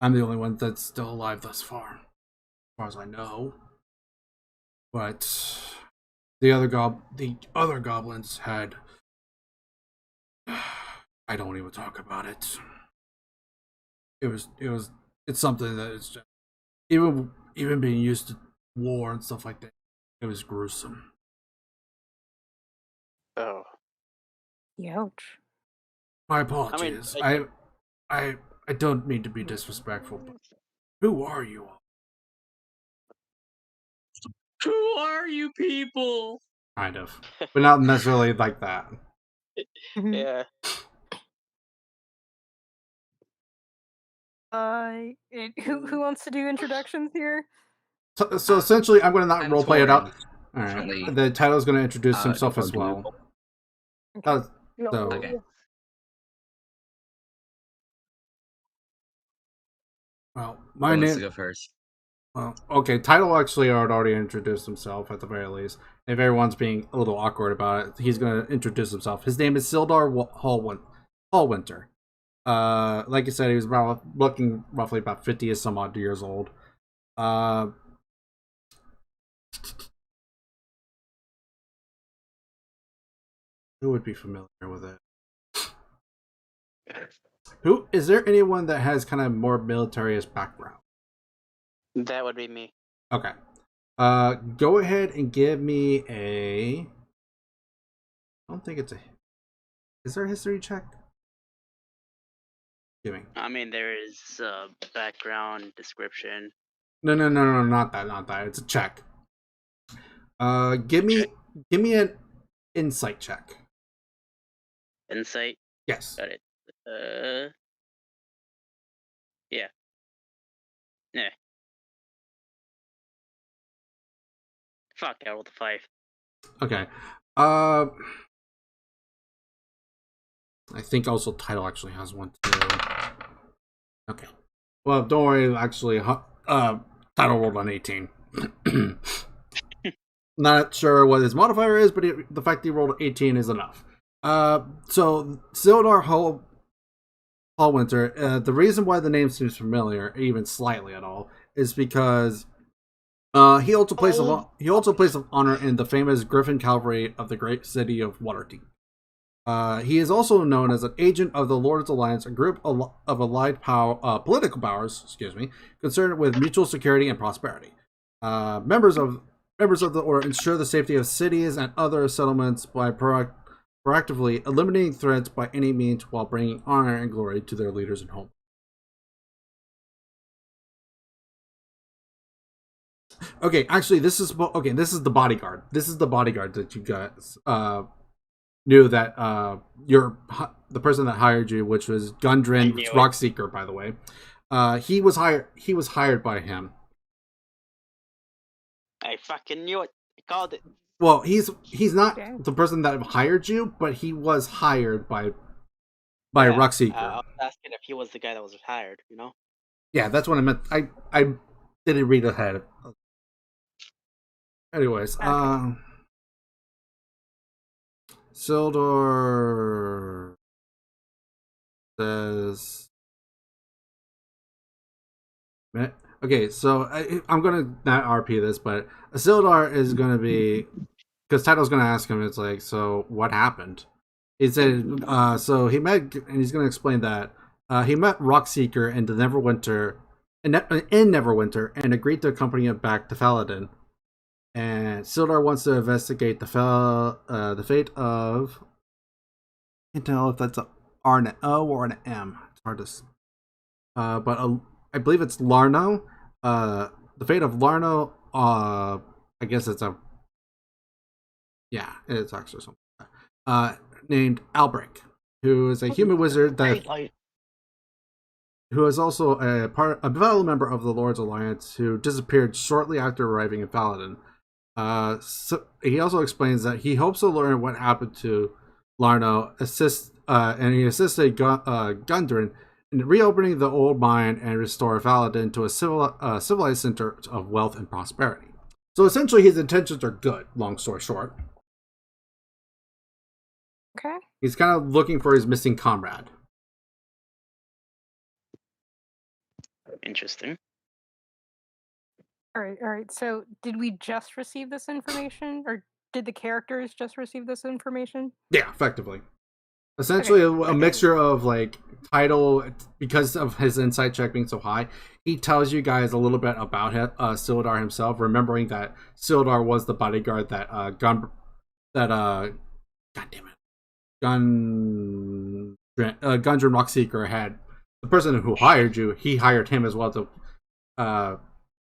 I'm the only one that's still alive thus far, as far as I know. But the other goblins had. I don't even talk about it. It's something that is just, even being used to war and stuff like that. It was gruesome. Oh. Ouch. My apologies. I don't mean to be disrespectful, but who are you all? Who are you people? Kind of, but not necessarily like that. Yeah. Who wants to do introductions here? So essentially, I'm going to not I'm roleplay it out. All Definitely. right. The title's going to introduce himself no as well. Okay. So, Okay. well, Who my wants to name. go first? Well, okay. Title actually had already introduced himself at the very least. If everyone's being a little awkward about it, he's going to introduce himself. His name is Sildar Hallwinter. Like I said, he was looking roughly about 50 or some odd years old. Who would be familiar with it? Who is there anyone that has kind of more military-ish background? That would be me. Okay. Go ahead and give me a. I don't think it's a. Is there a history check? Give me. I mean, there is background description. No, not that. It's a check. Give me an insight check. Insight. Yes. Got it. Yeah. Yeah. Fuck, I rolled a 5. Okay. I think also Title actually has one too. Okay. Well, don't worry. Actually, Title rolled on 18. Not sure what his modifier is, but the fact he rolled 18 is enough. So Sildar Hallwinter. The reason why the name seems familiar, even slightly at all, is because he also places of honor in the famous Griffin Cavalry of the great city of Waterdeep. He is also known as an agent of the Lord's Alliance, a group of allied political powers, concerned with mutual security and prosperity. Members of the order ensure the safety of cities and other settlements by proactively eliminating threats by any means while bringing honor and glory to their leaders and home. Okay, actually, this is the bodyguard. This is the bodyguard that you guys knew that the person that hired you, which was Gundren Rockseeker, by the way. He was hired by him. I fucking knew it. I called it. Well, he's not the person that hired you, but he was hired by Rockseeker. I was asking if he was the guy that was hired, you know? Yeah, that's what I meant. I didn't read ahead. Anyways, Sildor says, okay, so I'm gonna not RP this, but Sildar is gonna be, because Tito's gonna ask him. It's like, so what happened? He said, so he met, and he's gonna explain that he met Rockseeker in the Neverwinter, in Neverwinter, and agreed to accompany him back to Faladin. And Sildar wants to investigate the fate of. I can't tell if that's an R and an O or an M. It's hard to. But I believe it's Larno. The fate of Larno. I guess it's a. Yeah, it's actually something. Named Albric, who is a human wizard that. Who is also a fellow member of the Lord's Alliance, who disappeared shortly after arriving in Faladin. So he also explains that he hopes to learn what happened to Larno, and he assisted Gundren in reopening the old mine and restore Faladin to a civilized center of wealth and prosperity. So essentially, his intentions are good. Long story short, okay. He's kind of looking for his missing comrade. Interesting. All right. So, did we just receive this information, or did the characters just receive this information? Yeah, effectively. Essentially, a mixture of like title, because of his insight check being so high. He tells you guys a little bit about Sildar himself, remembering that Sildar was the bodyguard that God damn it, Gundren Rockseeker had. The person who hired you, he hired him as well to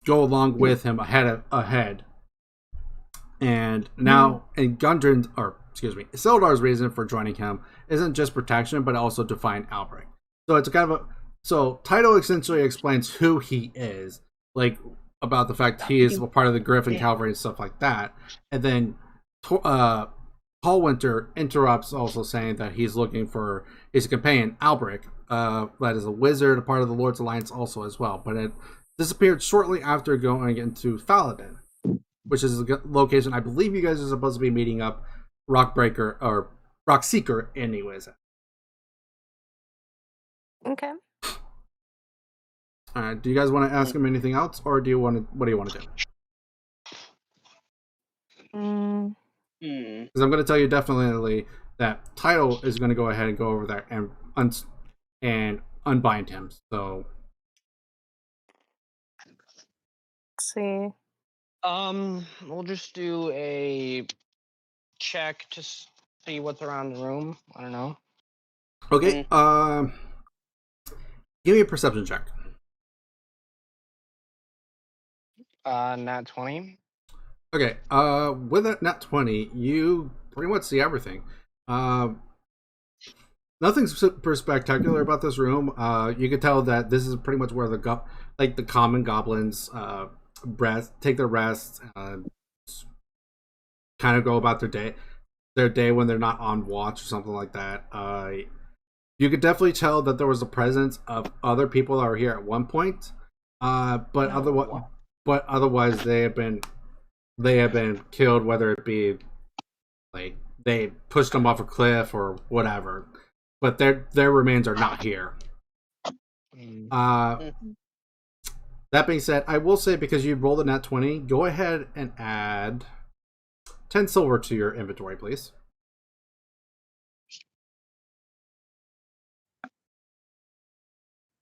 go along with him ahead. And now, and Sildar's reason for joining him isn't just protection, but also to find Albric. So it's kind of so Taito essentially explains who he is, like about the fact he is a part of the Griffin Cavalry and stuff like that. And then Hallwinter interrupts, also saying that he's looking for his companion Albric, that is a wizard, a part of the Lord's Alliance also as well. But it disappeared shortly after going into Faladin, which is a location I believe you guys are supposed to be meeting up Rockbreaker or Rockseeker anyways. Okay. Alright, do you guys want to ask him anything else, or what do you want to do? Because I'm going to tell you definitely that Title is going to go ahead and go over there and unbind him. So let's see. We'll just do a check to see what's around the room. I don't know. Okay. Give me a perception check. Nat 20. Okay. With that nat 20, you pretty much see everything. Nothing super spectacular about this room. You can tell that this is pretty much where the common goblins take their rest, kind of go about their day when they're not on watch or something like that. You could definitely tell that there was a presence of other people that were here at one point, but otherwise they have been killed, whether it be like they pushed them off a cliff or whatever. But their remains are not here. That being said, I will say, because you rolled a nat 20, go ahead and add 10 silver to your inventory, please.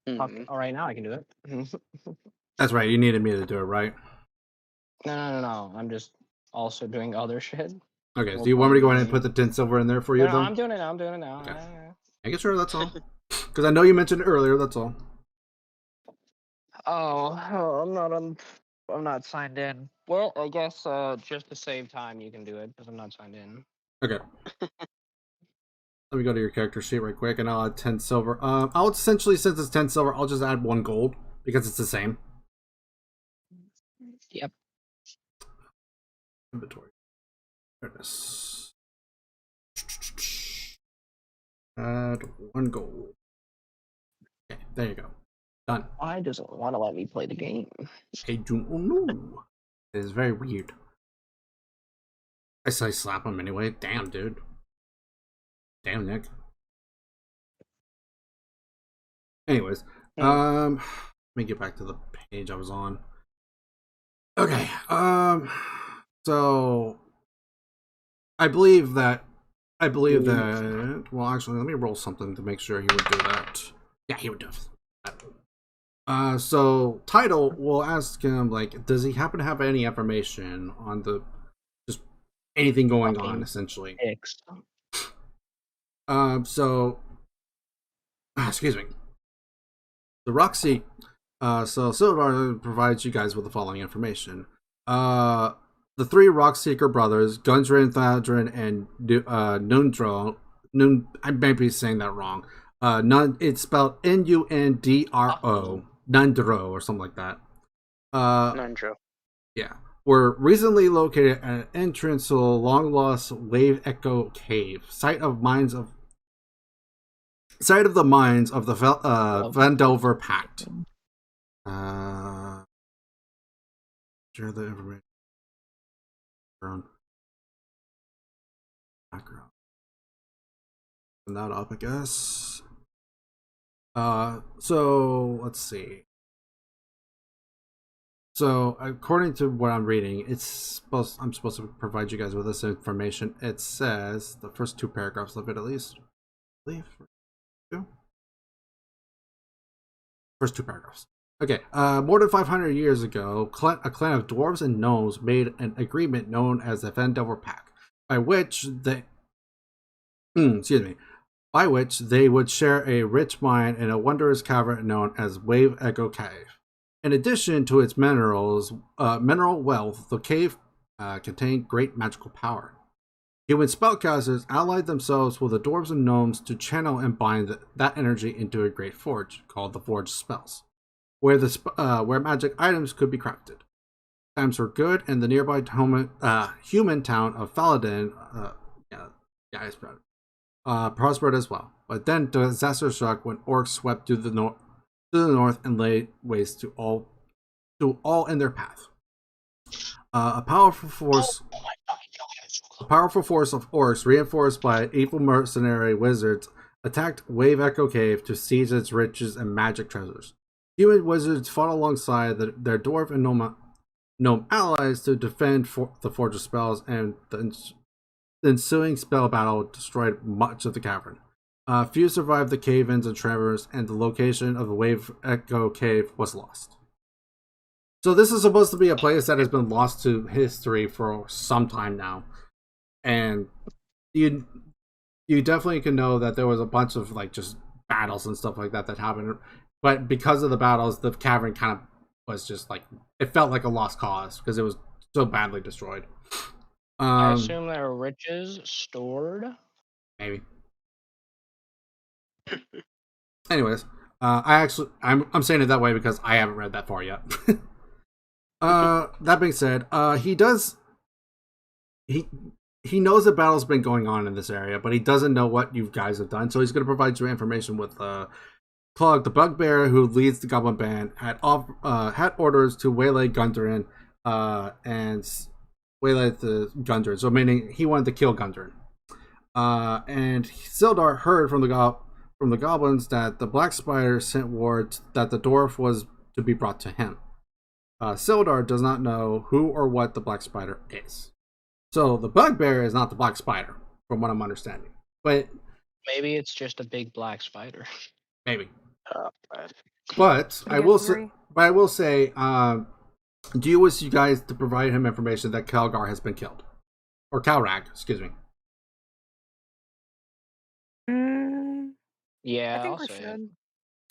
Fuck, all right, now I can do it. That's right. You needed me to do it, right? No. I'm just also doing other shit. Okay. So While you want me to playing go the ahead and put game. the tin silver in there for you, No, though? I'm doing it now. I'm doing it now. Okay. Making sure, that's all. Because I know you mentioned it earlier. That's all. I'm not signed in. Well, I guess just to save time, you can do it because I'm not signed in. Okay. Let me go to your character sheet right quick, and I'll add 10 silver. I'll essentially, since it's 10 silver, I'll just add 1 gold because it's the same. Yep. Inventory. There it is. Add 1 gold. Okay, there you go. Done. Why doesn't want to let me play the game? I don't know. It is very weird. I say slap him anyway. Damn, dude. Damn, Nick. Anyways, let me get back to the page I was on. Okay, so I believe that, well, actually, let me roll something to make sure he would do that. Yeah, he would do that. So Title will ask him, like, does he happen to have any information on the, just anything going on, essentially? So, excuse me. The Roxy, so Silver provides you guys with the following information. The 3 Rockseeker brothers, Gundren, Thadrin, and Nundro. I may be saying that wrong. It's spelled Nundro, Nundro, or something like that. Nundro. Yeah. Were recently located at an entrance to a long-lost Wave Echo Cave, site of the mines of the Phandelver Pact. Share the information. Background. Open that up, I guess. So let's see. So according to what I'm reading, I'm supposed to provide you guys with this information. It says the first 2 paragraphs of it, at least. I believe. First 2 paragraphs. Okay, more than 500 years ago, a clan of dwarves and gnomes made an agreement known as the Phandelver Pact, by which they would share a rich mine in a wondrous cavern known as Wave Echo Cave. In addition to its mineral wealth, the cave contained great magical power. Human spellcasters allied themselves with the dwarves and gnomes to channel and bind that energy into a great forge called the Forge Spells, where magic items could be crafted. Times were good, and the nearby human town of Faladin, prospered as well. But then disaster struck when orcs swept to the north and laid waste to all in their path. A powerful force of orcs, reinforced by evil mercenary wizards, attacked Wave Echo Cave to seize its riches and magic treasures. Human wizards fought alongside their dwarf and gnome allies to defend the Forge of Spells, and the ensuing spell battle destroyed much of the cavern. Few survived the cave-ins and tremors, and the location of the Wave Echo Cave was lost. So this is supposed to be a place that has been lost to history for some time now. And you definitely can know that there was a bunch of like just battles and stuff like that happened. But because of the battles, the cavern kind of was just like, it felt like a lost cause because it was so badly destroyed. I assume there are riches stored. Maybe. Anyways, I'm saying it that way because I haven't read that far yet. That being said, he knows the battle's been going on in this area, but he doesn't know what you guys have done, so he's going to provide you information with Plug, the bugbear who leads the Goblin band, had orders to waylay Gundren, and waylay the Gundren, so meaning he wanted to kill Gundren. And Sildar heard from the goblins that the Black Spider sent word that the dwarf was to be brought to him. Sildar does not know who or what the Black Spider is. So the bugbear is not the Black Spider, from what I'm understanding. But maybe it's just a big black spider. Maybe. But I I guess will say, agree. do you wish you guys to provide him information that Calgar has been killed, or Calrag? Excuse me. Mm, I Yeah, think I'll we say it. should.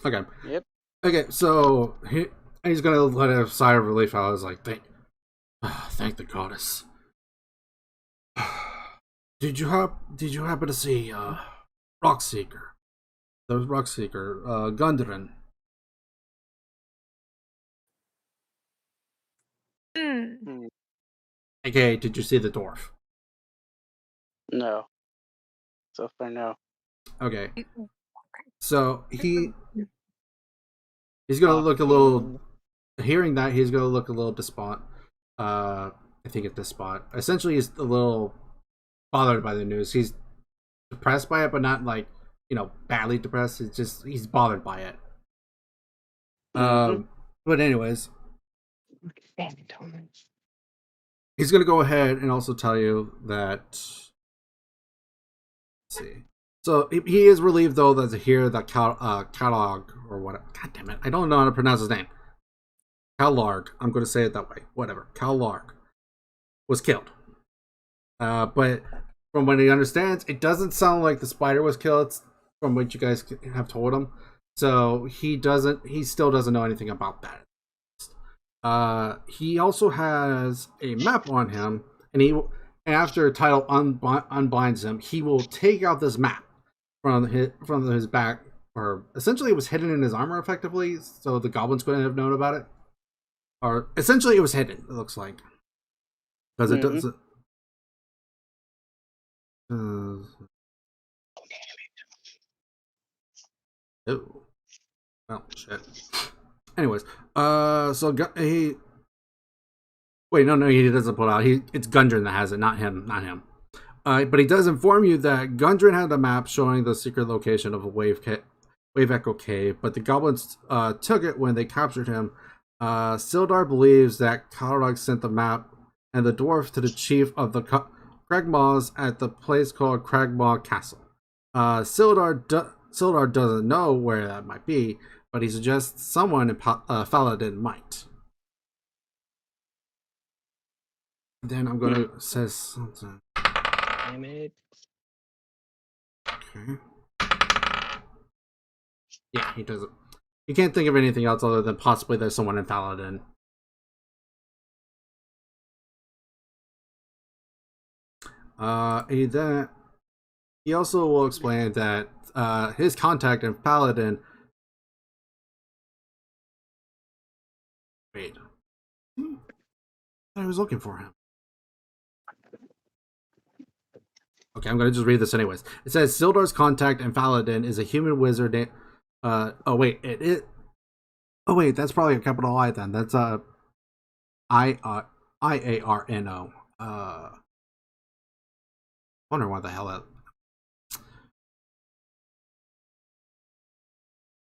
Okay. Yep. Okay. So he's gonna let a sigh of relief out. I was like, thank the goddess. Did you happen to see Rockseeker? The Rockseeker, Gundren. Mm. Okay, did you see the dwarf? No. So far, no. Okay. So he's gonna Fuck look a little. you. Hearing that, he's gonna look a little despot. I think it's despot. Essentially, he's a little bothered by the news. He's depressed by it, but not like badly depressed. It's just he's bothered by it. But anyways, he's gonna go ahead and also tell you that. Let's see. So he is relieved though that to hear that catalog or what? God damn it! I don't know how to pronounce his name. Callarg. I'm going to say it that way. Whatever. Callarg was killed. But from what he understands, it doesn't sound like the spider was killed. From what you guys have told him, so he still doesn't know anything about that. He also has a map on him, and after Title unbinds him, he will take out this map from his back, or essentially it was hidden in his armor effectively, so the goblins couldn't have known about it. Or essentially it was hidden, it looks like. Because it does. Oh. Well, shit. Anyways, so he. Wait, no, he doesn't pull out. It's Gundren that has it, not him. But he does inform you that Gundren had a map showing the secret location of a Wave Echo Cave, but the goblins took it when they captured him. Sildar believes that Kalrog sent the map and the dwarf to the chief of the Cragmaws at the place called Cragmaw Castle. Sildar doesn't know where that might be, but he suggests someone in Faladin might. Then I'm gonna say something. Damn it. Okay. Yeah, he doesn't. He can't think of anything else other than possibly there's someone in Faladin. He also will explain that his contact in Paladin. Wait. I was looking for him. Okay, I'm gonna just read this anyways. It says Sildar's contact in Faladin is a human wizard named. Oh wait, that's probably a capital I then. That's IARNO. Wonder what the hell that.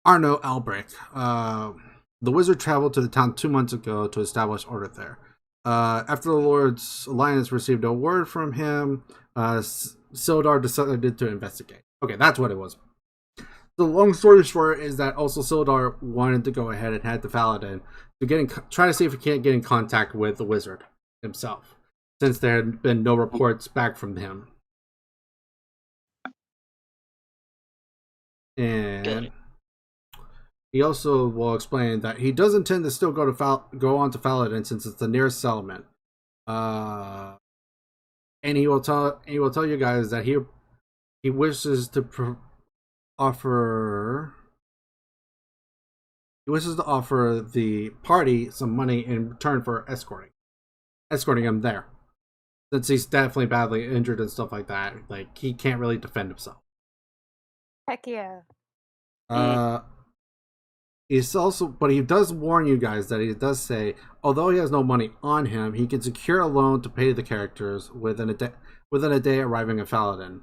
Arno Albrecht. The wizard traveled to the town 2 months ago to establish order there. After the Lord's Alliance received no word from him, Sildar decided to investigate. Okay, that's what it was. The long story short is that also Sildar wanted to go ahead and head to Faladin to try to see if he can't get in contact with the wizard himself, since there had been no reports back from him. And he also will explain that he does intend to still go on to Faladin since it's the nearest settlement. And he will tell you guys that he wishes to offer the party some money in return for escorting him there, since he's definitely badly injured and stuff like that. Like, he can't really defend himself. Heck yeah. But he does warn you guys that he does say, although he has no money on him, he can secure a loan to pay the characters within a day arriving in Faladin.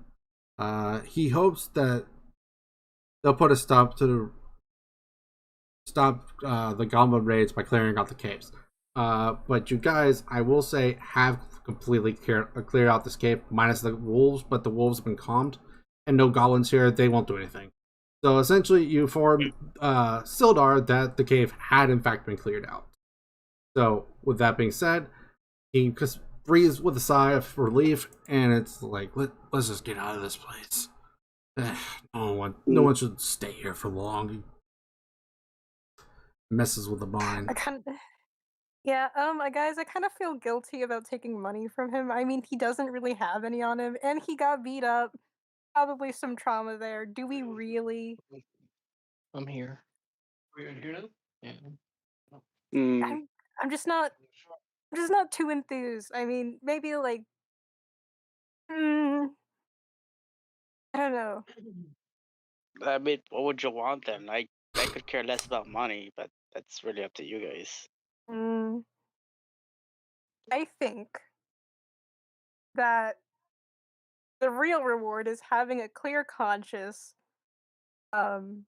He hopes that they'll put a stop to the goblin raids by clearing out the caves. But you guys, I will say, have completely cleared out this cave, minus the wolves, but the wolves have been calmed, and no goblins here. They won't do anything. So essentially, you inform Sildar that the cave had in fact been cleared out. So with that being said, he just breathes with a sigh of relief, and it's like, let's just get out of this place. No one should stay here for long. It messes with the mind. I kind of. Yeah, guys, I kind of feel guilty about taking money from him. I mean, he doesn't really have any on him, and he got beat up. Probably some trauma there. Do we really? I'm here. Are you here now? Yeah. Mm. I'm just not. I'm just not too enthused. I mean, maybe like. Mm, I don't know. I mean, what would you want then? I could care less about money, but that's really up to you guys. Mm, I think that the real reward is having a clear conscience, um,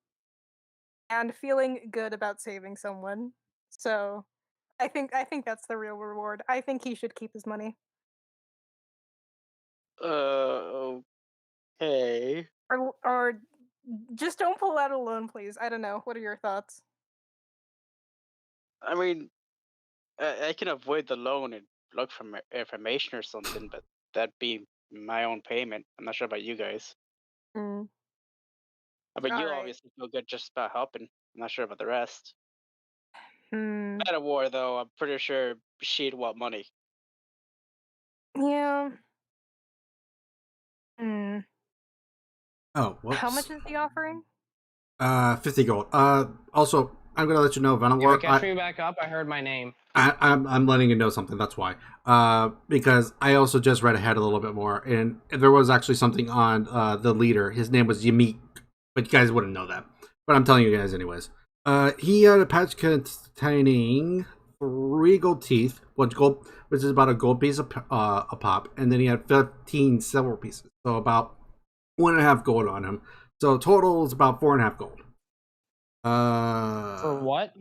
and feeling good about saving someone. So, I think that's the real reward. I think he should keep his money. Okay. Or just don't pull out a loan, please. I don't know. What are your thoughts? I mean, I can avoid the loan and look for information or something, but that'd be my own payment. I'm not sure about you guys. Mm, But all you right. obviously feel good just about helping. I'm not sure about the rest. Hmm. At a war, though, I'm pretty sure she'd want money. Yeah. Hmm. Oh, How whoops. much is the offering? 50 gold. Also, I'm gonna let you know, Venom Yeah, War. catch me back up. I heard my name. I'm letting you know something. That's why. Because I also just read ahead a little bit more, and there was actually something on the leader. His name was Yamik, but you guys wouldn't know that. But I'm telling you guys anyways. He had a patch containing 3 gold teeth, which is about a gold piece a pop, and then he had 15 silver pieces, so about 1.5 gold on him. So total is about 4.5 gold. For what?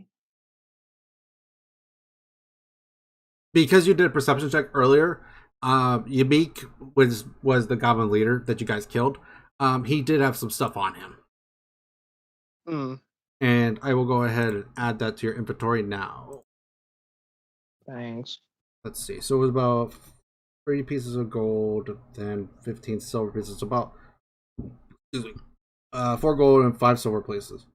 Because you did a perception check earlier, Yamik was the goblin leader that you guys killed. He did have some stuff on him. Hmm. And I will go ahead and add that to your inventory now. Thanks. Let's see. So it was about 3 pieces of gold, then 15 silver pieces. About 4 gold and 5 silver pieces.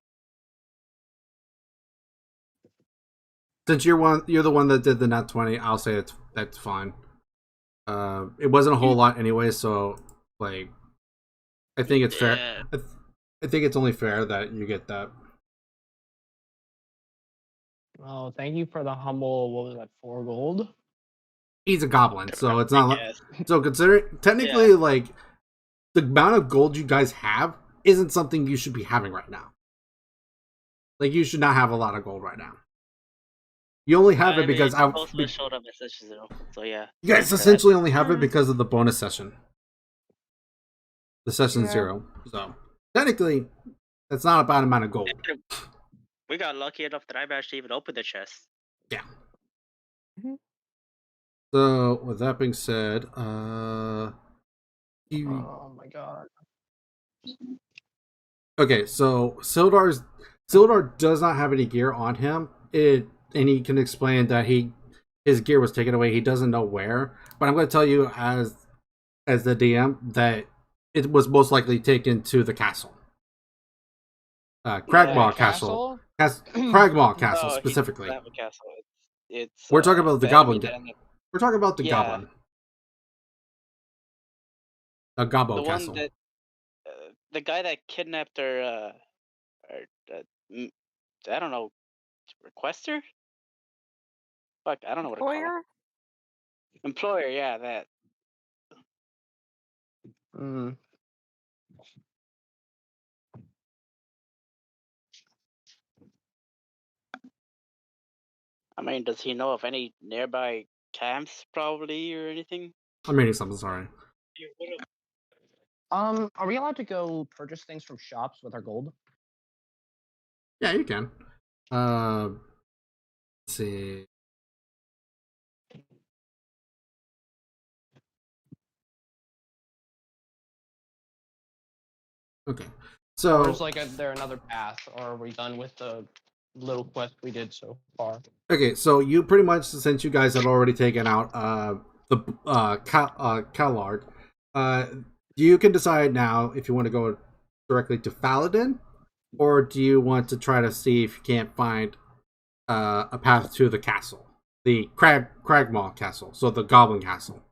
Since you're the one that did the nat 20, I'll say that's fine. It wasn't a whole lot anyway, so like I think it's fair. I think it's only fair that you get that. Oh, thank you for the humble. What was that? 4 gold. He's a goblin, so it's not like Yes. so consider technically like the amount of gold you guys have isn't something you should be having right now. Like you should not have a lot of gold right now. You only have it because both showed up as such, so yeah. you guys essentially only have it because of the bonus session. The session 0. So technically that's not a bad amount of gold. We got lucky enough that I've actually even opened the chest. Yeah. Mm-hmm. So with that being said, Oh my god. okay, so Sildar does not have any gear on him. And he can explain that his gear was taken away. He doesn't know where, but I'm going to tell you as the DM that it was most likely taken to the castle, Cragmaw Castle, Cragmaw Castle specifically. Not a castle. It's We're talking about the Goblin. We're talking about the Goblin. A Gobbo the Castle. One that the guy that kidnapped her. I don't know, requester. Fuck, I don't know what to call him. Employer, yeah, that. Hmm. I mean, does he know of any nearby camps, probably, or anything? I'm reading something. Sorry. Are we allowed to go purchase things from shops with our gold? Yeah, you can. Let's see. Okay. So Or is there another path, or are we done with the little quest we did so far? okay, so you pretty much, since you guys had already taken out the Callard, you can decide now if you want to go directly to Faladin, or do you want to try to see if you can't find a path to the castle, the Cragmaw Castle, so the Goblin Castle.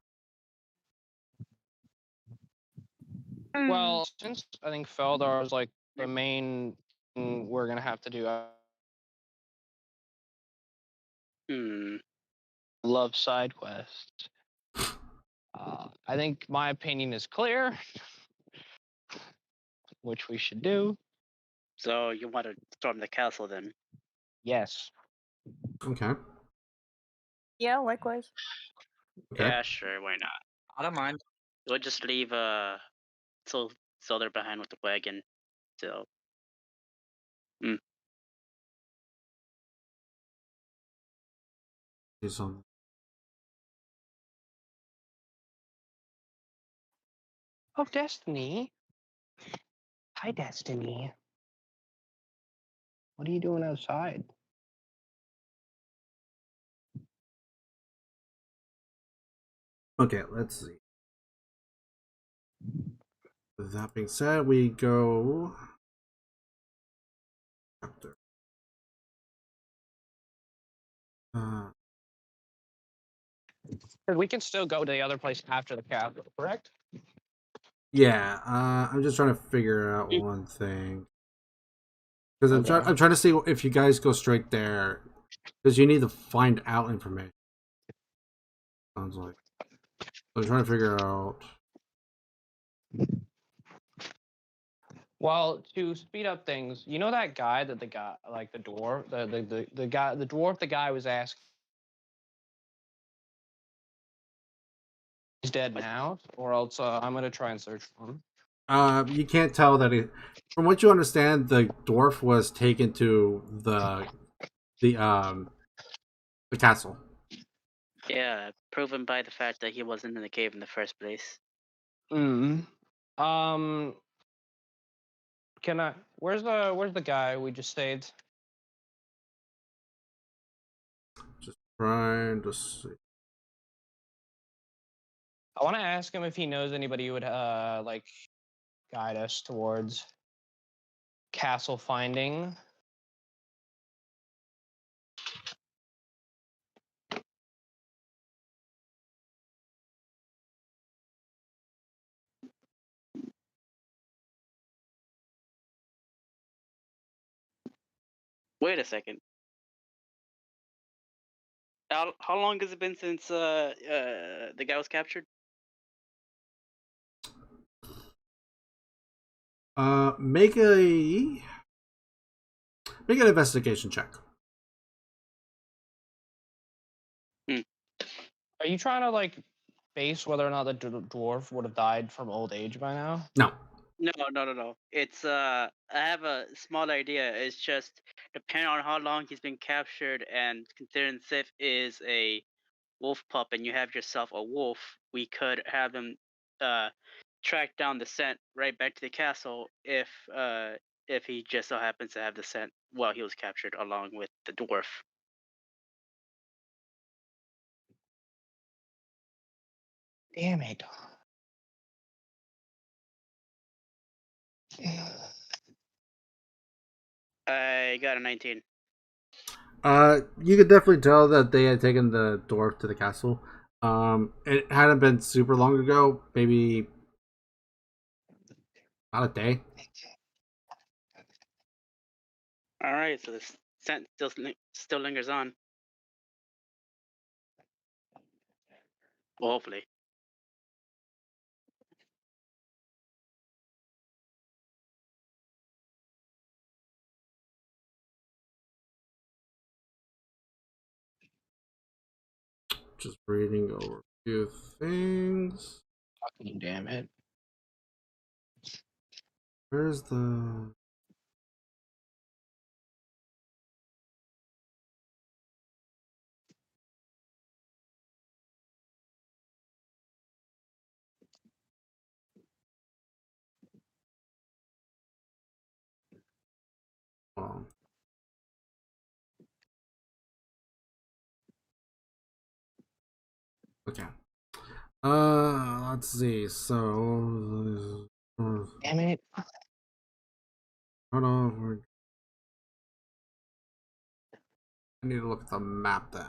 Well, since I think Feldar is like the main thing we're gonna have to do. Love side quests. I think my opinion is clear, which we should do. So you want to storm the castle then? Yes. Okay. Yeah, likewise. Okay. Yeah, sure. Why not? I don't mind. We'll just leave Solder behind with the wagon. So. Do something. Oh, Destiny. Hi, Destiny. What are you doing outside? Okay, let's see. With that being said, we go chapter. We can still go to the other place after the castle, correct? Yeah, I'm just trying to figure out one thing because I'm trying to see if you guys go straight there because you need to find out information. Sounds like. So I'm trying to figure out. Well, to speed up things, you know that guy that the guy, like the dwarf, the guy, the dwarf, the guy was asking. He's dead now, or else I'm gonna try and search for him. You can't tell that he. From what you understand, the dwarf was taken to the castle. Yeah, proven by the fact that he wasn't in the cave in the first place. Can I? Where's the guy we just saved? Just trying to see. I want to ask him if he knows anybody who would like guide us towards castle finding. Wait a second. How long has it been since the guy was captured? Make an investigation check. Are you trying to like base whether or not the dwarf would have died from old age by now? No. No. It's I have a small idea. It's just depending on how long he's been captured, and considering Sif is a wolf pup, and you have yourself a wolf, we could have him track down the scent right back to the castle if he just so happens to have the scent while he was captured along with the dwarf. Damn it. I got a 19. You could definitely tell that they had taken the dwarf to the castle. It hadn't been super long ago, maybe not a day. All right, so the scent still lingers on. Well, hopefully. Just reading over a few things. Fucking damn it. Where's the... Okay. Let's see. So, Damn it. hold on. I need to look at the map then.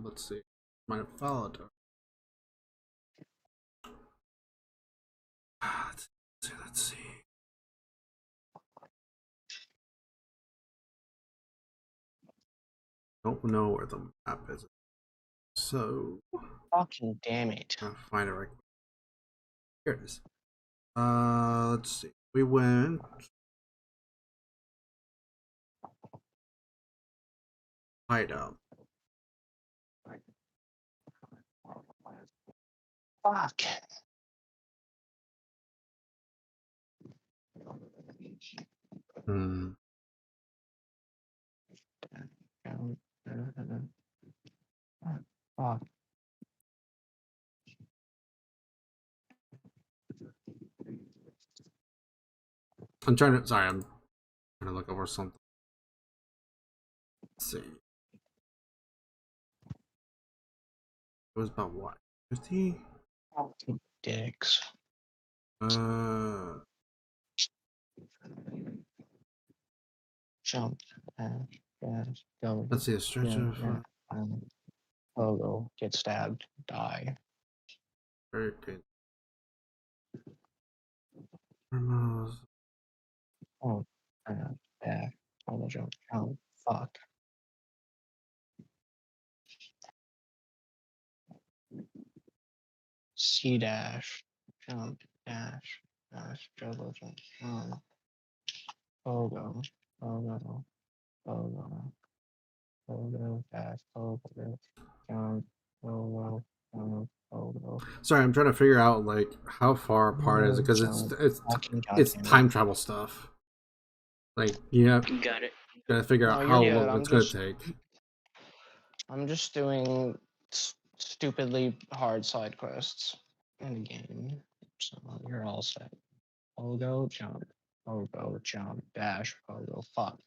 Let's see. Might have followed. Let's see. Don't know where the map is. So, Fucking damn it. I'll find it right. Here it is. Let's see. We went. Hideout. Fuck. Hmm. Fuck. I'm trying to. Sorry, I'm trying to look over something. Let's see. It was about what? 50? Fucking dicks. Jump. Go. Let's see. A stretch of. Logo. Get stabbed. Die. Very good. Promos. Oh. Yeah. On the jump. Oh. Fuck. C dash. Jump. Dash. Double jump. Logo. Logo. Logo. Logo. Dash. Logo. Jump. Logo. Logo. Sorry, I'm trying to figure out like how far apart is it because it's time travel stuff. Like Got it. gotta figure out how long it's gonna take. I'm just doing stupidly hard side quests in the game, so you're all set. Pogo jump, pogo jump, dash, pogo fuck.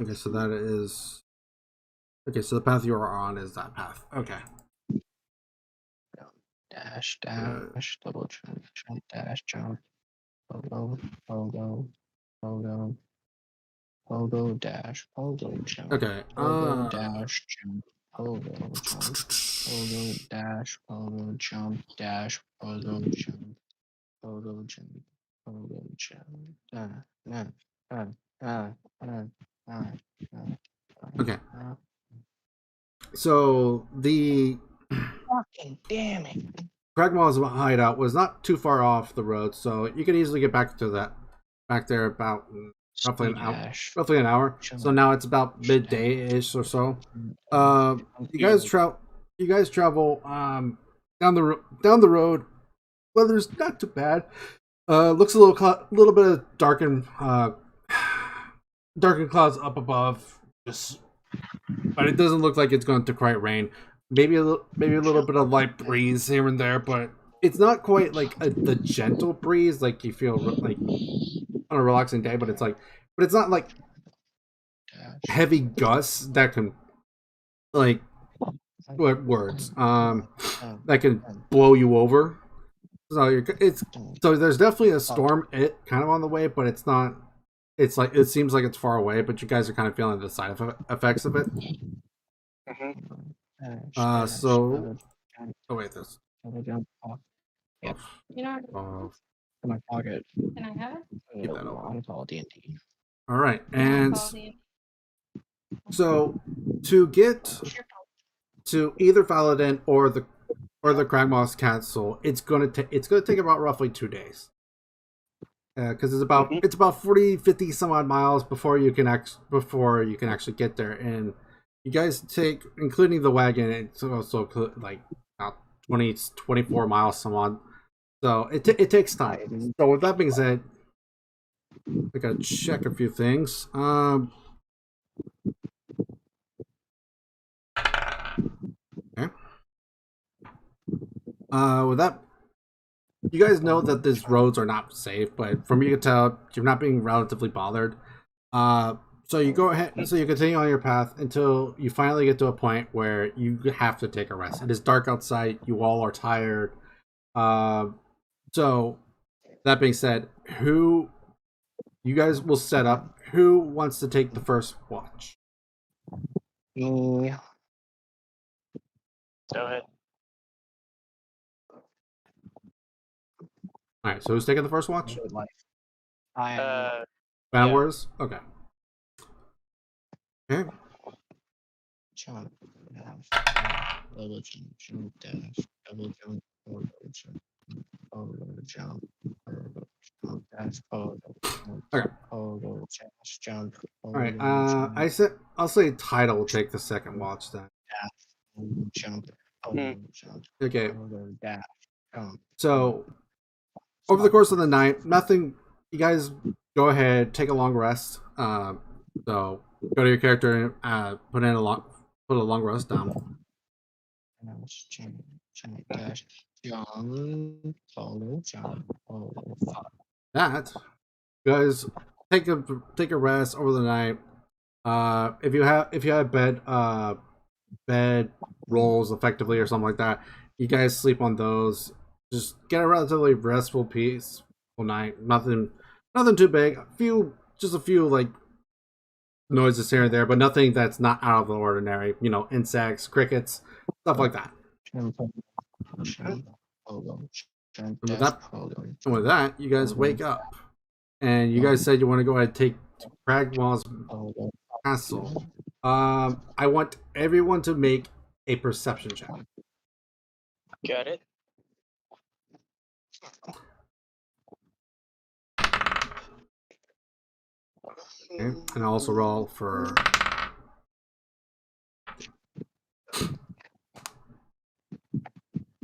Okay, so that is. Okay, so the path you are on is that path. Okay. Dash, dash, double jump, jump, dash, jump, pogo, pogo, pogo, pogo, dash, pogo, jump, Okay. pogo, dash, jump, pogo, jump, pogo, dash, pogo, jump, dash, pogo, jump, pogo, jump, pogo, jump, Okay. So the fucking damn it. Kragmaw's hideout was not too far off the road, so you could easily get back there about roughly an hour. So now it's about midday-ish or so. You guys travel down the road. Weather's not too bad. Looks a little bit of darkened clouds up above, but it doesn't look like it's going to quite rain. Maybe a little bit of light breeze here and there, but it's not quite like the gentle breeze like you feel like on a relaxing day. But it's not like heavy gusts that can like that can blow you over. So there's definitely a storm kind of on the way, but it's not. It's like it seems like it's far away, but you guys are kind of feeling the side effects of it. So. Oh wait, this. Yep. In my pocket. Can I have it? Keep that open. It's all D&D. All right, and so to get to either Faladin or the Kragmaw's Castle, it's gonna take about roughly 2 days. Because it's about 50 some odd miles before you can actually get there, and you guys take, including the wagon, it's also like about 24 miles some odd. So it takes time. So with that being said, I gotta check a few things. Okay. With that you guys know that these roads are not safe, but from what you can tell, you're not being relatively bothered. So you go ahead, so you continue on your path until you finally get to a point where you have to take a rest. It is dark outside. You all are tired. So that being said, who you guys will set up? Who wants to take the first watch? Me. Go ahead. All right. So who's taking the first watch? Good life. I am. Van Yeah. Wars? Okay. Okay. Jump. Dash. Double jump. Jump. Dash. Double jump. Forward jump. Forward jump. Forward jump. Dash. Forward jump. Okay. Forward dash. Jump. All right. Jump. I'll say Tidal will take the second watch then. Dash. Jump. Forward jump. Okay. Forward dash. Jump. So over the course of the night, nothing. You guys go ahead, take a long rest. So go to your character and put a long rest down. Jump. Jump. Dash. Jump. Forward jump. Forward. That you guys take a rest over the night. If you have bed rolls effectively or something like that, you guys sleep on those. Just get a relatively restful, peaceful night. Nothing too big. Just a few like noises here and there, but nothing that's not out of the ordinary. You know, insects, crickets, stuff like that. Jump. Jump. Forward. Jump. And with Dash. that, Forward. and with that, you guys wake up, and you guys said you want to go ahead and take Cragmaw's Forward. castle. I want everyone to make a perception check. Got it. Okay, and I'll also roll for.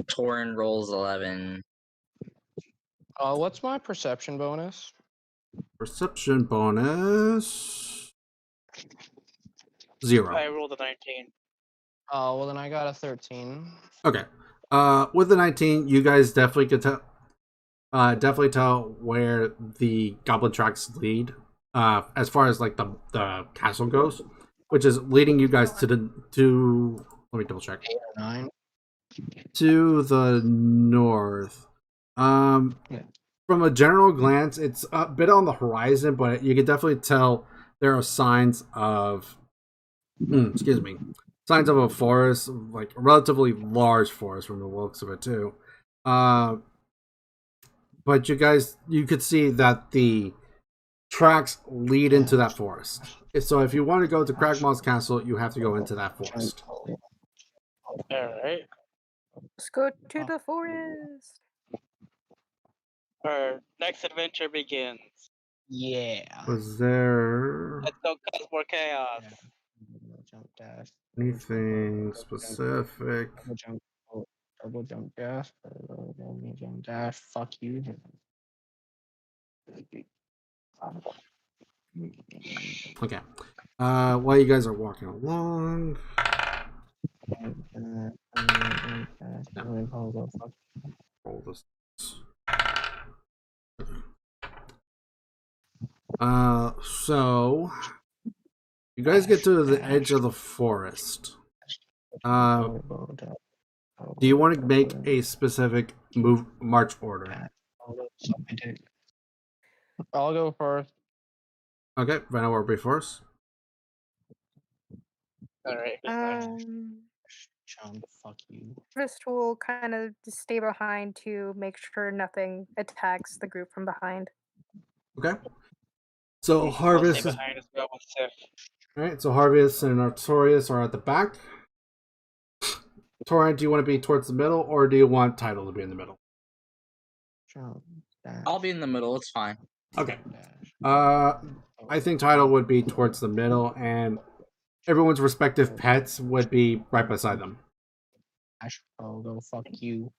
Torin rolls 11. What's my perception bonus? Perception bonus 0. I rolled a 19. Oh, well then I got a 13. Okay. With the 19, you guys definitely could tell. Definitely tell where the goblin tracks lead. As far as like the castle goes, which is leading you guys to let me double check. 8 or 9. To the north. Yeah. From a general glance, it's a bit on the horizon, but you can definitely tell there are signs of signs of a forest, like a relatively large forest from the looks of it too. But you could see that the tracks lead into that forest. So if you want to go to Cragmaw's castle, you have to go into that forest. All right. Let's go to the forest. Our next adventure begins. Yeah. Was there Let's go cause more chaos. Jump dash. anything specific? Double jump. Double jump dash. Double jump dash. Fuck you. Okay. While you guys are walking along. Roll this. So you guys get to the edge of the forest. Do you want to make a specific march order? I'll go first. Okay, Vanna will be first. All right. Jump, fuck you. Fist will kind of just stay behind to make sure nothing attacks the group from behind. Okay. So I'll Harvest stay is behind as well with Sif. alright, so Harvest and Artorias are at the back. Torrent, do you want to be towards the middle or do you want Tidal to be in the middle? Jump, dash, I'll be in the middle. It's fine. Okay. dash. I think Tidal would be towards the middle and everyone's respective pets would be right beside them. Dash, I'll go fuck you.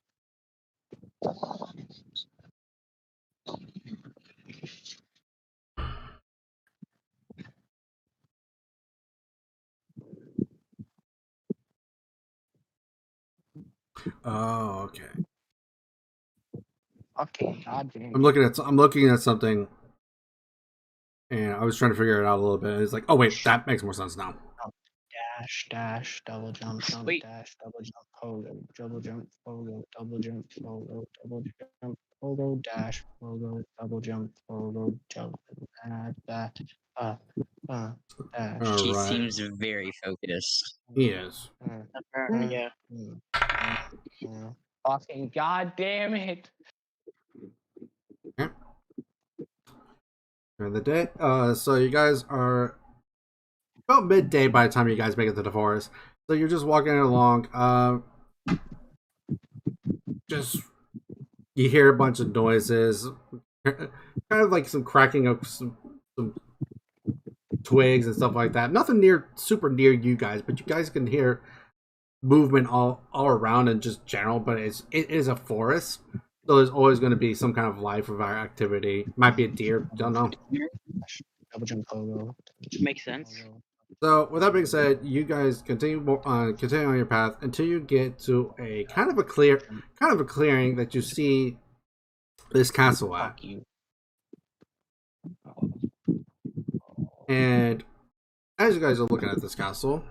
Oh, okay. Fucking goddamn. I'm looking at something, and I was trying to figure it out a little bit. And it's like, oh wait, that makes more sense now. Dash, double jump, Wait. dash, double jump, pogo, double jump, pogo, double jump, pogo, double jump, pogo, dash, pogo, double jump, pogo, jump, that, dash. All He right, seems very focused. he is. Apparently, yeah. Fucking goddamn it. Okay. During the day, so you guys are about midday by the time you guys make it to the forest. So you're just walking along. Just you hear a bunch of noises, kind of like some cracking of some twigs and stuff like that. Nothing super near you guys, but you guys can hear movement all around and just general. But it is a forest, so there's always going to be some kind of life or activity. Might be a deer, don't know. Double jump, pogo. Makes sense. So, with that being said, you guys continue on your path until you get to a kind of a clearing that you see this castle at. Fuck you. And as you guys are looking at this castle,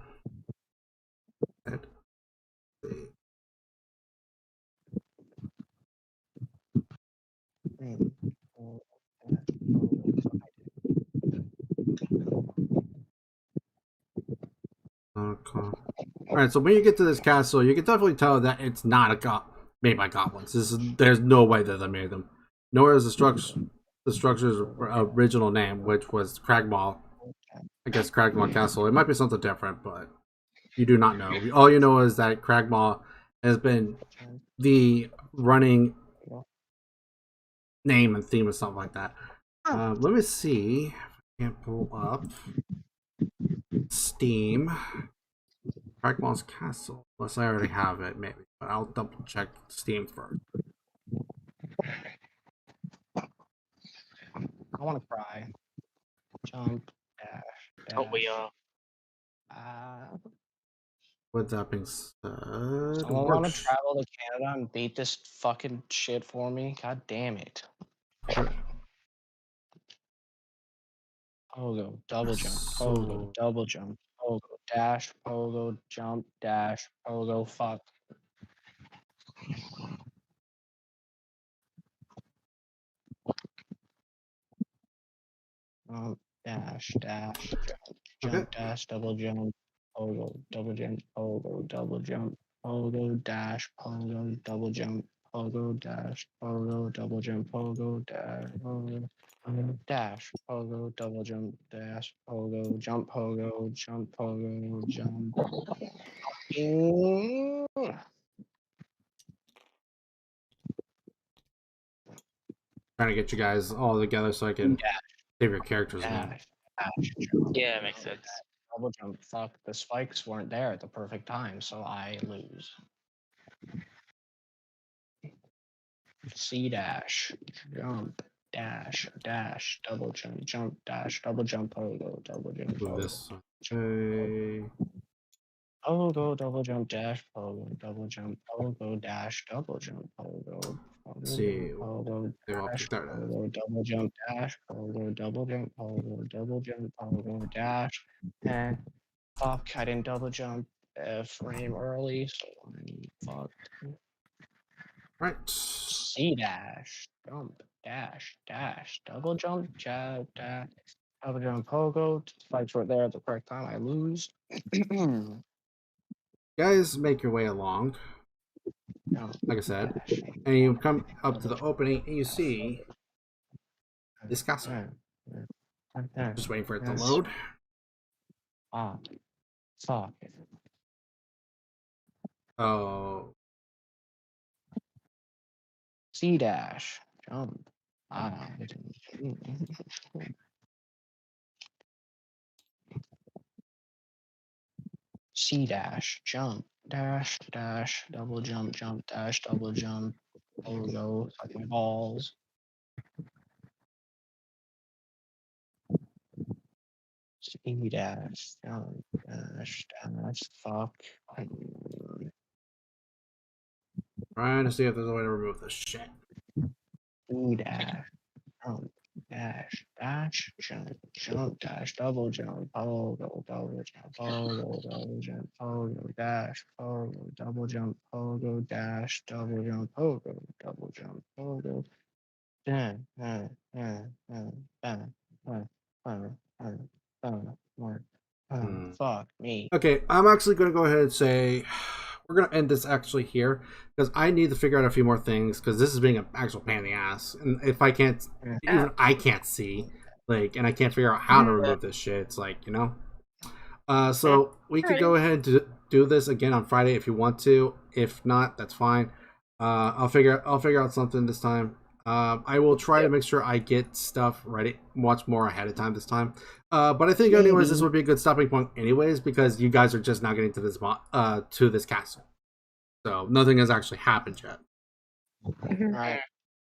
Alright, so when you get to this castle, you can definitely tell that it's not made by goblins. There's no way that they made them. Nor is the structure's original name, which was Cragmaw. I guess Cragmaw Castle. It might be something different, but you do not know. All you know is that Cragmaw has been the running name and theme or something like that. Let me see if I can pull up Steam. Cragmaw's Castle. Unless I already have it, maybe. But I'll double check Steam first. I want to cry. Jump, dash. Oh, we With that being said, Someone want to travel to Canada and beat this fucking shit for me? God damn it. Pogo, double jump, pogo, double jump, pogo, dash, pogo, jump, dash, pogo, fuck. Dash, jump, dash, double jump, pogo, double jump, pogo, double jump, pogo, dash, pogo, double jump, pogo, dash, pogo, double jump, pogo, dash, pogo. Dash, pogo, double jump, dash, pogo, jump, pogo, jump, pogo, jump. Trying to get you guys all together so I can save your characters again. Yeah, makes sense. Double jump, fuck. The spikes weren't there at the perfect time, so I lose. C dash, jump, dash, double jump, dash, double jump, pogo, double jump, pogo. This. Okay. Pogo, double jump, dash, pogo, double jump, pogo, dash, double jump, pogo. Let's see. Pogo, dash, There it is. pogo, double jump, dash, pogo, double jump, pogo, double jump, pogo, dash. And fuck, I didn't double jump frame early, so I'm fucked. Right. C dash, jump, dash, double jump, jab, dash, double jump, pogo. Spikes right there at the correct time. I lose. Guys, make your way along. Like I said, and you come up to the opening and you see this castle. Just waiting for it to load. Fuck. Oh. C dash, jump. C dash, jump, dash, double jump, dash, double jump. Pogo, fucking balls. C dash, jump, dash, fuck. Trying to see if there's a way to remove this shit. do dash, jump, dash, dash, jump, dash, double jump, pogo, double jump, pogo, double jump, pogo, dash, pogo, double jump, pogo, dash, double jump, pogo, double jump, pogo. Fuck me. Okay, I'm actually going to go ahead and say we're going to end this actually here because I need to figure out a few more things because this is being an actual pain in the ass. And if I can't, even I can't see, like, and I can't figure out how to remove this shit, it's like, you know. So we could go ahead and do this again on Friday if you want to. If not, that's fine. I'll figure out something this time. I will try to make sure I get stuff ready much more ahead of time this time. But I think anyways this would be a good stopping point anyways because you guys are just now getting to this castle. So nothing has actually happened yet.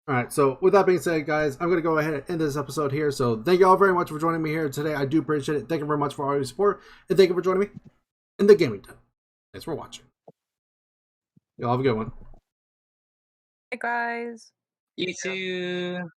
Alright, so with that being said, guys, I'm going to go ahead and end this episode here. So thank you all very much for joining me here today. I do appreciate it. Thank you very much for all your support. And thank you for joining me in the gaming time. Thanks for watching. Y'all have a good one. Hey guys. You too.